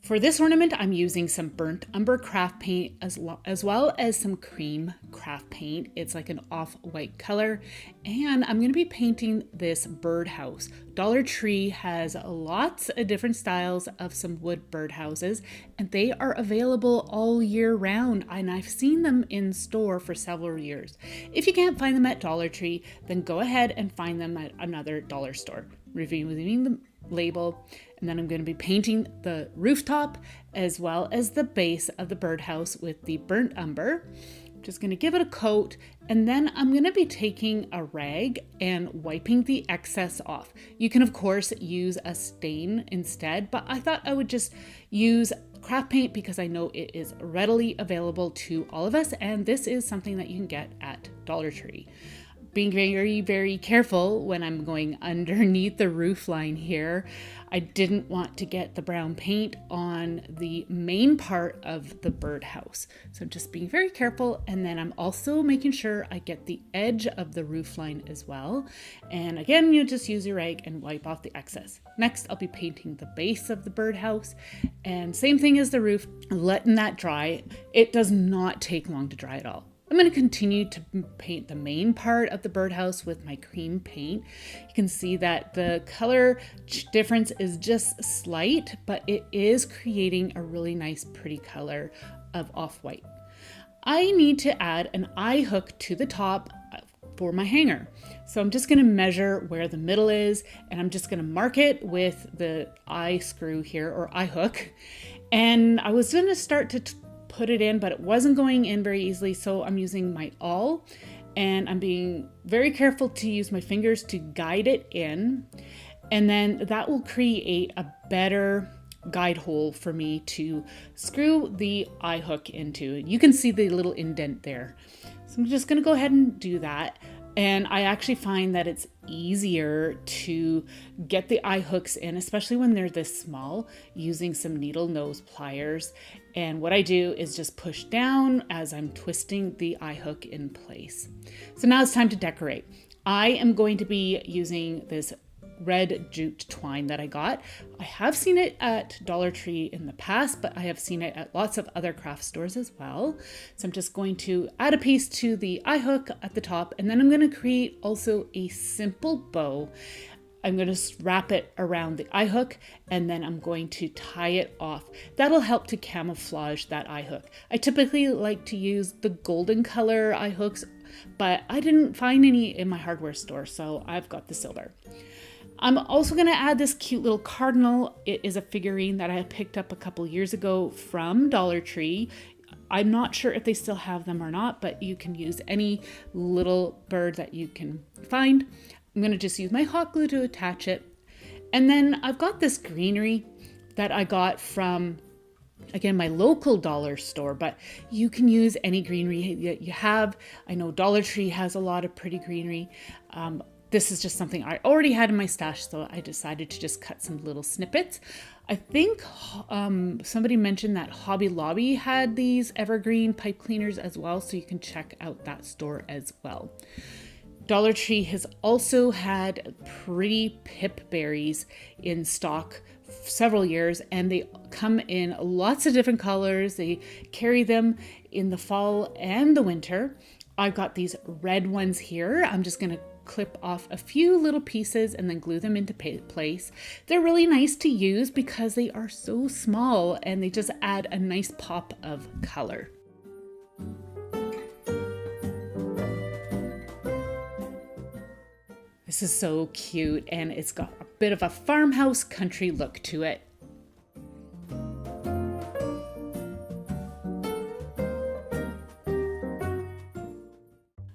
For this ornament, I'm using some burnt umber craft paint as well as some cream craft paint. It's like an off-white color. And I'm going to be painting this birdhouse. Dollar Tree has lots of different styles of some wood birdhouses, and they are available all year round. And I've seen them in store for several years. If you can't find them at Dollar Tree, then go ahead and find them at another dollar store. Reviewing the label, and then I'm going to be painting the rooftop as well as the base of the birdhouse with the burnt umber. Just going to give it a coat, and then I'm going to be taking a rag and wiping the excess off. You can of course use a stain instead, but I thought I would just use craft paint because I know it is readily available to all of us, and this is something that you can get at Dollar Tree. Being very, very careful when I'm going underneath the roof line here. I didn't want to get the brown paint on the main part of the birdhouse. So I'm just being very careful. And then I'm also making sure I get the edge of the roof line as well. And again, you just use your rag and wipe off the excess. Next, I'll be painting the base of the birdhouse, and same thing as the roof, letting that dry. It does not take long to dry at all. I'm going to continue to paint the main part of the birdhouse with my cream paint. You can see that the color difference is just slight, but it is creating a really nice, pretty color of off-white. I need to add an eye hook to the top for my hanger. So I'm just going to measure where the middle is, and I'm just going to mark it with the eye screw here, or eye hook. And I was going to start to put it in, but it wasn't going in very easily. So I'm using my awl, and I'm being very careful to use my fingers to guide it in. And then that will create a better guide hole for me to screw the eye hook into. You can see the little indent there. So I'm just going to go ahead and do that. And I actually find that it's easier to get the eye hooks in, especially when they're this small, using some needle nose pliers. And what I do is just push down as I'm twisting the eye hook in place. So now it's time to decorate. I am going to be using this red jute twine that I got. I have seen it at Dollar Tree in the past, but I have seen it at lots of other craft stores as well. So I'm just going to add a piece to the eye hook at the top, and then I'm going to create also a simple bow. I'm going to wrap it around the eye hook, and then I'm going to tie it off. That'll help to camouflage that eye hook. I typically like to use the golden color eye hooks, but I didn't find any in my hardware store, so I've got the silver. I'm also going to add this cute little Cardinal. It is a figurine that I picked up a couple years ago from Dollar Tree. I'm not sure if they still have them or not, but you can use any little bird that you can find. I'm going to just use my hot glue to attach it. And then I've got this greenery that I got from, again, my local dollar store, but you can use any greenery that you have. I know Dollar Tree has a lot of pretty greenery. This is just something I already had in my stash, so I decided to just cut some little snippets. I think somebody mentioned that Hobby Lobby had these evergreen pipe cleaners as well, so you can check out that store as well. Dollar Tree has also had pretty pip berries in stock several years, and they come in lots of different colors. They carry them in the fall and the winter. I've got these red ones here. I'm just going to clip off a few little pieces and then glue them into place. They're really nice to use because they are so small and they just add a nice pop of color. This is so cute, and it's got a bit of a farmhouse country look to it.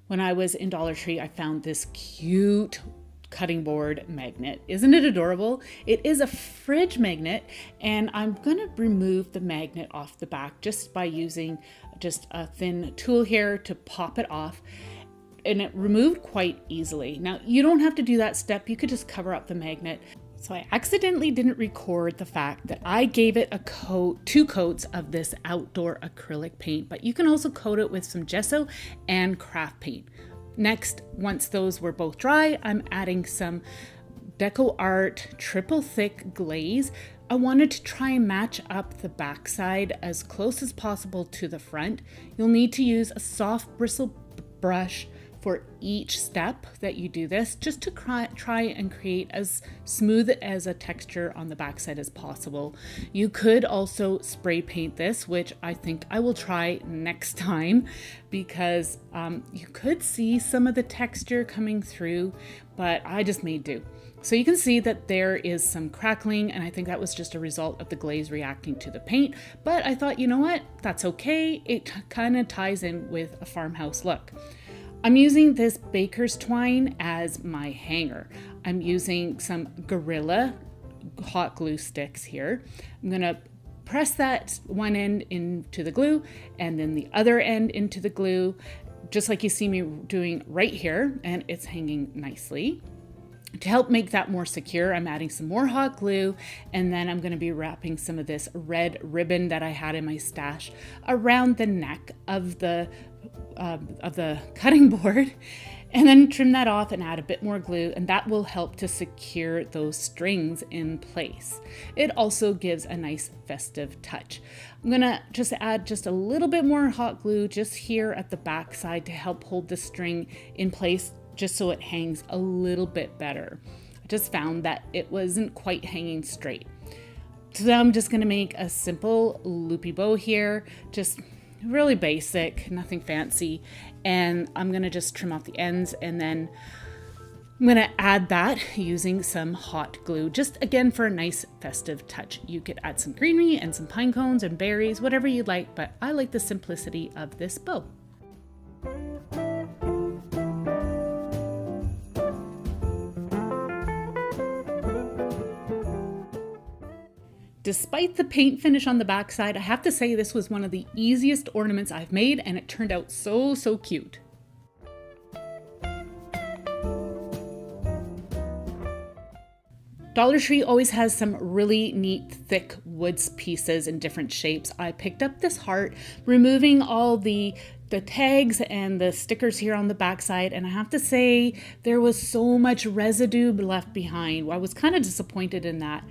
When I was in Dollar Tree, I found this cute cutting board magnet. Isn't it adorable? It is a fridge magnet, and I'm gonna remove the magnet off the back just by using just a thin tool here to pop it off. And it removed quite easily. Now, you don't have to do that step. You could just cover up the magnet. So I accidentally didn't record the fact that I gave it a coat, 2 coats of this outdoor acrylic paint, but you can also coat it with some gesso and craft paint. Next, once those were both dry, I'm adding some DecoArt triple thick glaze. I wanted to try and match up the backside as close as possible to the front. You'll need to use a soft bristle brush for each step that you do this, just to try and create as smooth as a texture on the backside as possible. You could also spray paint this, which I think I will try next time, because you could see some of the texture coming through, but I just made do. So you can see that there is some crackling, and I think that was just a result of the glaze reacting to the paint, but I thought, you know what, that's okay. It kind of ties in with a farmhouse look. I'm using this baker's twine as my hanger. I'm using some Gorilla hot glue sticks here. I'm gonna press that one end into the glue and then the other end into the glue, just like you see me doing right here, and it's hanging nicely. To help make that more secure, I'm adding some more hot glue, and then I'm going to be wrapping some of this red ribbon that I had in my stash around the neck of the cutting board, and then trim that off and add a bit more glue, and that will help to secure those strings in place. It also gives a nice festive touch. I'm gonna just add just a little bit more hot glue just here at the back side to help hold the string in place, just so it hangs a little bit better. I just found that it wasn't quite hanging straight. So now I'm just gonna make a simple loopy bow here, just really basic, nothing fancy. And I'm gonna just trim off the ends, and then I'm gonna add that using some hot glue, just again for a nice festive touch. You could add some greenery and some pine cones and berries, whatever you'd like, but I like the simplicity of this bow. Despite the paint finish on the backside, I have to say this was one of the easiest ornaments I've made, and it turned out so cute. Dollar Tree always has some really neat thick woods pieces in different shapes. I picked up this heart, removing all the tags and the stickers here on the backside, and I have to say there was so much residue left behind. I was kind of disappointed in that.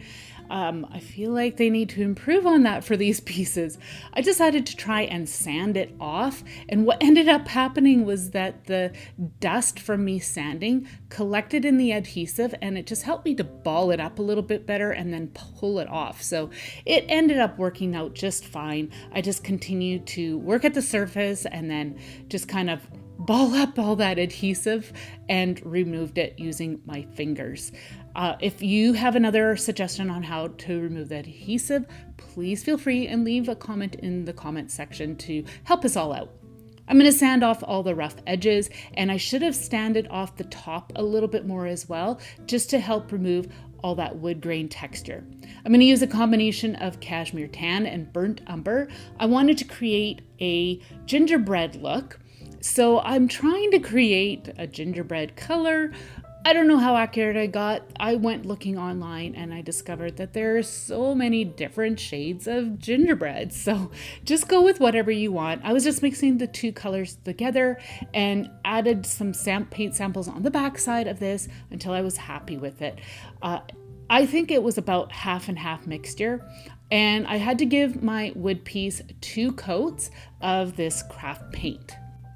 I feel like they need to improve on that for these pieces. I decided to try and sand it off, and what ended up happening was that the dust from me sanding collected in the adhesive, and it just helped me to ball it up a little bit better and then pull it off. So it ended up working out just fine. I just continued to work at the surface and then just kind of ball up all that adhesive and removed it using my fingers. If you have another suggestion on how to remove the adhesive, please feel free and leave a comment in the comment section to help us all out. I'm going to sand off all the rough edges, and I should have sanded off the top a little bit more as well, just to help remove all that wood grain texture. I'm going to use a combination of cashmere tan and burnt umber. I wanted to create a gingerbread look, so I'm trying to create a gingerbread color. I don't know how accurate I got. I went looking online and I discovered that there are so many different shades of gingerbread. So just go with whatever you want. I was just mixing the two colors together and added some paint samples on the back side of this until I was happy with it. I think it was about half and half mixture. And I had to give my wood piece 2 coats of this craft paint.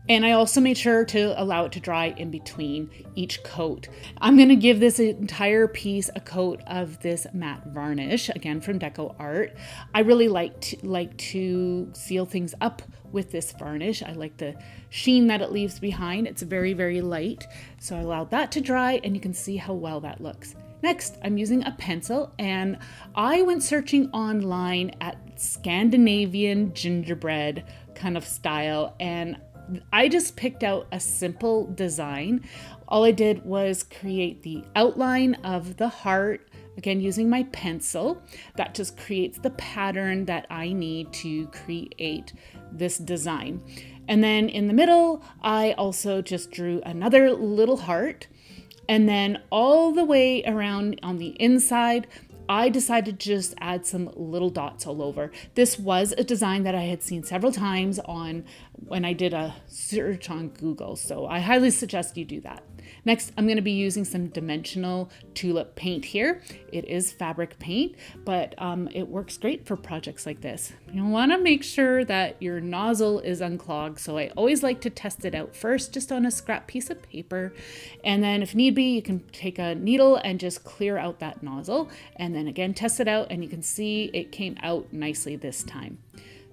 And I also made sure to allow it to dry in between each coat. I'm going to give this entire piece a coat of this matte varnish, again from Decor. I really like to seal things up with this varnish. I like the sheen that it leaves behind. It's very, very light. So I allowed that to dry, and you can see how well that looks. Next, I'm using a pencil, and I went searching online at Scandinavian gingerbread kind of style, and I just picked out a simple design. All I did was create the outline of the heart, again using my pencil. That just creates the pattern that I need to create this design. And then in the middle, I also just drew another little heart. And then all the way around on the inside, I decided to just add some little dots all over. This was a design that I had seen several times when I did a search on Google, so I highly suggest you do that. Next, I'm going to be using some dimensional tulip paint here. It is fabric paint, but it works great for projects like this. You want to make sure that your nozzle is unclogged, so I always like to test it out first, just on a scrap piece of paper. And then if need be, you can take a needle and just clear out that nozzle, and then again test it out, and you can see it came out nicely this time.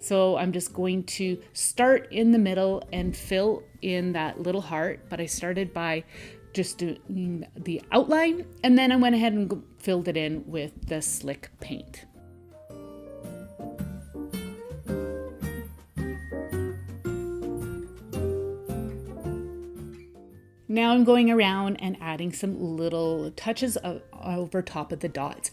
So I'm just going to start in the middle and fill in that little heart, but I started by just doing the outline, and then I went ahead and filled it in with the slick paint. Now I'm going around and adding some little touches over top of the dots.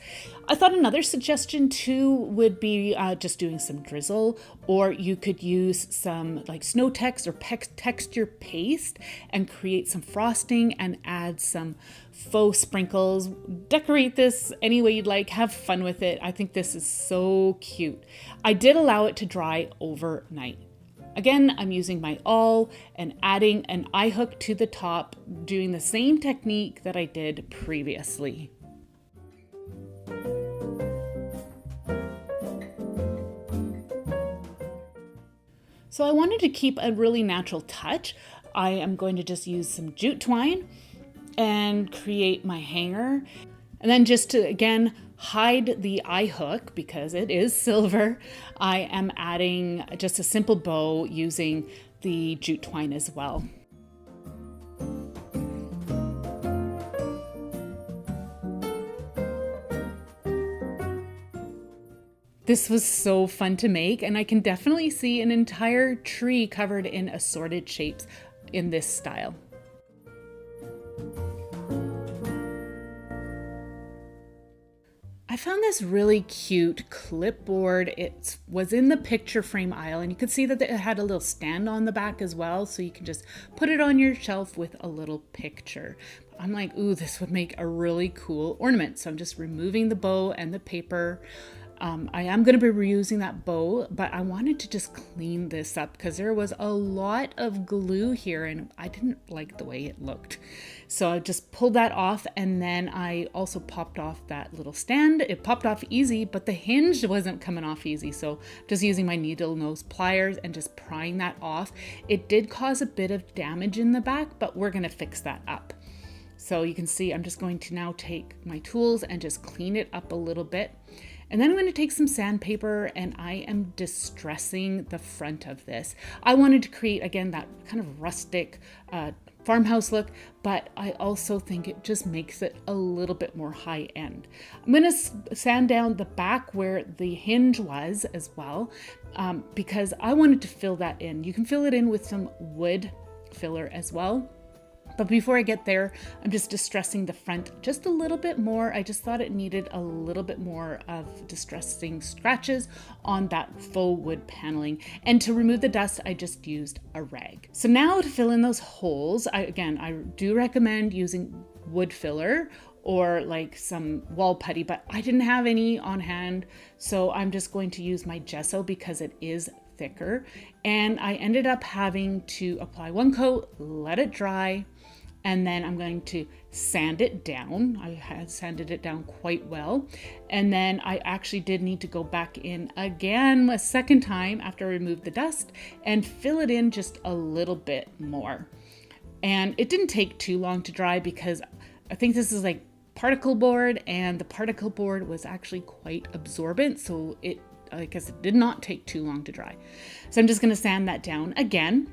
I thought another suggestion too would be just doing some drizzle, or you could use some like snow text or texture paste and create some frosting and add some faux sprinkles. Decorate this any way you'd like, have fun with it. I think this is so cute. I did allow it to dry overnight. Again, I'm using my awl and adding an eye hook to the top, doing the same technique that I did previously. So I wanted to keep a really natural touch. I am going to just use some jute twine and create my hanger. And then just to, again, hide the eye hook because it is silver, I am adding just a simple bow using the jute twine as well. This was so fun to make, and I can definitely see an entire tree covered in assorted shapes in this style. I found this really cute clipboard. It was in the picture frame aisle, and you could see that it had a little stand on the back as well, so you can just put it on your shelf with a little picture. I'm like, ooh, this would make a really cool ornament. So I'm just removing the bow and the paper. I am going to be reusing that bow, but I wanted to just clean this up because there was a lot of glue here and I didn't like the way it looked. So I just pulled that off, and then I also popped off that little stand. It popped off easy, but the hinge wasn't coming off easy. So just using my needle nose pliers and just prying that off. It did cause a bit of damage in the back, but we're going to fix that up. So you can see I'm just going to now take my tools and just clean it up a little bit. And then I'm going to take some sandpaper and I am distressing the front of this. I wanted to create, again, that kind of rustic farmhouse look, but I also think it just makes it a little bit more high end. I'm going to sand down the back where the hinge was as well, because I wanted to fill that in. You can fill it in with some wood filler as well. But before I get there, I'm just distressing the front just a little bit more. I just thought it needed a little bit more of distressing scratches on that faux wood paneling. And to remove the dust, I just used a rag. So now to fill in those holes, I do recommend using wood filler or like some wall putty, but I didn't have any on hand. So I'm just going to use my gesso because it is thicker. And I ended up having to apply one coat, let it dry, and then I'm going to sand it down. I had sanded it down quite well. And then I actually did need to go back in again a second time after I removed the dust and fill it in just a little bit more. And it didn't take too long to dry because I think this is like particle board, and the particle board was actually quite absorbent. So it did not take too long to dry. So I'm just going to sand that down again.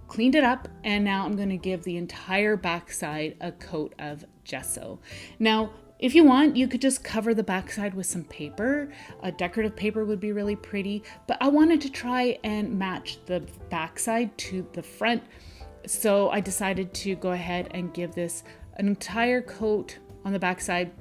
Cleaned it up, and now I'm going to give the entire backside a coat of gesso. Now, if you want, you could just cover the backside with some paper. A decorative paper would be really pretty, but I wanted to try and match the backside to the front. So I decided to go ahead and give this an entire coat on the backside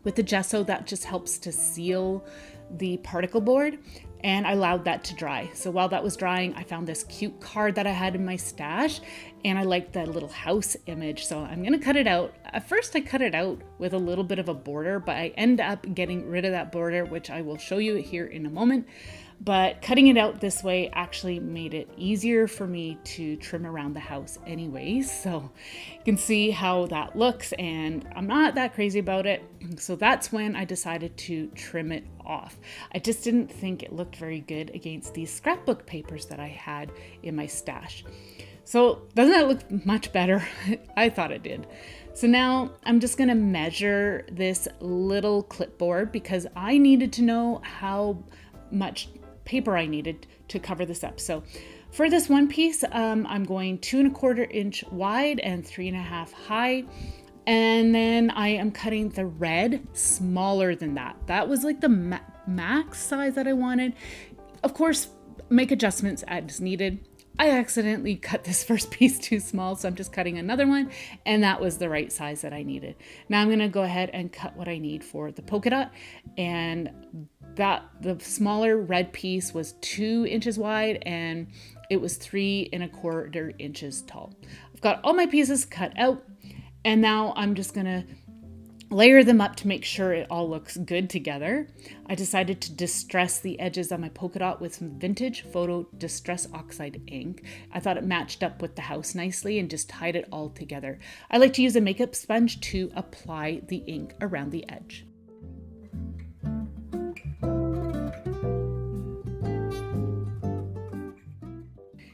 with the gesso. That just helps to seal the particle board. And I allowed that to dry. So while that was drying, I found this cute card that I had in my stash, and I liked that little house image. So I'm gonna cut it out. At first I cut it out with a little bit of a border, but I end up getting rid of that border, which I will show you here in a moment. But cutting it out this way actually made it easier for me to trim around the house anyways. So you can see how that looks, and I'm not that crazy about it. So that's when I decided to trim it off. I just didn't think it looked very good against these scrapbook papers that I had in my stash. So doesn't that look much better? I thought it did. So now I'm just gonna measure this little clipboard because I needed to know how much paper I needed to cover this up. So for this one piece, I'm going 2 1/4 inch wide and 3 1/2 high. And then I am cutting the red smaller than that. That was like the max size that I wanted. Of course, make adjustments as needed. I accidentally cut this first piece too small, so I'm just cutting another one, and that was the right size that I needed. Now I'm gonna go ahead and cut what I need for the polka dot, and the smaller red piece was 2 inches wide, and it was 3 1/4 inches tall. I've got all my pieces cut out, and now I'm just gonna layer them up to make sure it all looks good together. I decided to distress the edges of my polka dot with some vintage photo distress oxide ink. I thought it matched up with the house nicely and just tied it all together. I like to use a makeup sponge to apply the ink around the edge.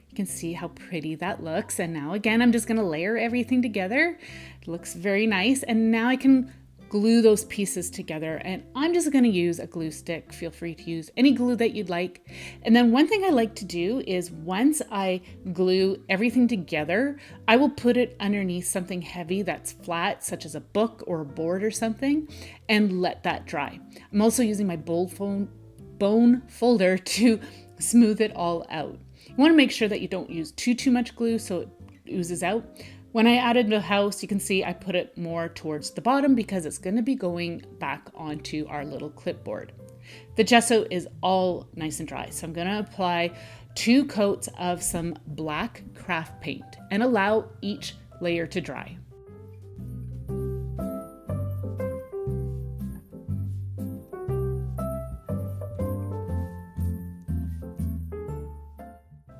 You can see how pretty that looks. And now again, I'm just gonna layer everything together. It looks very nice. And now I can glue those pieces together. And I'm just going to use a glue stick. Feel free to use any glue that you'd like. And then one thing I like to do is once I glue everything together, I will put it underneath something heavy that's flat, such as a book or a board or something, and let that dry. I'm also using my bone folder to smooth it all out. You want to make sure that you don't use too much glue so it oozes out. When I added the house, you can see I put it more towards the bottom because it's going to be going back onto our little clipboard. The gesso is all nice and dry, so I'm going to apply 2 coats of some black craft paint and allow each layer to dry.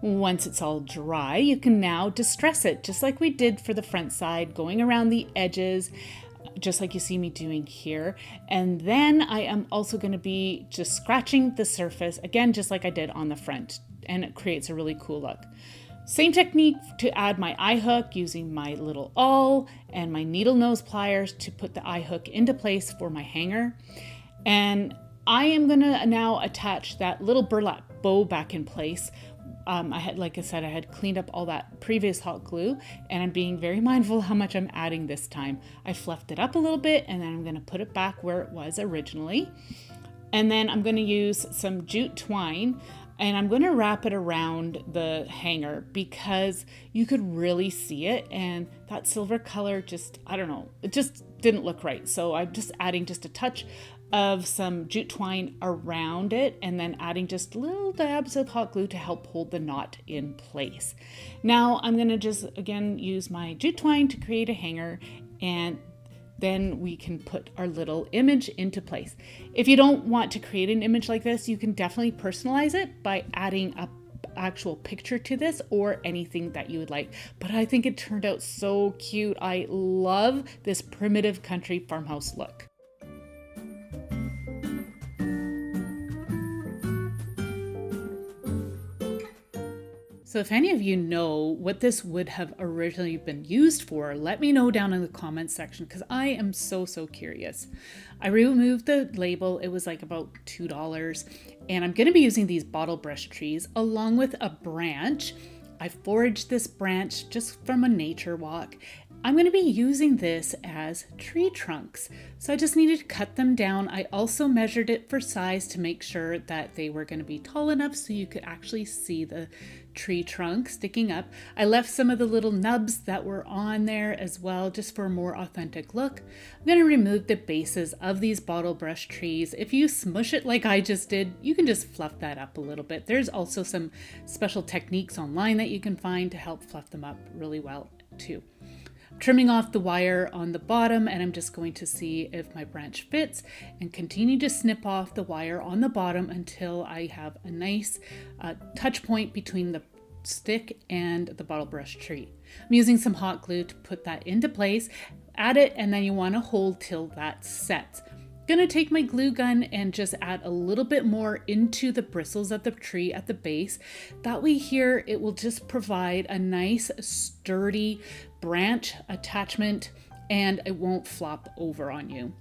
Once it's all dry, you can now distress it, just like we did for the front side, going around the edges, just like you see me doing here. And then I am also going to be just scratching the surface, again, just like I did on the front, and it creates a really cool look. Same technique to add my eye hook, using my little awl and my needle nose pliers to put the eye hook into place for my hanger. And I am going to now attach that little burlap bow back in place. Like I said, I had cleaned up all that previous hot glue, and I'm being very mindful how much I'm adding this time. I fluffed it up a little bit, and then I'm going to put it back where it was originally. And then I'm going to use some jute twine, and I'm going to wrap it around the hanger because you could really see it, and that silver color just, I don't know, it just didn't look right. So I'm just adding just a touch of some jute twine around it, and then adding just little dabs of hot glue to help hold the knot in place. Now I'm going to just again use my jute twine to create a hanger, and then we can put our little image into place. If you don't want to create an image like this, you can definitely personalize it by adding a actual picture to this or anything that you would like. But I think it turned out so cute. I love this primitive country farmhouse look. So if any of you know what this would have originally been used for, let me know down in the comments section because I am so curious. I removed the label. It was like about $2, and I'm going to be using these bottle brush trees along with a branch. I foraged this branch just from a nature walk. I'm going to be using this as tree trunks. So I just needed to cut them down. I also measured it for size to make sure that they were going to be tall enough so you could actually see the tree trunk sticking up. I left some of the little nubs that were on there as well, just for a more authentic look. I'm going to remove the bases of these bottle brush trees. If you smush it like I just did, you can just fluff that up a little bit. There's also some special techniques online that you can find to help fluff them up really well too. Trimming off the wire on the bottom, and I'm just going to see if my branch fits and continue to snip off the wire on the bottom until I have a nice touch point between the stick and the bottle brush tree. I'm using some hot glue to put that into place. Add it, and then you want to hold till that sets. Gonna take my glue gun and just add a little bit more into the bristles of the tree at the base. That way here it will just provide a nice sturdy branch attachment and it won't flop over on you.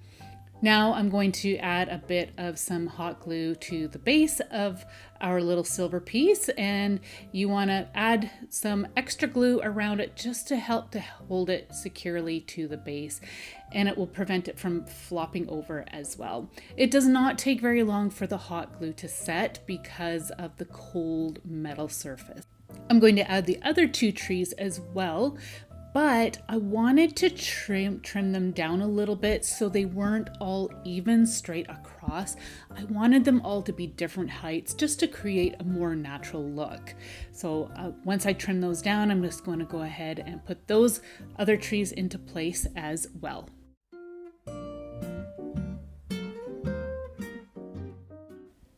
Now I'm going to add a bit of some hot glue to the base of our little silver piece, and you want to add some extra glue around it just to help to hold it securely to the base, and it will prevent it from flopping over as well. It does not take very long for the hot glue to set because of the cold metal surface. I'm going to add the other 2 trees as well, but I wanted to trim them down a little bit so they weren't all even straight across. I wanted them all to be different heights just to create a more natural look. So once I trim those down, I'm just going to go ahead and put those other trees into place as well.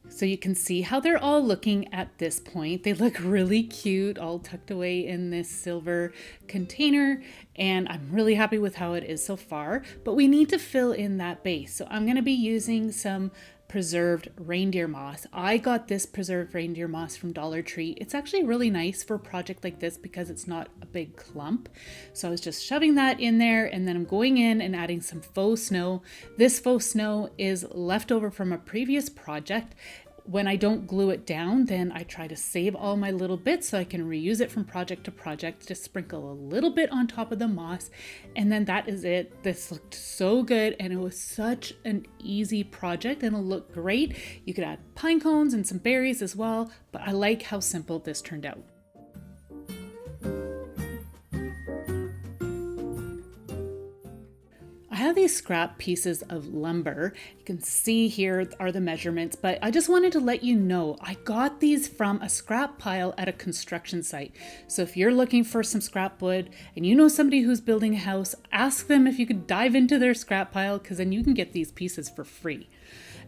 So you can see how they're all looking at this point. They look really cute, all tucked away in this silver container, and I'm really happy with how it is so far, but we need to fill in that base. So I'm going to be using some preserved reindeer moss. I got this preserved reindeer moss from Dollar Tree. It's actually really nice for a project like this because it's not a big clump. So I was just shoving that in there, and then I'm going in and adding some faux snow. This faux snow is left over from a previous project. When I don't glue it down, then I try to save all my little bits so I can reuse it from project to project. Just sprinkle a little bit on top of the moss, and then that is it. This looked so good, and it was such an easy project, and it'll look great. You could add pine cones and some berries as well, but I like how simple this turned out. I have these scrap pieces of lumber. You can see here are the measurements, but I just wanted to let you know I got these from a scrap pile at a construction site. So if you're looking for some scrap wood and you know somebody who's building a house, ask them if you could dive into their scrap pile, because then you can get these pieces for free.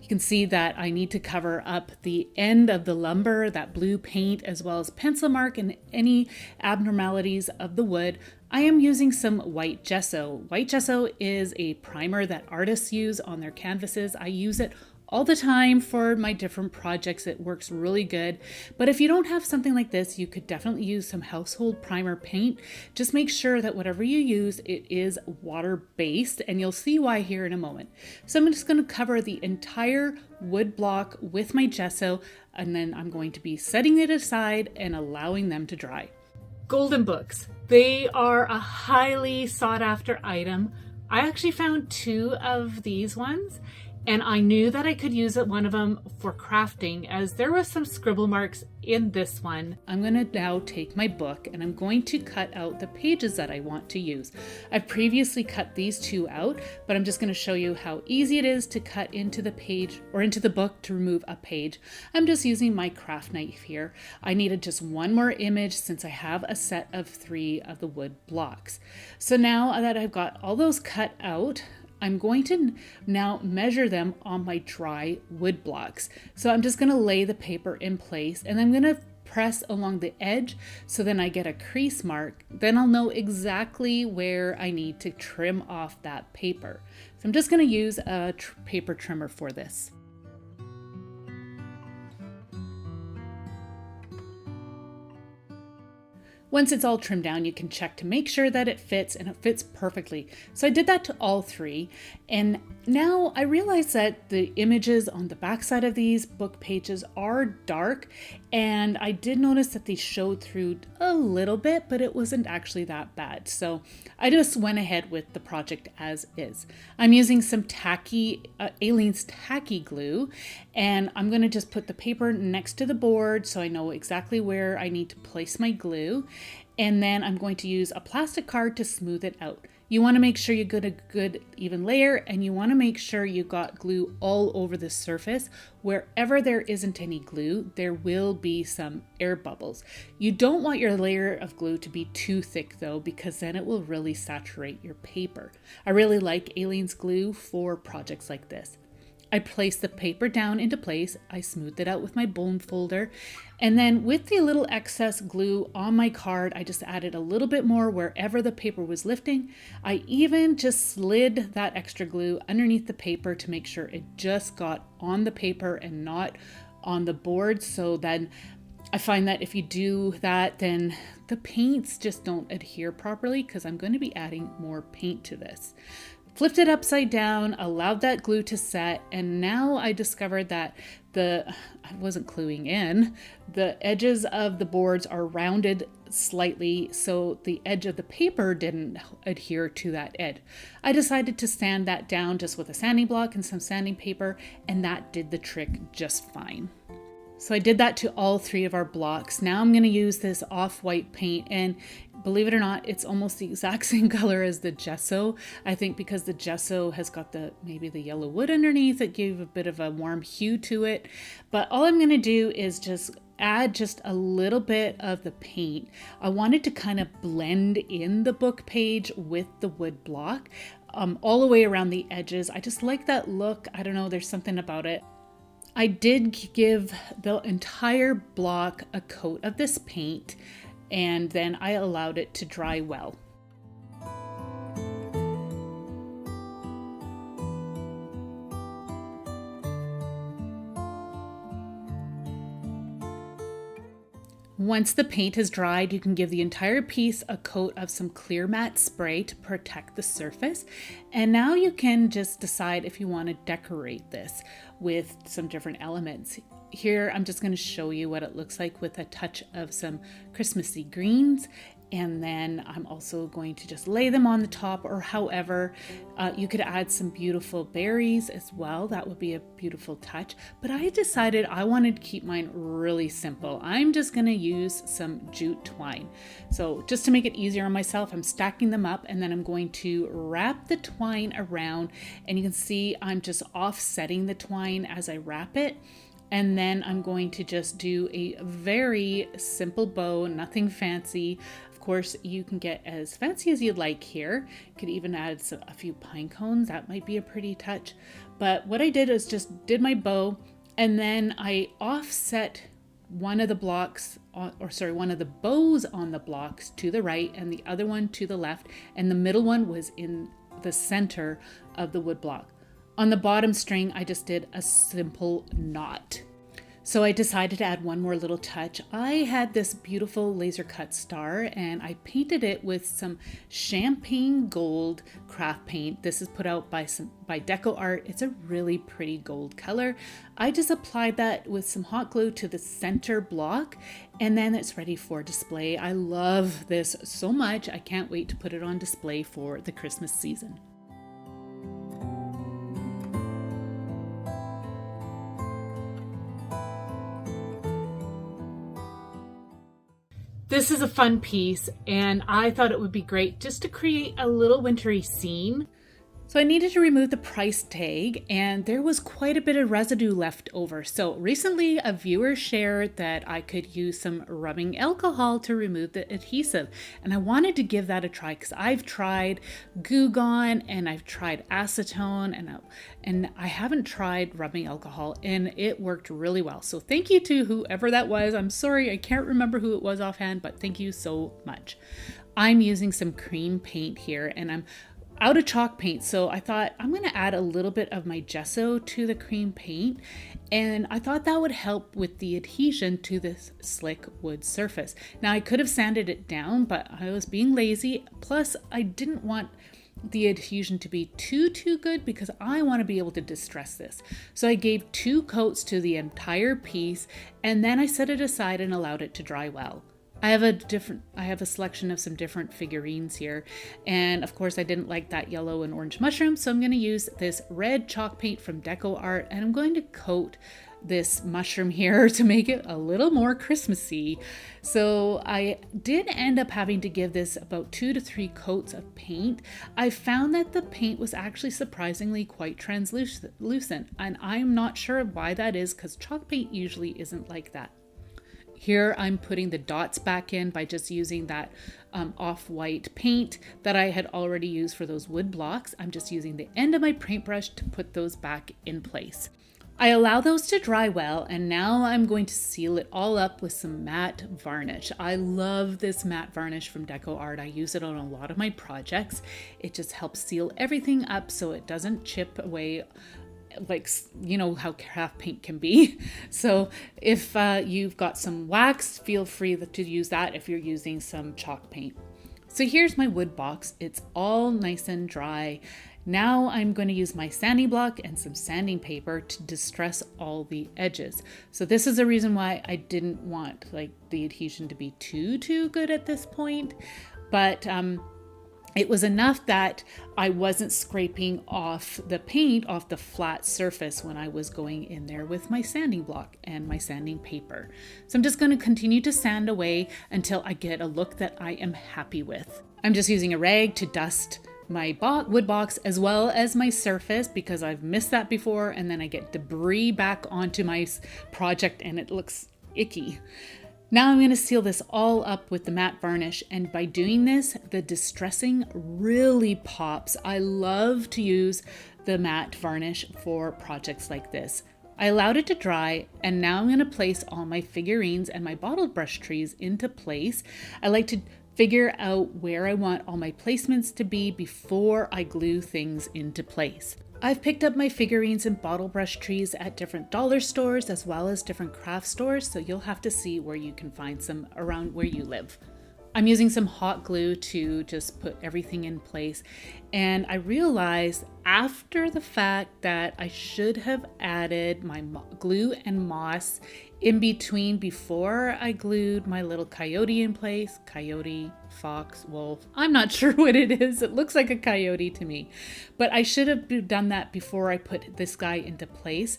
You can see that I need to cover up the end of the lumber, that blue paint, as well as pencil mark and any abnormalities of the wood. I am using some white gesso. White gesso is a primer that artists use on their canvases. I use it all the time for my different projects. It works really good. But if you don't have something like this, you could definitely use some household primer paint. Just make sure that whatever you use, it is water-based, and you'll see why here in a moment. So I'm just going to cover the entire wood block with my gesso, and then I'm going to be setting it aside and allowing them to dry. Golden books. They are a highly sought after item. I actually found 2 of these ones, and I knew that I could use one of them for crafting, as there was some scribble marks in this one. I'm going to now take my book and I'm going to cut out the pages that I want to use. I've previously cut these 2 out, but I'm just going to show you how easy it is to cut into the page or into the book to remove a page. I'm just using my craft knife here. I needed just one more image since I have a set of 3 of the wood blocks. So now that I've got all those cut out, I'm going to now measure them on my dry wood blocks. So I'm just going to lay the paper in place, and I'm going to press along the edge so then I get a crease mark. Then I'll know exactly where I need to trim off that paper. So I'm just going to use a paper trimmer for this. Once it's all trimmed down, you can check to make sure that it fits, and it fits perfectly. So I did that to all 3. And now I realize that the images on the back side of these book pages are dark, and I did notice that they showed through a little bit, but it wasn't actually that bad. So I just went ahead with the project as is. I'm using some tacky, Aleene's tacky glue, and I'm going to just put the paper next to the board so I know exactly where I need to place my glue. And then I'm going to use a plastic card to smooth it out. You want to make sure you get a good even layer, and you want to make sure you got glue all over the surface. Wherever there isn't any glue, there will be some air bubbles. You don't want your layer of glue to be too thick though, because then it will really saturate your paper. I really like Aleene's glue for projects like this. I placed the paper down into place. I smoothed it out with my bone folder. And then with the little excess glue on my card, I just added a little bit more wherever the paper was lifting. I even just slid that extra glue underneath the paper to make sure it just got on the paper and not on the board. So then I find that if you do that, then the paints just don't adhere properly, because I'm going to be adding more paint to this. Flipped it upside down, allowed that glue to set, and now I discovered that I wasn't gluing in, the edges of the boards are rounded slightly, so the edge of the paper didn't adhere to that edge. I decided to sand that down just with a sanding block and some sanding paper, and that did the trick just fine. So I did that to all 3 of our blocks. Now I'm going to use this off-white paint, and believe it or not, it's almost the exact same color as the gesso. I think because the gesso has got maybe the yellow wood underneath, it gave a bit of a warm hue to it. But all I'm going to do is just add just a little bit of the paint. I wanted to kind of blend in the book page with the wood block all the way around the edges. I just like that look. I don't know, there's something about it. I did give the entire block a coat of this paint, and then I allowed it to dry well. Once the paint has dried, you can give the entire piece a coat of some clear matte spray to protect the surface. And now you can just decide if you want to decorate this with some different elements. Here, I'm just going to show you what it looks like with a touch of some Christmassy greens. And then I'm also going to just lay them on the top, or however, you could add some beautiful berries as well. That would be a beautiful touch. But I decided I wanted to keep mine really simple. I'm just going to use some jute twine. So just to make it easier on myself, I'm stacking them up and then I'm going to wrap the twine around. And you can see I'm just offsetting the twine as I wrap it. And then I'm going to just do a very simple bow, nothing fancy. Of course, you can get as fancy as you'd like here. You could even add a few pine cones. That might be a pretty touch. But what I did is just did my bow, and then I offset one of the blocks, one of the bows on the blocks to the right and the other one to the left. And the middle one was in the center of the wood block. On the bottom string, I just did a simple knot. So I decided to add one more little touch. I had this beautiful laser cut star and I painted it with some champagne gold craft paint. This is put out by Decor. It's a really pretty gold color. I just applied that with some hot glue to the center block and then it's ready for display. I love this so much. I can't wait to put it on display for the Christmas season. This is a fun piece and I thought it would be great just to create a little wintry scene. So I needed to remove the price tag and there was quite a bit of residue left over. So recently a viewer shared that I could use some rubbing alcohol to remove the adhesive. And I wanted to give that a try because I've tried Goo Gone and I've tried acetone and I haven't tried rubbing alcohol and it worked really well. So thank you to whoever that was. I'm sorry, I can't remember who it was offhand, but thank you so much. I'm using some cream paint here and I'm out of chalk paint, so I thought I'm going to add a little bit of my gesso to the cream paint, and I thought that would help with the adhesion to this slick wood surface. Now I could have sanded it down, but I was being lazy, plus I didn't want the adhesion to be too good because I want to be able to distress this. So I gave 2 coats to the entire piece, and then I set it aside and allowed it to dry well. I have a selection of some different figurines here. And of course I didn't like that yellow and orange mushroom. So I'm going to use this red chalk paint from Decor and I'm going to coat this mushroom here to make it a little more Christmassy. So I did end up having to give this about 2 to 3 coats of paint. I found that the paint was actually surprisingly quite translucent. And I'm not sure why that is because chalk paint usually isn't like that. Here I'm putting the dots back in by just using that off-white paint that I had already used for those wood blocks. I'm just using the end of my paintbrush to put those back in place. I allow those to dry well and now I'm going to seal it all up with some matte varnish. I love this matte varnish from Decor. I use it on a lot of my projects. It just helps seal everything up so it doesn't chip away like, you know how craft paint can be. So if you've got some wax, feel free to use that if you're using some chalk paint. So here's my wood box. It's all nice and dry. Now I'm going to use my sanding block and some sanding paper to distress all the edges. So this is the reason why I didn't want like the adhesion to be too good at this point. But it was enough that I wasn't scraping off the paint off the flat surface when I was going in there with my sanding block and my sanding paper. So I'm just going to continue to sand away until I get a look that I am happy with. I'm just using a rag to dust my wood box as well as my surface because I've missed that before and then I get debris back onto my project and it looks icky. Now I'm going to seal this all up with the matte varnish, and by doing this, the distressing really pops. I love to use the matte varnish for projects like this. I allowed it to dry, and now I'm going to place all my figurines and my bottled brush trees into place. I like to figure out where I want all my placements to be before I glue things into place. I've picked up my figurines and bottle brush trees at different dollar stores as well as different craft stores, so you'll have to see where you can find some around where you live. I'm using some hot glue to just put everything in place, and I realized after the fact that I should have added my glue and moss in between before I glued my little coyote in place. Coyote, fox, wolf, I'm not sure what it is. It looks like a coyote to me, but I should have done that before I put this guy into place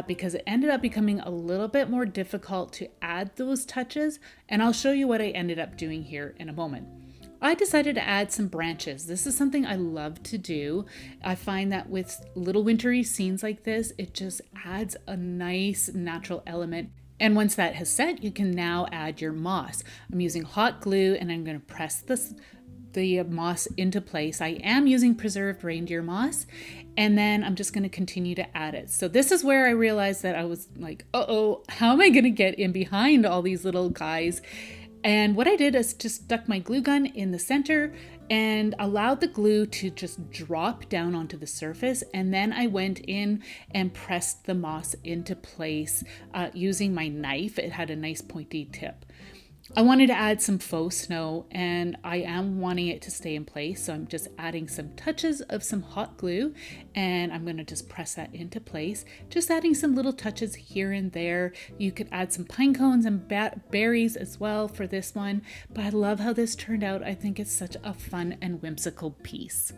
because it ended up becoming a little bit more difficult to add those touches, and I'll show you what I ended up doing here in a moment. I decided to add some branches. This is something I love to do. I find that with little wintry scenes like this, it just adds a nice natural element. And once that has set, you can now add your moss. I'm using hot glue and I'm going to press the moss into place. I am using preserved reindeer moss, and then I'm just going to continue to add it. So this is where I realized that I was like, uh-oh, how am I going to get in behind all these little guys? And what I did is just stuck my glue gun in the center and allowed the glue to just drop down onto the surface. And then I went in and pressed the moss into place using my knife. It had a nice pointy tip. I wanted to add some faux snow, and I am wanting it to stay in place. So I'm just adding some touches of some hot glue, and I'm going to just press that into place. Just adding some little touches here and there. You could add some pine cones and berries as well for this one. But I love how this turned out. I think it's such a fun and whimsical piece.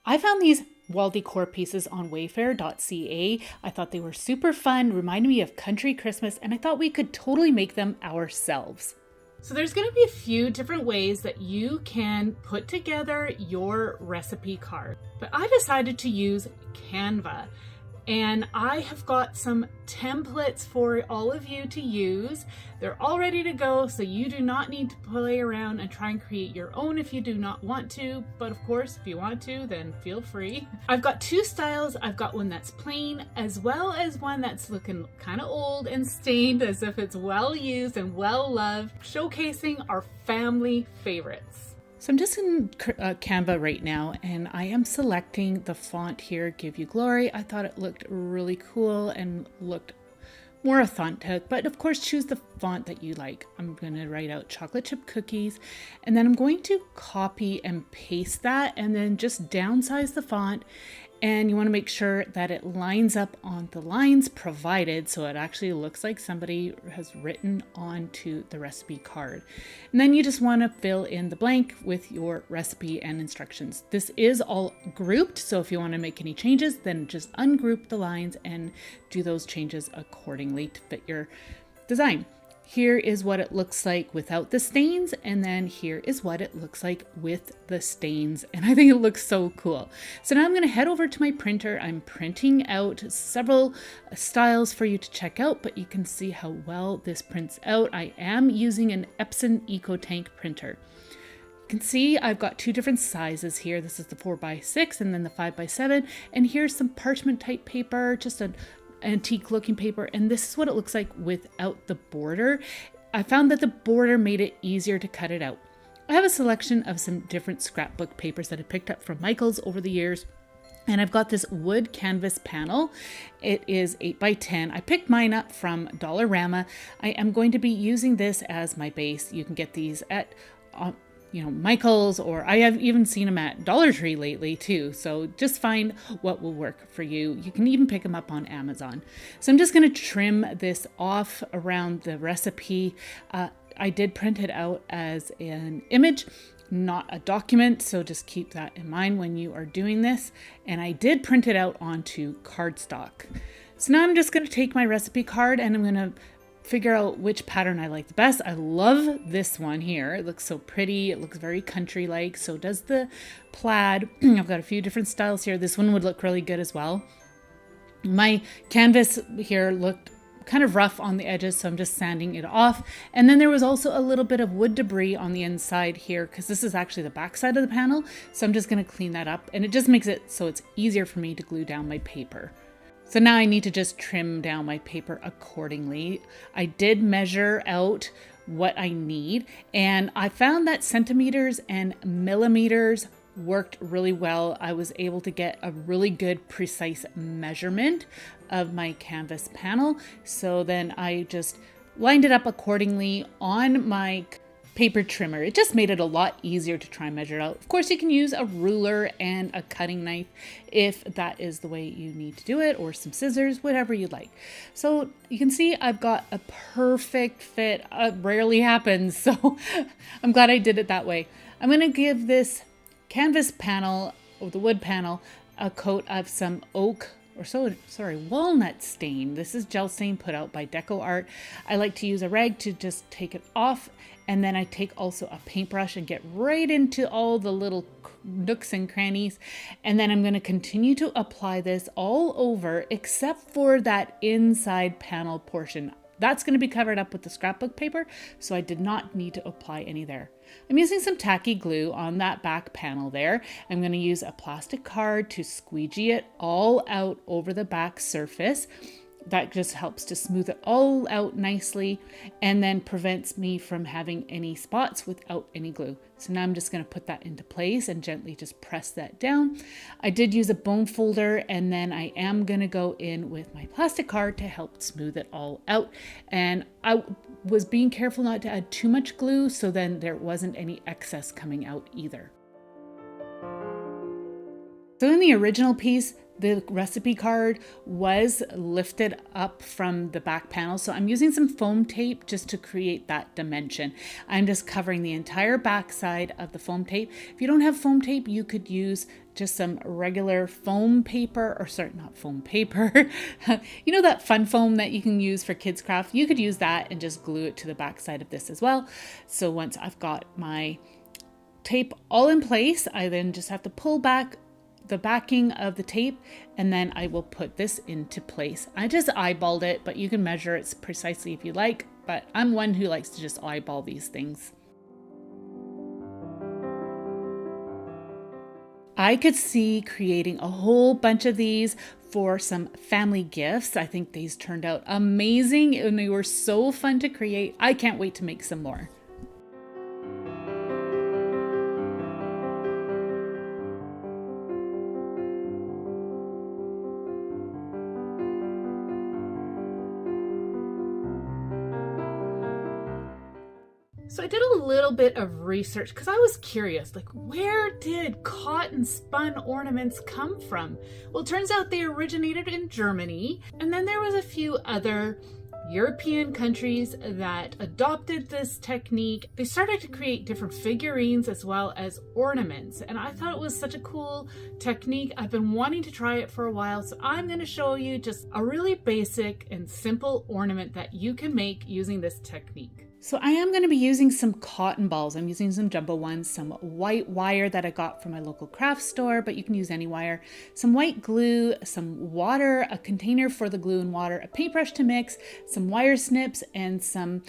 I found these wall decor pieces on wayfair.ca. I thought they were super fun, reminded me of country Christmas, and I thought we could totally make them ourselves. So there's going to be a few different ways that you can put together your recipe card. But I decided to use Canva. And I have got some templates for all of you to use. They're all ready to go, so you do not need to play around and try and create your own if you do not want to. But of course, if you want to, then feel free. I've got two styles. I've got one that's plain, as well as one that's looking kind of old and stained, as if it's well used and well loved, showcasing our family favorites. So I'm just in Canva right now, and I am selecting the font here, Give You Glory. I thought it looked really cool and looked more authentic, but of course choose the font that you like. I'm going to write out chocolate chip cookies, and then I'm going to copy and paste that, and then just downsize the font. And you want to make sure that it lines up on the lines provided, so it actually looks like somebody has written onto the recipe card. And then you just want to fill in the blank with your recipe and instructions. This is all grouped, so if you want to make any changes, then just ungroup the lines and do those changes accordingly to fit your design. Here is what it looks like without the stains, and then here is what it looks like with the stains, and I think it looks so cool. So now I'm going to head over to my printer. I'm printing out several styles for you to check out, but you can see how well this prints out. I am using an Epson EcoTank printer. You can see I've got two different sizes here. This is the 4x6 and then the 5x7, and here's some parchment type paper, just an antique looking paper, and this is what it looks like without the border. I found that the border made it easier to cut it out. I have a selection of some different scrapbook papers that I picked up from Michael's over the years, and I've got this wood canvas panel. It is 8x10. I picked mine up from Dollarama. I am going to be using this as my base. You can get these at Michael's, or I have even seen them at Dollar Tree lately too. So just find what will work for you. You can even pick them up on Amazon. So I'm just going to trim this off around the recipe. I did print it out as an image, not a document. So just keep that in mind when you are doing this. And I did print it out onto cardstock. So now I'm just going to take my recipe card and I'm going to figure out which pattern I like the best. I love this one here. It looks so pretty. It looks very country-like. So does the plaid. I've got a few different styles here. This one would look really good as well. My canvas here looked kind of rough on the edges, so I'm just sanding it off. And then there was also a little bit of wood debris on the inside here, because this is actually the back side of the panel. So I'm just going to clean that up, and it just makes it so it's easier for me to glue down my paper. So now I need to just trim down my paper accordingly. I did measure out what I need, and I found that centimeters and millimeters worked really well. I was able to get a really good precise measurement of my canvas panel. So then I just lined it up accordingly on my paper trimmer. It just made it a lot easier to try and measure out. Of course, you can use a ruler and a cutting knife if that is the way you need to do it, or some scissors, whatever you like. So you can see I've got a perfect fit. It rarely happens, so I'm glad I did it that way. I'm going to give this canvas panel, or the wood panel, a coat of some walnut stain. This is gel stain put out by Decor. I like to use a rag to just take it off, and then I take also a paintbrush and get right into all the little nooks and crannies. And then I'm going to continue to apply this all over except for that inside panel portion. That's going to be covered up with the scrapbook paper, so I did not need to apply any there. I'm using some tacky glue on that back panel there. I'm going to use a plastic card to squeegee it all out over the back surface. That just helps to smooth it all out nicely and then prevents me from having any spots without any glue. So now I'm just going to put that into place and gently just press that down. I did use a bone folder, and then I am going to go in with my plastic card to help smooth it all out. And I was being careful not to add too much glue, so then there wasn't any excess coming out either. So in the original piece, the recipe card was lifted up from the back panel. So I'm using some foam tape just to create that dimension. I'm just covering the entire back side of the foam tape. If you don't have foam tape, you could use just some regular foam paper, not foam paper. You know that fun foam that you can use for kids craft? You could use that and just glue it to the back side of this as well. So once I've got my tape all in place, I then just have to pull back the backing of the tape, and then I will put this into place. I just eyeballed it, but you can measure it precisely if you like, but I'm one who likes to just eyeball these things. I could see creating a whole bunch of these for some family gifts. I think these turned out amazing and they were so fun to create. I can't wait to make some more. So I did a little bit of research because I was curious, like, where did cotton spun ornaments come from? Well, it turns out they originated in Germany, and then there was a few other European countries that adopted this technique. They started to create different figurines as well as ornaments, and I thought it was such a cool technique. I've been wanting to try it for a while, so I'm going to show you just a really basic and simple ornament that you can make using this technique. So I am going to be using some cotton balls. I'm using some jumbo ones, some white wire that I got from my local craft store, but you can use any wire, some white glue, some water, a container for the glue and water, a paintbrush to mix, some wire snips, and some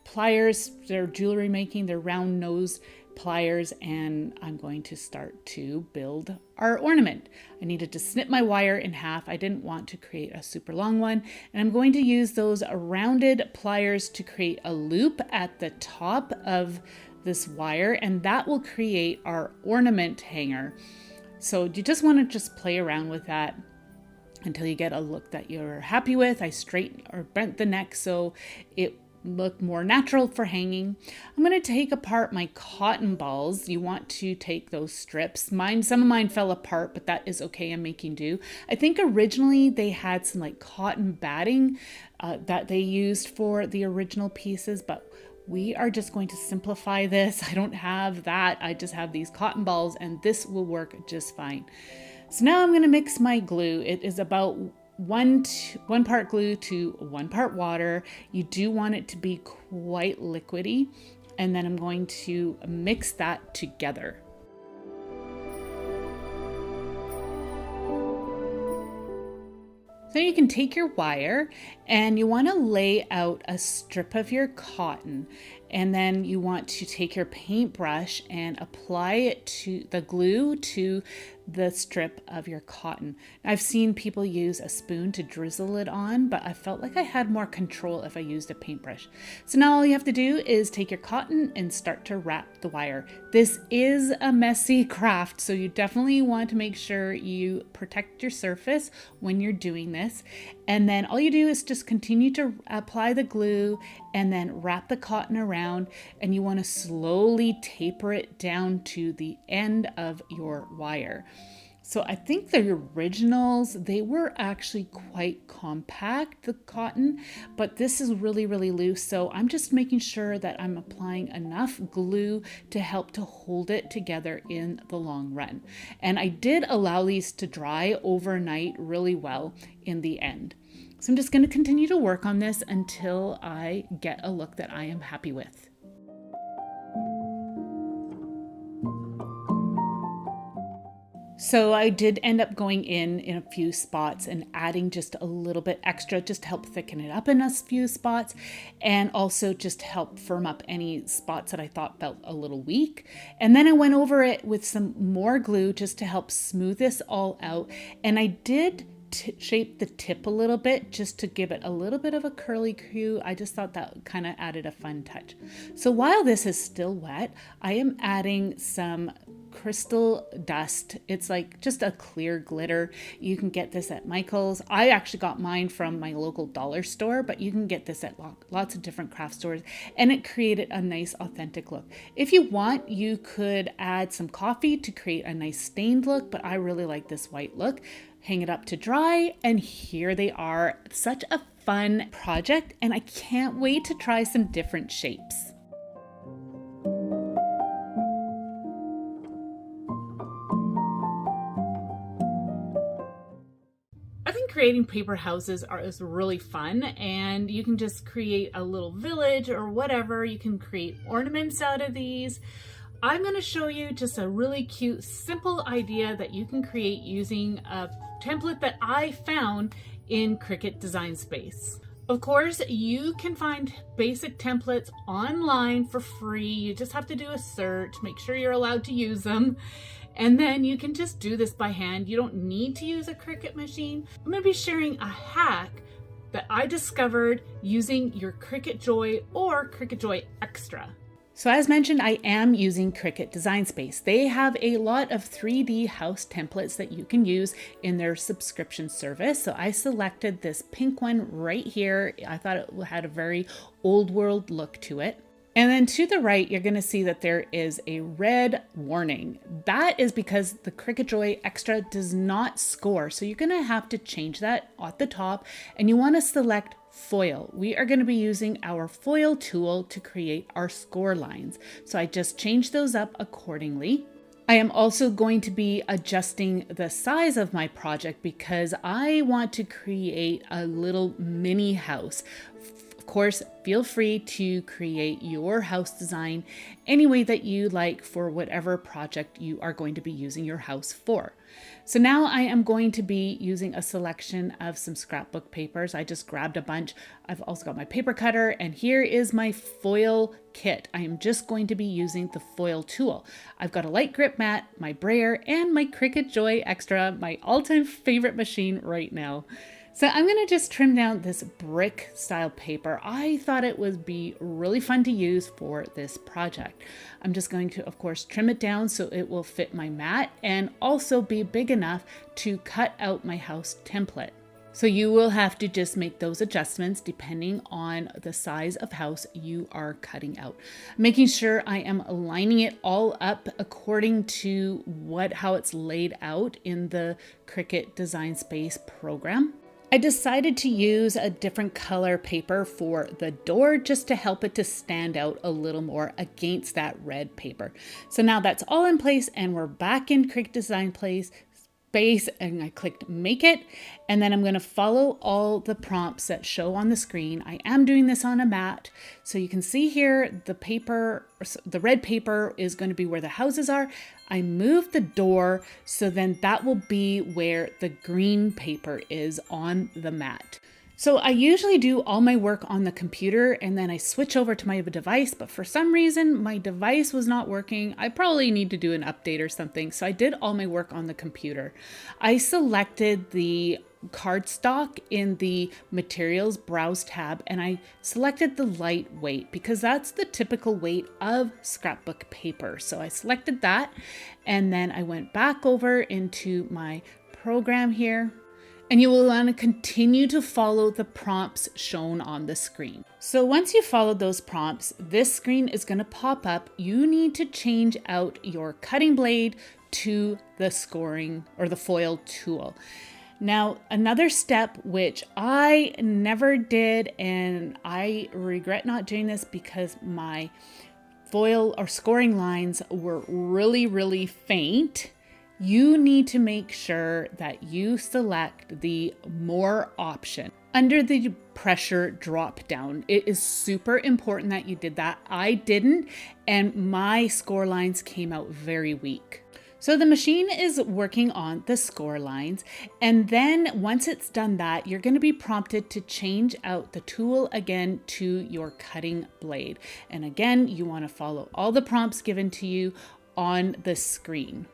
pliers. They're jewelry making, they're round nose pliers, and I'm going to start to build our ornament. I needed to snip my wire in half. I didn't want to create a super long one, and I'm going to use those rounded pliers to create a loop at the top of this wire, and that will create our ornament hanger. So you just want to just play around with that until you get a look that you're happy with. I straightened or bent the neck so it look more natural for hanging. I'm going to take apart my cotton balls. You want to take those strips. Some of mine fell apart, but that is okay. I'm making do. I think originally they had some like cotton batting that they used for the original pieces, but we are just going to simplify this. I don't have that. I just have these cotton balls, and this will work just fine. So now I'm going to mix my glue. It is about one part glue to 1 part water. You do want it to be quite liquidy, and then I'm going to mix that together. So you can take your wire and you want to lay out a strip of your cotton, And then you want to take your paintbrush and apply it to the glue to the strip of your cotton. I've seen people use a spoon to drizzle it on, but I felt like I had more control if I used a paintbrush. So now all you have to do is take your cotton and start to wrap the wire. This is a messy craft, so you definitely want to make sure you protect your surface when you're doing this. And then all you do is just continue to apply the glue and then wrap the cotton around, and you want to slowly taper it down to the end of your wire. So I think the originals, they were actually quite compact, the cotton, but this is really, really loose. So I'm just making sure that I'm applying enough glue to help to hold it together in the long run. And I did allow these to dry overnight really well in the end. So I'm just going to continue to work on this until I get a look that I am happy with. So I did end up going in a few spots and adding just a little bit extra just to help thicken it up in a few spots, and also just help firm up any spots that I thought felt a little weak. And then I went over it with some more glue just to help smooth this all out. And I did shape the tip a little bit just to give it a little bit of a curly Q. I just thought that kind of added a fun touch. So while this is still wet, I am adding some crystal dust. It's like just a clear glitter. You can get this at Michael's. I actually got mine from my local dollar store, but you can get this at lots of different craft stores, and it created a nice authentic look. If you want, you could add some coffee to create a nice stained look, but I really like this white look. Hang it up to dry, and here they are. Such a fun project, and I can't wait to try some different shapes. I think creating paper houses is really fun, and you can just create a little village or whatever. You can create ornaments out of these. I'm going to show you just a really cute, simple idea that you can create using a template that I found in Cricut Design Space. Of course, you can find basic templates online for free. You just have to do a search, make sure you're allowed to use them, and then you can just do this by hand. You don't need to use a Cricut machine. I'm going to be sharing a hack that I discovered using your Cricut Joy or Cricut Joy Extra. So as mentioned, I am using Cricut Design Space. They have a lot of 3D house templates that you can use in their subscription service. So I selected this pink one right here. I thought it had a very old world look to it. And then to the right, you're going to see that there is a red warning. That is because the Cricut Joy Extra does not score. So you're going to have to change that at the top, and you want to select foil. We are going to be using our foil tool to create our score lines. So I just changed those up accordingly. I am also going to be adjusting the size of my project because I want to create a little mini house. Of course, feel free to create your house design any way that you like for whatever project you are going to be using your house for. So now I am going to be using a selection of some scrapbook papers. I just grabbed a bunch. I've also got my paper cutter, and here is my foil kit. I am just going to be using the foil tool. I've got a light grip mat, my brayer, and my Cricut Joy Extra, my all-time favorite machine right now. So I'm going to just trim down this brick style paper. I thought it would be really fun to use for this project. I'm just going to, of course, trim it down so it will fit my mat and also be big enough to cut out my house template. So you will have to just make those adjustments depending on the size of house you are cutting out. Making sure I am lining it all up according to how it's laid out in the Cricut Design Space program. I decided to use a different color paper for the door just to help it to stand out a little more against that red paper. So now that's all in place, and we're back in Cricut Design Space, and I clicked Make It, and then I'm going to follow all the prompts that show on the screen. I am doing this on a mat, so you can see here the red paper is going to be where the houses are. I moved the door, so then that will be where the green paper is on the mat. So I usually do all my work on the computer and then I switch over to my device, but for some reason my device was not working. I probably need to do an update or something. So I did all my work on the computer. I selected the cardstock in the materials browse tab and I selected the lightweight because that's the typical weight of scrapbook paper. So I selected that and then I went back over into my program here. And you will want to continue to follow the prompts shown on the screen. So once you follow those prompts, this screen is going to pop up. You need to change out your cutting blade to the scoring or the foil tool. Now, another step which I never did, and I regret not doing this because my foil or scoring lines were really faint. You need to make sure that you select the more option under the pressure drop down. It is super important that you did that. I didn't, and my score lines came out very weak. So the machine is working on the score lines, and then once it's done that, you're going to be prompted to change out the tool again to your cutting blade. And again, you want to follow all the prompts given to you on the screen.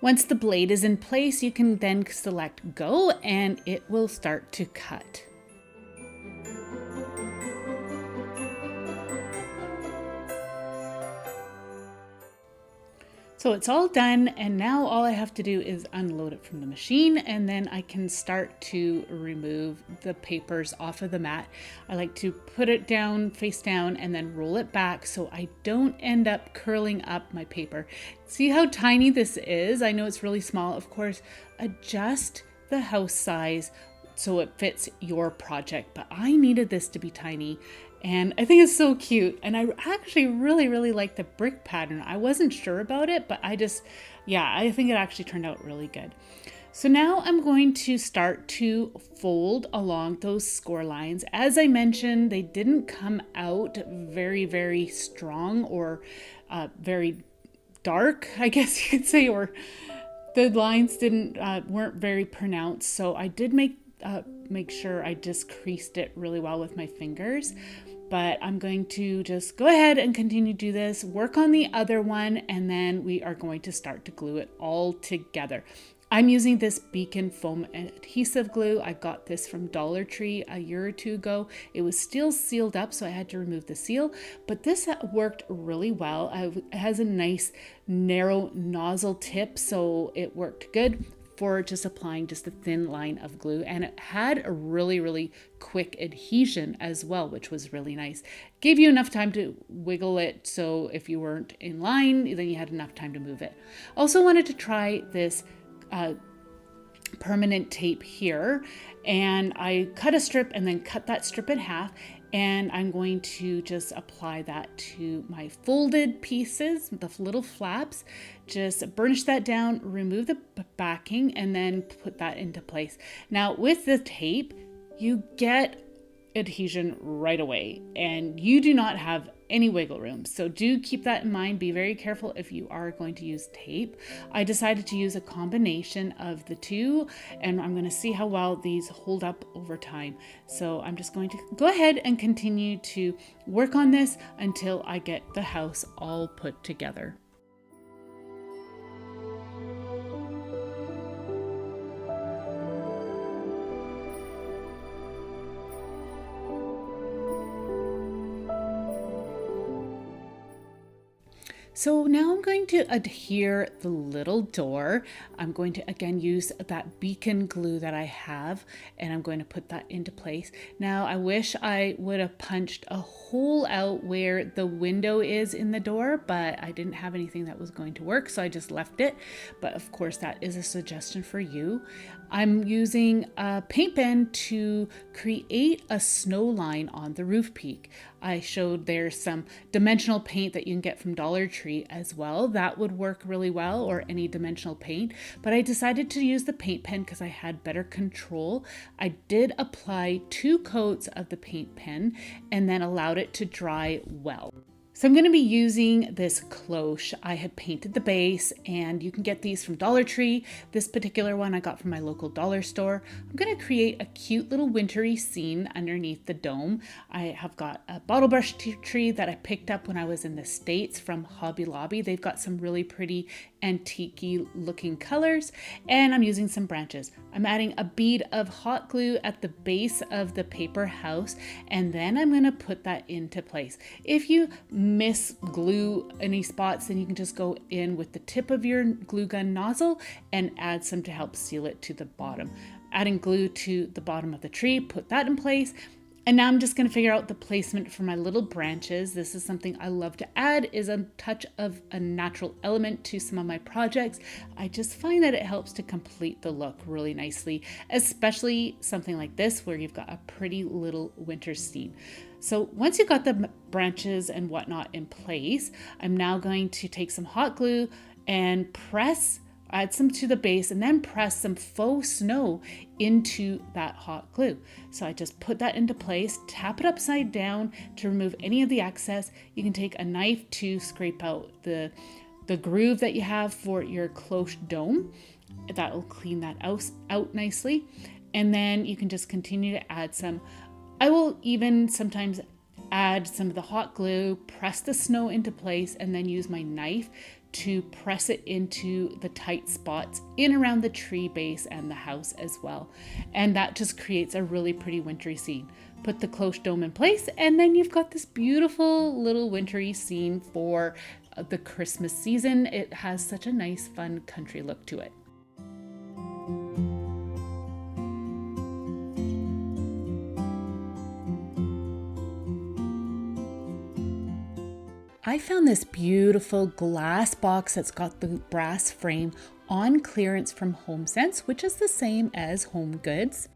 Once the blade is in place, you can then select go and it will start to cut. So it's all done, and now all I have to do is unload it from the machine, and then I can start to remove the papers off of the mat. I like to put it down, face down, and then roll it back so I don't end up curling up my paper. See how tiny this is? I know it's really small. Of course, adjust the house size so it fits your project, but I needed this to be tiny. And I think it's so cute. And I actually really like the brick pattern. I wasn't sure about it, but I think it actually turned out really good. So now I'm going to start to fold along those score lines. As I mentioned, they didn't come out very strong or very dark, I guess you could say, or the lines weren't very pronounced. So I did make sure I just creased it really well with my fingers. But I'm going to just go ahead and continue to do this, work on the other one, and then we are going to start to glue it all together. I'm using this Beacon foam adhesive glue. I got this from Dollar Tree a year or two ago. It was still sealed up, so I had to remove the seal, but this worked really well. It has a nice narrow nozzle tip, so it worked good for just applying just a thin line of glue, and it had a really quick adhesion as well, which was really nice. Gave you enough time to wiggle it, so if you weren't in line, then you had enough time to move it. Also wanted to try this permanent tape here, and I cut a strip and then cut that strip in half, and I'm going to just apply that to my folded pieces, the little flaps. Just burnish that down, remove the backing, and then put that into place. Now with the tape, you get adhesion right away, and you do not have any wiggle room. So do keep that in mind. Be very careful if you are going to use tape. I decided to use a combination of the two, and I'm going to see how well these hold up over time. So I'm just going to go ahead and continue to work on this until I get the house all put together. So now I'm going to adhere the little door. I'm going to again use that Beacon glue that I have, and I'm going to put that into place. Now I wish I would have punched a hole out where the window is in the door, but I didn't have anything that was going to work, so I just left it. But of course that is a suggestion for you. I'm using a paint pen to create a snow line on the roof peak. I showed there's some dimensional paint that you can get from Dollar Tree as well. That would work really well, or any dimensional paint. But I decided to use the paint pen because I had better control. I did apply 2 coats of the paint pen and then allowed it to dry well. So I'm going to be using this cloche. I had painted the base, and you can get these from Dollar Tree. This particular one I got from my local dollar store. I'm going to create a cute little wintry scene underneath the dome. I have got a bottle brush tree that I picked up when I was in the States from Hobby Lobby. They've got some really pretty antique-y looking colors, and I'm using some branches. I'm adding a bead of hot glue at the base of the paper house, and then I'm going to put that into place. If you miss glue any spots, then you can just go in with the tip of your glue gun nozzle and add some to help seal it to the bottom. Adding glue to the bottom of the tree, put that in place. And now I'm just going to figure out the placement for my little branches. This is something I love to add, is a touch of a natural element to some of my projects. I just find that it helps to complete the look really nicely, especially something like this where you've got a pretty little winter scene. So once you've got the branches and whatnot in place, I'm now going to take some hot glue and add some to the base, and then press some faux snow into that hot glue. So I just put that into place, tap it upside down to remove any of the excess. You can take a knife to scrape out the groove that you have for your cloche dome. That'll clean that out nicely. And then you can just continue to add some. I will even sometimes add some of the hot glue, press the snow into place, and then use my knife to press it into the tight spots in around the tree base and the house as well. And that just creates a really pretty wintry scene. Put the cloche dome in place, and then you've got this beautiful little wintry scene for the Christmas season. It has such a nice, fun country look to it. I found this beautiful glass box that's got the brass frame on clearance from HomeSense, which is the same as Home Goods.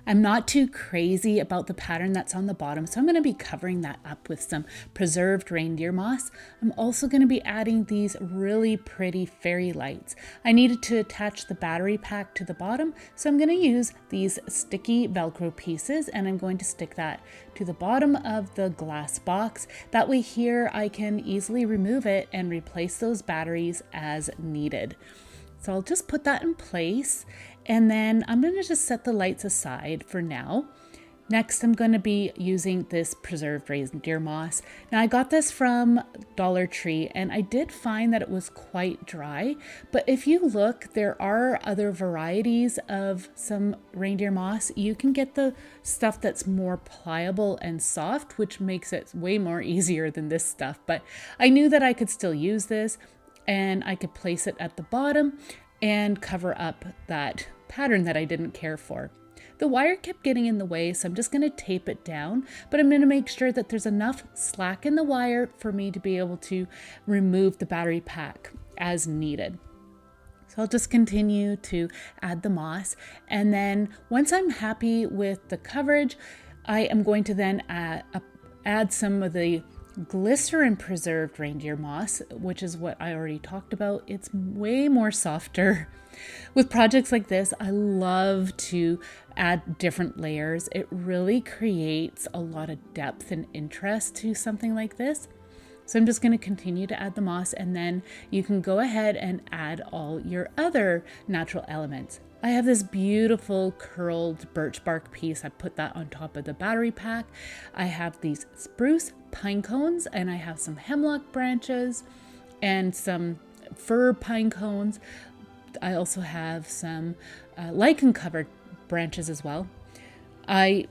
I'm not too crazy about the pattern that's on the bottom, so I'm going to be covering that up with some preserved reindeer moss. I'm also going to be adding these really pretty fairy lights. I needed to attach the battery pack to the bottom, so I'm going to use these sticky Velcro pieces, and I'm going to stick that to the bottom of the glass box. That way here I can easily remove it and replace those batteries as needed. So I'll just put that in place, and then I'm going to just set the lights aside for now. Next, I'm going to be using this preserved reindeer moss. Now I got this from Dollar Tree, and I did find that it was quite dry, but if you look, there are other varieties of some reindeer moss. You can get the stuff that's more pliable and soft, which makes it way more easier than this stuff, but I knew that I could still use this, and I could place it at the bottom and cover up that pattern that I didn't care for. The wire kept getting in the way, so I'm just going to tape it down, but I'm going to make sure that there's enough slack in the wire for me to be able to remove the battery pack as needed. So I'll just continue to add the moss, and then once I'm happy with the coverage, I am going to then add some of the glycerin preserved reindeer moss, which is what I already talked about. It's way more softer. With projects like this, I love to add different layers. It really creates a lot of depth and interest to something like this. So I'm just going to continue to add the moss, and then you can go ahead and add all your other natural elements. I have this beautiful curled birch bark piece. I put that on top of the battery pack. I have these spruce pine cones, and I have some hemlock branches and some fir pine cones. I also have some lichen covered branches as well. I'm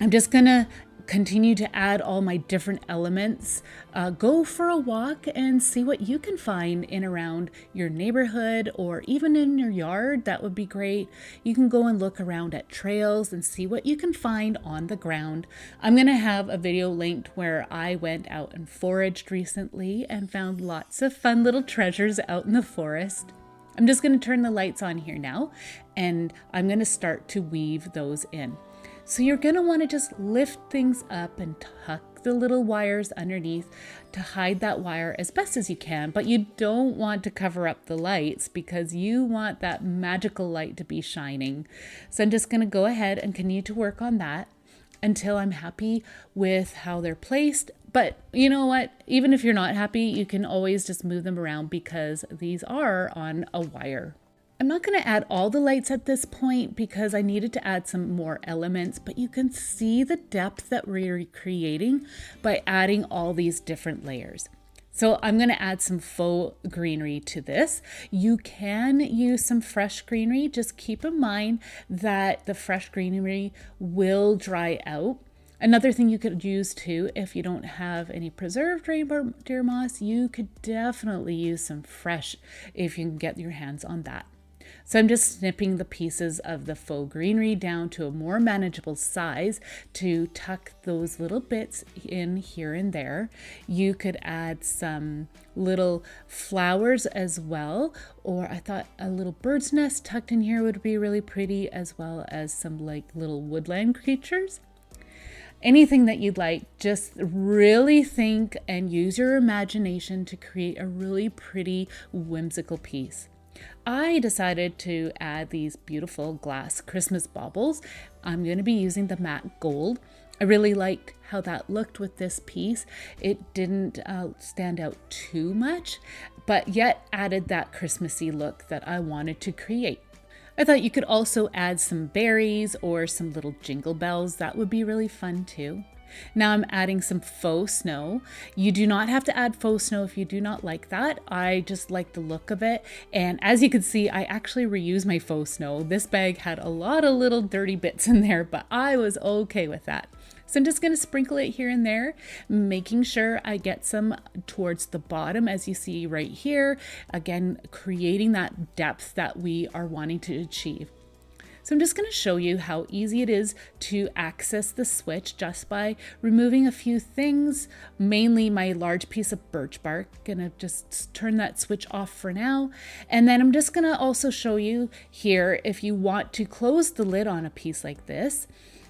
just gonna continue to add all my different elements. Go for a walk and see what you can find in around your neighborhood or even in your yard. That would be great. You can go and look around at trails and see what you can find on the ground. I'm going to have a video linked where I went out and foraged recently and found lots of fun little treasures out in the forest. I'm just going to turn the lights on here now, and I'm going to start to weave those in. So you're going to want to just lift things up and tuck the little wires underneath to hide that wire as best as you can, but you don't want to cover up the lights because you want that magical light to be shining. So I'm just going to go ahead and continue to work on that until I'm happy with how they're placed. But you know what? Even if you're not happy, you can always just move them around because these are on a wire. I'm not going to add all the lights at this point because I needed to add some more elements, but you can see the depth that we're creating by adding all these different layers. So I'm going to add some faux greenery to this. You can use some fresh greenery. Just keep in mind that the fresh greenery will dry out. Another thing you could use too, if you don't have any preserved rainbow deer moss, you could definitely use some fresh if you can get your hands on that. So I'm just snipping the pieces of the faux greenery down to a more manageable size to tuck those little bits in here and there. You could add some little flowers as well, or I thought a little bird's nest tucked in here would be really pretty, as well as some like little woodland creatures. Anything that you'd like, just really think and use your imagination to create a really pretty, whimsical piece. I decided to add these beautiful glass Christmas baubles. I'm going to be using the matte gold. I really liked how that looked with this piece. It didn't stand out too much, but yet added that Christmassy look that I wanted to create. I thought you could also add some berries or some little jingle bells. That would be really fun too. Now I'm adding some faux snow. You do not have to add faux snow if you do not like that. I just like the look of it. And as you can see, I actually reuse my faux snow. This bag had a lot of little dirty bits in there, but I was okay with that. So I'm just going to sprinkle it here and there, making sure I get some towards the bottom, as you see right here. Again, creating that depth that we are wanting to achieve. So I'm just going to show you how easy it is to access the switch just by removing a few things, mainly my large piece of birch bark. Gonna just turn that switch off for now. And then I'm just going to also show you here, if you want to close the lid on a piece like this,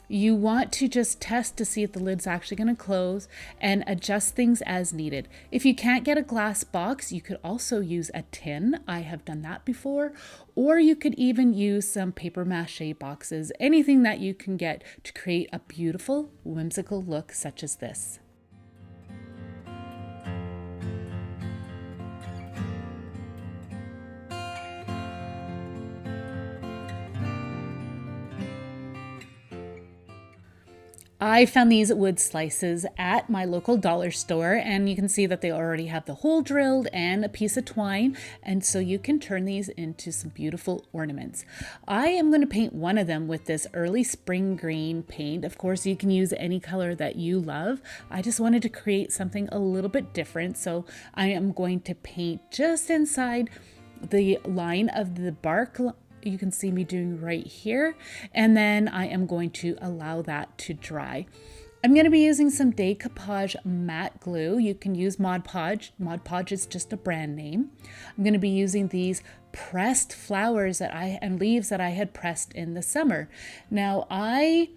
you want to just test to see if the lid's actually going to close and adjust things as needed. If you can't get a glass box, you could also use a tin. I have done that before. Or you could even use some paper mache boxes, anything that you can get to create a beautiful, whimsical look such as this. I found these wood slices at my local dollar store, and you can see that they already have the hole drilled and a piece of twine, and so you can turn these into some beautiful ornaments. I am going to paint one of them with this early spring green paint. Of course, you can use any color that you love. I just wanted to create something a little bit different, so I am going to paint just inside the line of the bark. You can see me doing right here, and then I am going to allow that to dry. I'm going to be using some Decoupage matte glue. You can use Mod Podge. Mod Podge is just a brand name. I'm going to be using these pressed flowers and leaves that I had pressed in the summer. Now I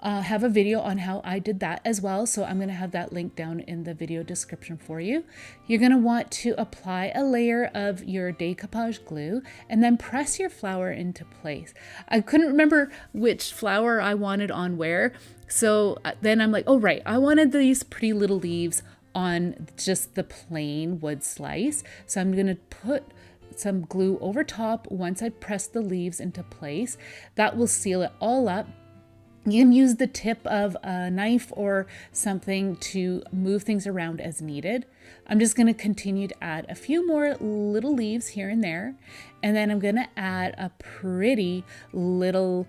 have a video on how I did that as well, so I'm going to have that link down in the video description for you. You're going to want to apply a layer of your decoupage glue and then press your flower into place. I couldn't remember which flower I wanted on where, so then I'm like, oh right, I wanted these pretty little leaves on just the plain wood slice, so I'm going to put some glue over top once I press the leaves into place. That will seal it all up. You can use the tip of a knife or something to move things around as needed. I'm just going to continue to add a few more little leaves here and there. And then I'm going to add a pretty little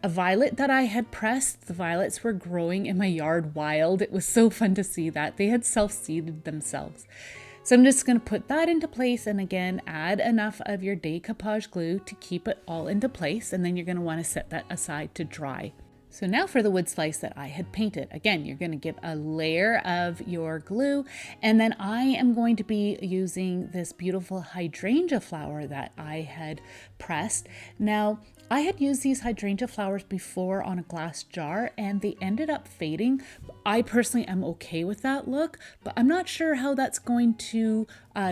violet that I had pressed. The violets were growing in my yard wild. It was so fun to see that. They had self-seeded themselves. So I'm just going to put that into place, and again, add enough of your decoupage glue to keep it all into place. And then you're going to want to set that aside to dry. So now for the wood slice that I had painted. Again, you're going to give a layer of your glue, and then I am going to be using this beautiful hydrangea flower that I had pressed. Now, I had used these hydrangea flowers before on a glass jar and they ended up fading. I personally am okay with that look, but I'm not sure how that's going to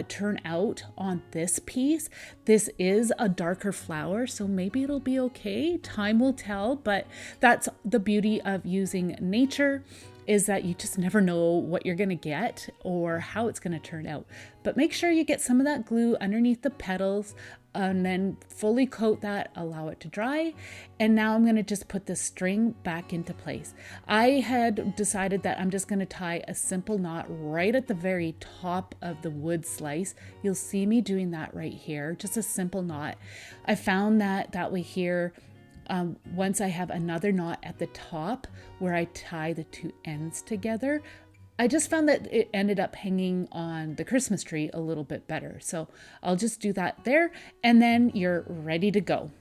turn out on this piece. This is a darker flower, so maybe it'll be okay. Time will tell, but that's the beauty of using nature is that you just never know what you're going to get or how it's going to turn out. But make sure you get some of that glue underneath the petals and then fully coat that, allow it to dry. And now I'm going to just put the string back into place. I had decided that I'm just going to tie a simple knot right at the very top of the wood slice. You'll see me doing that right here, just a simple knot. I found that way here, once I have another knot at the top where I tie the two ends together, I just found that it ended up hanging on the Christmas tree a little bit better. So I'll just do that there, and then you're ready to go.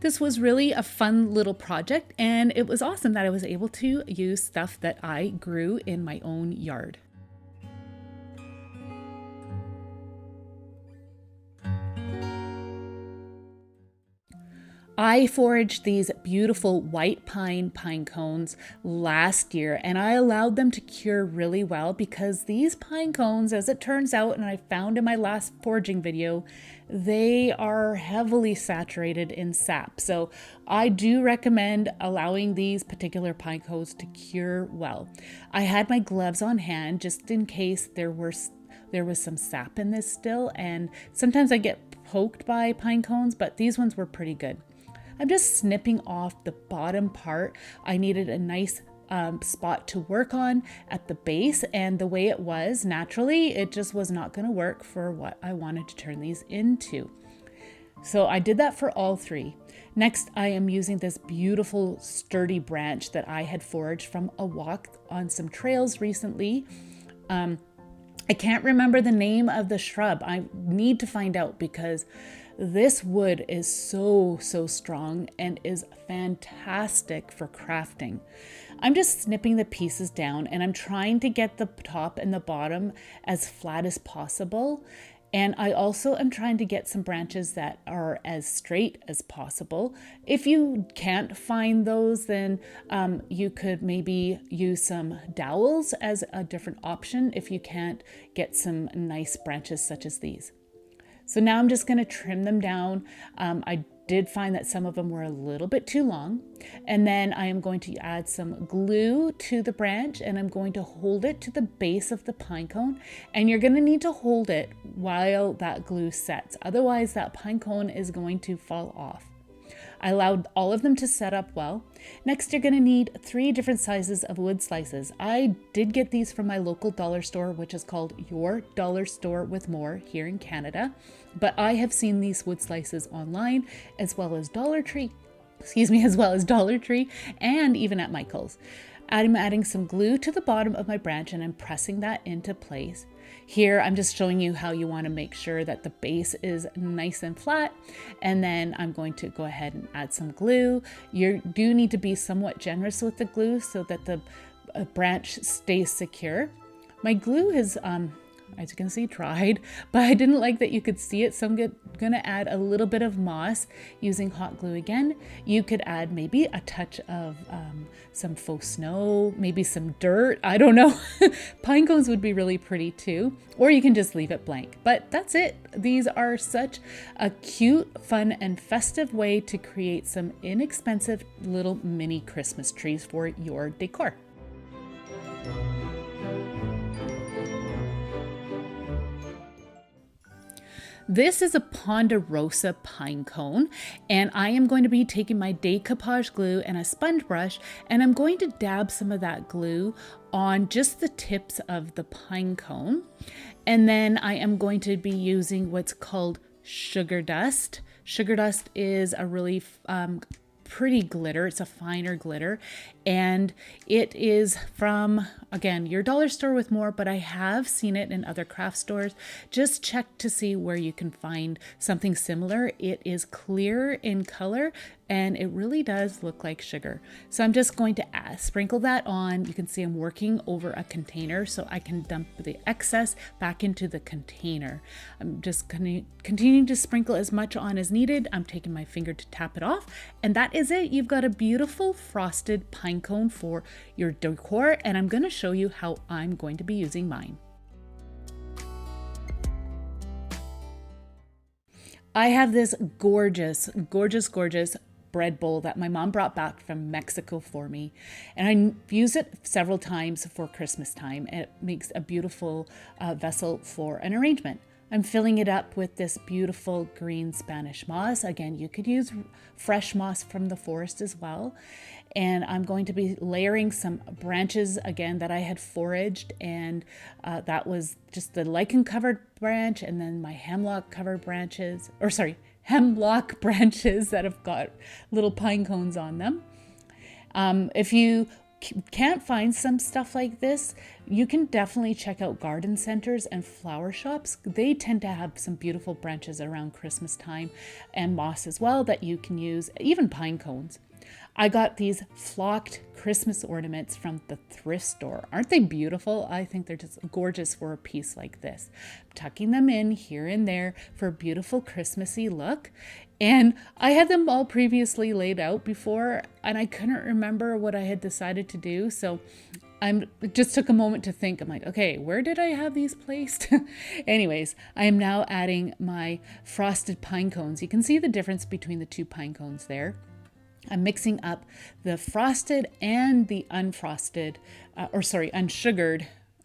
This was really a fun little project, and it was awesome that I was able to use stuff that I grew in my own yard. I foraged these beautiful white pine cones last year, and I allowed them to cure really well because these pine cones, as it turns out, and I found in my last foraging video, they are heavily saturated in sap. So I do recommend allowing these particular pine cones to cure well. I had my gloves on hand just in case there was some sap in this still, and sometimes I get poked by pine cones, but these ones were pretty good. I'm just snipping off the bottom part. I needed a nice spot to work on at the base, and the way it was, naturally, it just was not going to work for what I wanted to turn these into. So I did that for all three. Next, I am using this beautiful sturdy branch that I had foraged from a walk on some trails recently. I can't remember the name of the shrub. I need to find out because this wood is so strong and is fantastic for crafting. I'm just snipping the pieces down, and I'm trying to get the top and the bottom as flat as possible. And I also am trying to get some branches that are as straight as possible. If you can't find those, then you could maybe use some dowels as a different option if you can't get some nice branches such as these. So now I'm just going to trim them down. I did find that some of them were a little bit too long. And then I am going to add some glue to the branch, and I'm going to hold it to the base of the pine cone. And you're going to need to hold it while that glue sets. Otherwise, that pine cone is going to fall off. I allowed all of them to set up well. Next, you're going to need 3 different sizes of wood slices. I did get these from my local dollar store, which is called Your Dollar Store with More here in Canada. But I have seen these wood slices online as well as Dollar Tree, and even at Michael's. I'm adding some glue to the bottom of my branch, and I'm pressing that into place. Here, I'm just showing you how you want to make sure that the base is nice and flat. And then I'm going to go ahead and add some glue. You do need to be somewhat generous with the glue so that the branch stays secure. My glue is, as you can see, dried, but I didn't like that you could see it, so I'm going to add a little bit of moss using hot glue again. You could add maybe a touch of some faux snow, maybe some dirt, I don't know. Pine cones would be really pretty too, or you can just leave it blank. But that's it. These are such a cute, fun, and festive way to create some inexpensive little mini Christmas trees for your decor. This is a Ponderosa pine cone, and I am going to be taking my decoupage glue and a sponge brush, and I'm going to dab some of that glue on just the tips of the pine cone. And then I am going to be using what's called sugar dust. Sugar dust is a really pretty glitter. It's a finer glitter, and it is from, again, Your Dollar Store with More, but I have seen it in other craft stores. Just check to see where you can find something similar. It is clear in color, and it really does look like sugar. So I'm just going to sprinkle that on. You can see I'm working over a container so I can dump the excess back into the container. I'm just continuing to sprinkle as much on as needed. I'm taking my finger to tap it off, and that is it. You've got a beautiful frosted pine cone for your decor, and I'm going to show you how I'm going to be using mine. I have this gorgeous bread bowl that my mom brought back from Mexico for me. And I use it several times for Christmas time. It makes a beautiful vessel for an arrangement. I'm filling it up with this beautiful green Spanish moss. Again, you could use fresh moss from the forest as well. And I'm going to be layering some branches again that I had foraged, and that was just the lichen covered branch and then my hemlock covered branches, hemlock branches that have got little pine cones on them. If you can't find some stuff like this, you can definitely check out garden centers and flower shops. They tend to have some beautiful branches around Christmas time, and moss as well that you can use, even pine cones. I got these flocked Christmas ornaments from the thrift store. Aren't they beautiful? I think they're just gorgeous for a piece like this. I'm tucking them in here and there for a beautiful Christmassy look. And I had them all previously laid out before, and I couldn't remember what I had decided to do. So it just took a moment to think. I'm like, okay, where did I have these placed? Anyways, I am now adding my frosted pine cones. You can see the difference between the two pine cones there. I'm mixing up the frosted and the unsugared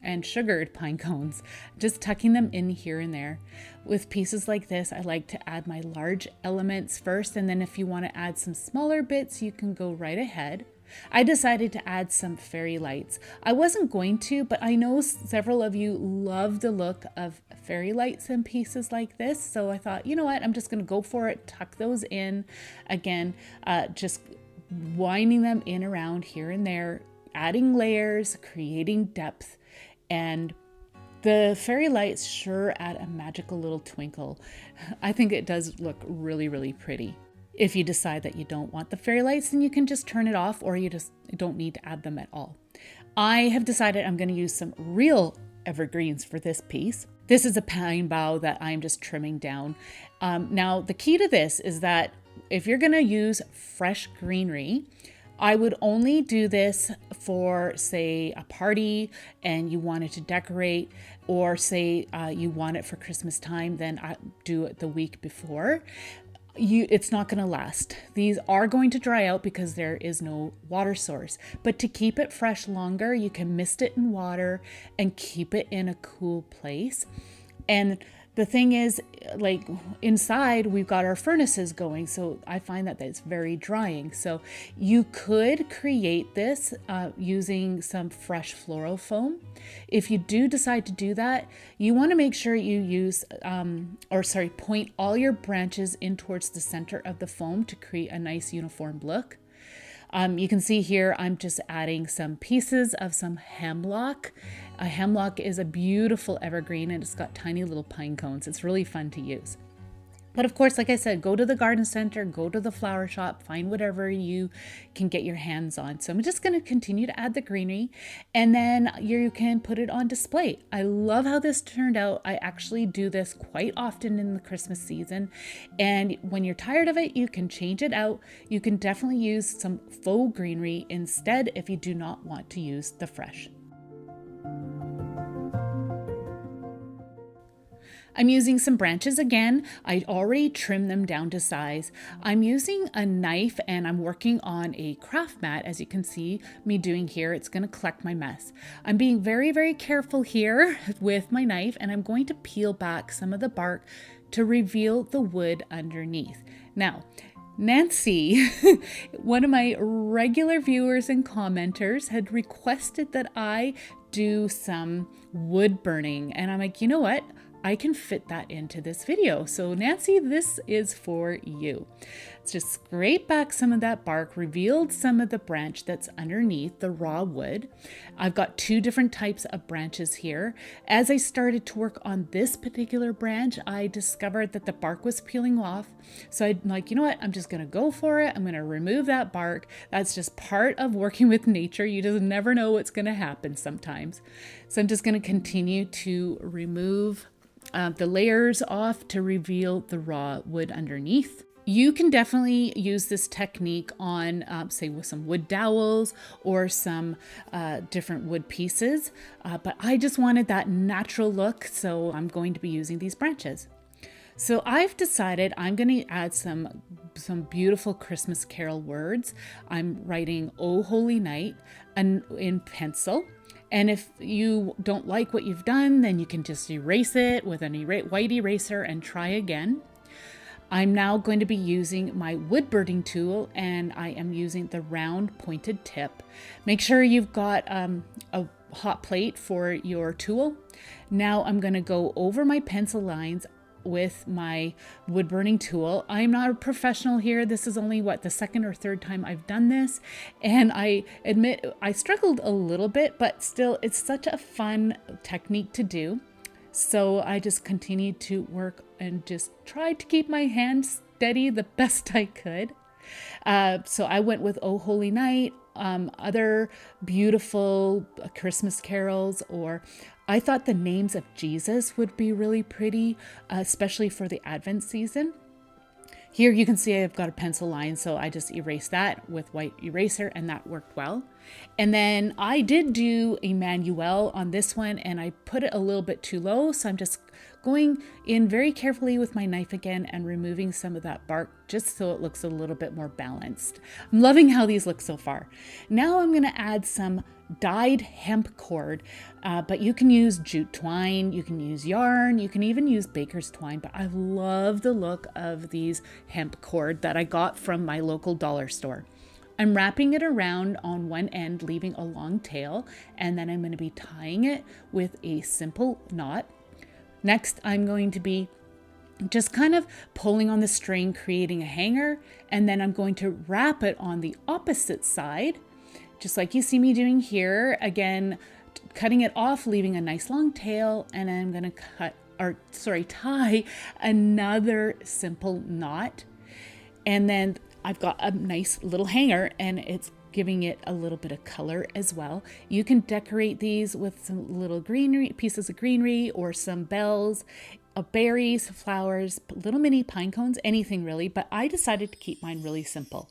and sugared pine cones, just tucking them in here and there. With pieces like this, I like to add my large elements first, and then if you want to add some smaller bits, you can go right ahead. I decided to add some fairy lights. I wasn't going to, but I know several of you love the look of fairy lights and pieces like this. So I thought, you know what, I'm just going to go for it, tuck those in. Again, just winding them in around here and there, adding layers, creating depth. And the fairy lights sure add a magical little twinkle. I think it does look really, really pretty. If you decide that you don't want the fairy lights, then you can just turn it off, or you just don't need to add them at all. I have decided I'm going to use some real evergreens for this piece. This is a pine bough that I'm just trimming down. Now, the key to this is that if you're going to use fresh greenery, I would only do this for, say, a party and you wanted to decorate, or say you want it for Christmas time, then I do it the week before. It's not going to last. These are going to dry out because there is no water source. But to keep it fresh longer, you can mist it in water and keep it in a cool place. And the thing is, like inside, we've got our furnaces going, so I find that it's very drying. So you could create this using some fresh floral foam. If you do decide to do that, you want to make sure you use, point all your branches in towards the center of the foam to create a nice uniform look. You can see here, I'm just adding some pieces of some hemlock. A hemlock is a beautiful evergreen, and it's got tiny little pine cones. It's really fun to use. But of course, like I said, go to the garden center, go to the flower shop, find whatever you can get your hands on. So I'm just going to continue to add the greenery, and then you can put it on display. I love how this turned out. I actually do this quite often in the Christmas season. And when you're tired of it, you can change it out. You can definitely use some faux greenery instead if you do not want to use the fresh. I'm using some branches again. I already trimmed them down to size. I'm using a knife and I'm working on a craft mat, as you can see me doing here. It's going to collect my mess. I'm being very, very careful here with my knife, and I'm going to peel back some of the bark to reveal the wood underneath. Now, Nancy, one of my regular viewers and commenters, had requested that I do some wood burning, and I'm like, you know what? I can fit that into this video. So Nancy, this is for you. Let's just scrape back some of that bark, revealed some of the branch that's underneath the raw wood. I've got two different types of branches here. As I started to work on this particular branch, I discovered that the bark was peeling off. So I'm like, you know what? I'm just gonna go for it. I'm gonna remove that bark. That's just part of working with nature. You just never know what's gonna happen sometimes. So I'm just gonna continue to remove the layers off to reveal the raw wood underneath. You can definitely use this technique on, say, with some wood dowels or some different wood pieces, but I just wanted that natural look, so I'm going to be using these branches. So I've decided I'm going to add some beautiful Christmas carol words. I'm writing "Oh Holy Night" in pencil. And if you don't like what you've done, then you can just erase it with an white eraser and try again. I'm now going to be using my wood burning tool, and I am using the round pointed tip. Make sure you've got a hot plate for your tool. Now I'm going to go over my pencil lines with my wood burning tool. I'm not a professional here. This is only the second or third time I've done this. And I admit I struggled a little bit, but still it's such a fun technique to do. So I just continued to work and just tried to keep my hand steady the best I could. So I went with "Oh Holy Night," other beautiful Christmas carols, or I thought the names of Jesus would be really pretty, especially for the Advent season. Here you can see I've got a pencil line, so I just erased that with white eraser, and that worked well. And then I did do a manual on this one, and I put it a little bit too low, so I'm just going in very carefully with my knife again and removing some of that bark just so it looks a little bit more balanced. I'm loving how these look so far. Now I'm going to add some dyed hemp cord, but you can use jute twine, you can use yarn, you can even use baker's twine, but I love the look of these hemp cord that I got from my local dollar store. I'm wrapping it around on one end, leaving a long tail, and then I'm going to be tying it with a simple knot. Next, I'm going to be just kind of pulling on the string, creating a hanger, and then I'm going to wrap it on the opposite side, just like you see me doing here. Again, cutting it off, leaving a nice long tail, and then I'm going to tie another simple knot. And then I've got a nice little hanger, and it's giving it a little bit of color as well. You can decorate these with some little greenery, pieces of greenery, or some bells, berries, flowers, little mini pine cones, anything really, but I decided to keep mine really simple.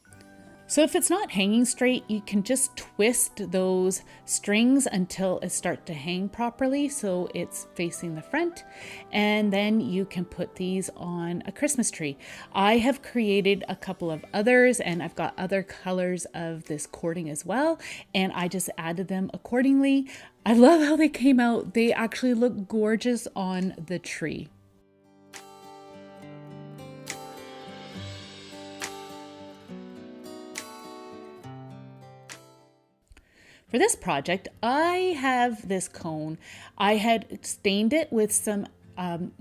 So if it's not hanging straight, you can just twist those strings until it starts to hang properly so it's facing the front, and then you can put these on a Christmas tree. I have created a couple of others, and I've got other colors of this cording as well, and I just added them accordingly. I love how they came out. They actually look gorgeous on the tree. For this project, I have this cone. I had stained it with some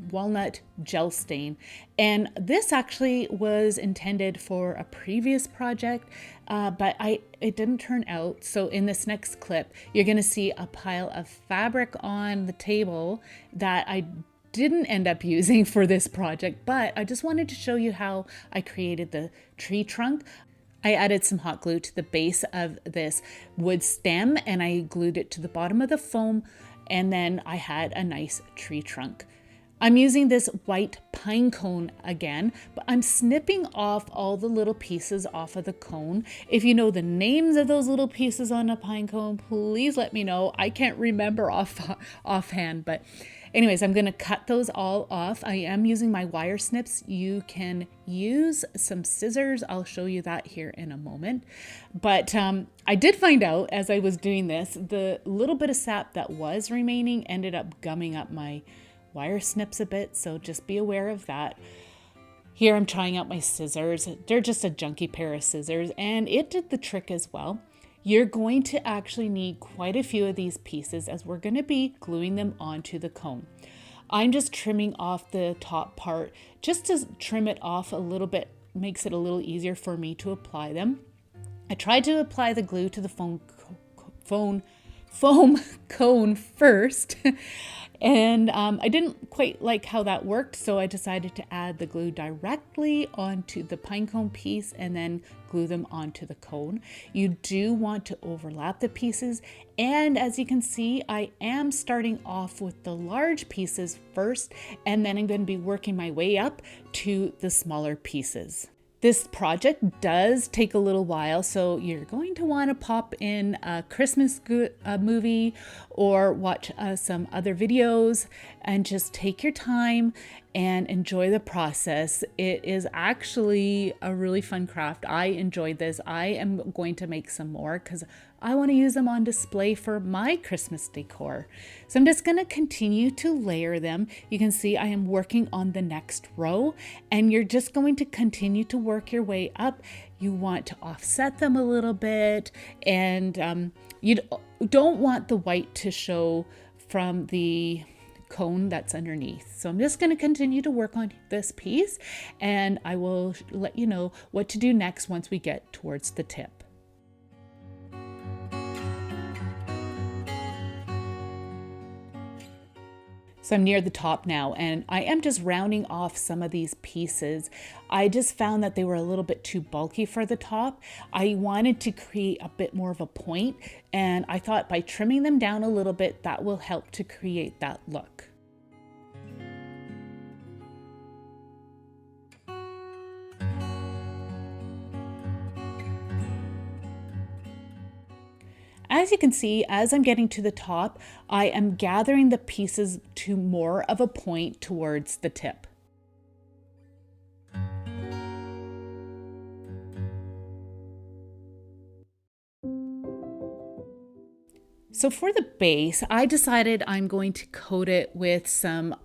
walnut gel stain, and this actually was intended for a previous project, but it didn't turn out. So in this next clip, you're going to see a pile of fabric on the table that I didn't end up using for this project, but I just wanted to show you how I created the tree trunk. I added some hot glue to the base of this wood stem, and I glued it to the bottom of the foam, and then I had a nice tree trunk. I'm using this white pine cone again, but I'm snipping off all the little pieces off of the cone. If you know the names of those little pieces on a pine cone, please let me know. I can't remember offhand, but anyways, I'm going to cut those all off. I am using my wire snips. You can use some scissors. I'll show you that here in a moment. But I did find out as I was doing this, the little bit of sap that was remaining ended up gumming up my wire snips a bit. So just be aware of that. Here I'm trying out my scissors. They're just a junky pair of scissors, and it did the trick as well. You're going to actually need quite a few of these pieces as we're going to be gluing them onto the cone. I'm just trimming off the top part just to trim it off a little bit, makes it a little easier for me to apply them. I tried to apply the glue to the foam cone first, and I didn't quite like how that worked, so I decided to add the glue directly onto the pine cone piece and then glue them onto the cone. You do want to overlap the pieces, and as you can see, I am starting off with the large pieces first, and then I'm going to be working my way up to the smaller pieces. This project does take a little while, so you're going to want to pop in a Christmas movie or watch some other videos and just take your time and enjoy the process. It is actually a really fun craft. I enjoyed this. I am going to make some more because I want to use them on display for my Christmas decor. So I'm just going to continue to layer them. You can see I am working on the next row, and you're just going to continue to work your way up. You want to offset them a little bit, and you don't want the white to show from the cone that's underneath. So I'm just going to continue to work on this piece, and I will let you know what to do next once we get towards the tip. So I'm near the top now, and I am just rounding off some of these pieces. I just found that they were a little bit too bulky for the top. I wanted to create a bit more of a point, and I thought by trimming them down a little bit, that will help to create that look. As you can see, as I'm getting to the top, I am gathering the pieces to more of a point towards the tip. So for the base, I decided I'm going to coat it with some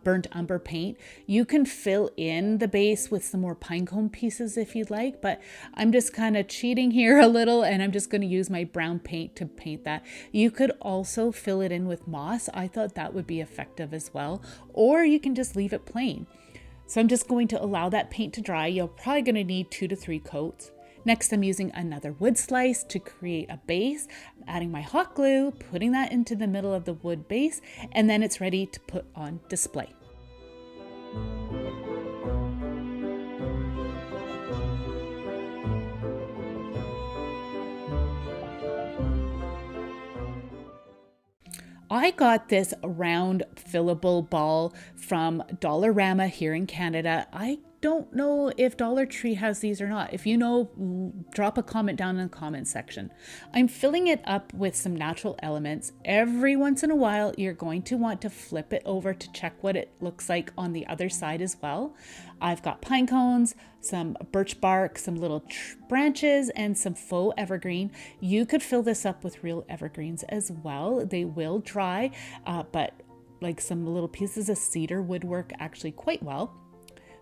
burnt umber paint. You can fill in the base with some more pinecone pieces if you'd like, but I'm just kind of cheating here a little, and I'm just going to use my brown paint to paint that. You could also fill it in with moss. I thought that would be effective as well, or you can just leave it plain. So I'm just going to allow that paint to dry. You're probably going to need 2 to 3 coats. Next, I'm using another wood slice to create a base. I'm adding my hot glue, putting that into the middle of the wood base, and then it's ready to put on display. I got this round fillable ball from Dollarama here in Canada. I don't know if Dollar Tree has these or not. If you know, drop a comment down in the comment section. I'm filling it up with some natural elements. Every once in a while, you're going to want to flip it over to check what it looks like on the other side as well. I've got pine cones, some birch bark, some little branches, and some faux evergreen. You could fill this up with real evergreens as well. They will dry, but like some little pieces of cedar would work actually quite well.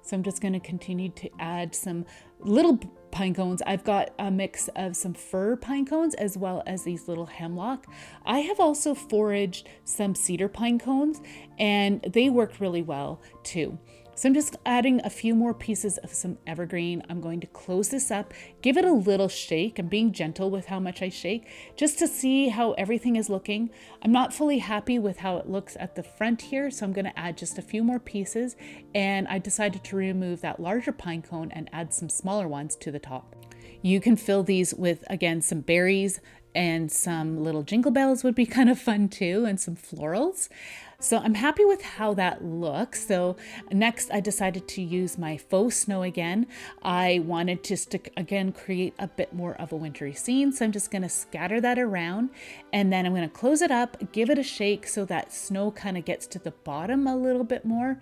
So I'm just going to continue to add some little pine cones. I've got a mix of some fir pine cones as well as these little hemlock. I have also foraged some cedar pine cones, and they work really well too. So I'm just adding a few more pieces of some evergreen. I'm going to close this up, give it a little shake. I'm being gentle with how much I shake just to see how everything is looking. I'm not fully happy with how it looks at the front here, so I'm going to add just a few more pieces, and I decided to remove that larger pine cone and add some smaller ones to the top. You can fill these with, again, some berries, and some little jingle bells would be kind of fun too, and some florals. So I'm happy with how that looks. So next I decided to use my faux snow again. I wanted to again create a bit more of a wintry scene. So I'm just going to scatter that around, and then I'm going to close it up, give it a shake so that snow kind of gets to the bottom a little bit more.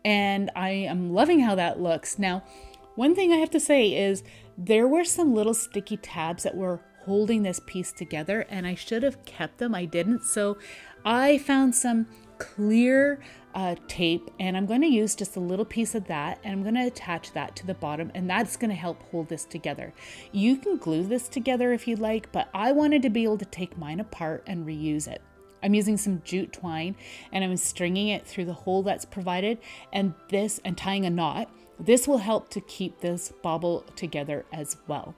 And I am loving how that looks. Now, one thing I have to say is there were some little sticky tabs that were holding this piece together, and I should have kept them. I didn't. So I found some clear tape, and I'm going to use just a little piece of that, and I'm going to attach that to the bottom, and that's going to help hold this together. You can glue this together if you like, but I wanted to be able to take mine apart and reuse it. I'm using some jute twine, and I'm stringing it through the hole that's provided, and tying a knot. This will help to keep this bauble together as well.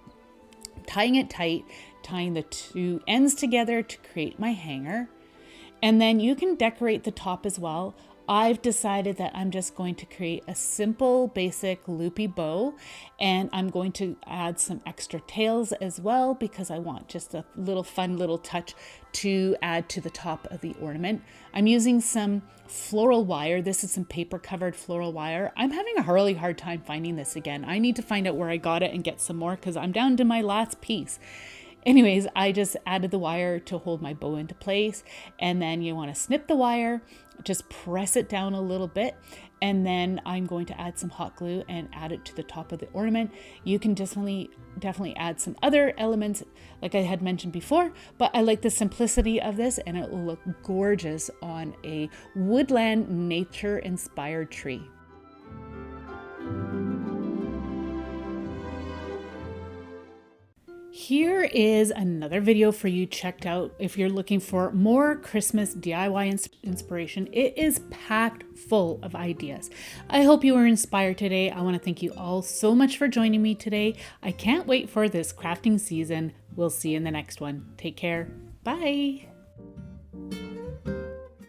Tying it tight, tying the two ends together to create my hanger. And then you can decorate the top as well. I've decided that I'm just going to create a simple, basic loopy bow, and I'm going to add some extra tails as well because I want just a little fun little touch to add to the top of the ornament. I'm using some floral wire. This is some paper covered floral wire. I'm having a really hard time finding this again. I need to find out where I got it and get some more because I'm down to my last piece. Anyways, I just added the wire to hold my bow into place, and then you want to snip the wire, just press it down a little bit, and then I'm going to add some hot glue and add it to the top of the ornament. You can definitely add some other elements like I had mentioned before, but I like the simplicity of this, and it will look gorgeous on a woodland nature inspired tree. Here is another video for you checked out if you're looking for more Christmas DIY inspiration. It is packed full of ideas. I hope you were inspired today. I want to thank you all so much for joining me today. I can't wait for this crafting season. We'll see you in the next one. Take care. Bye.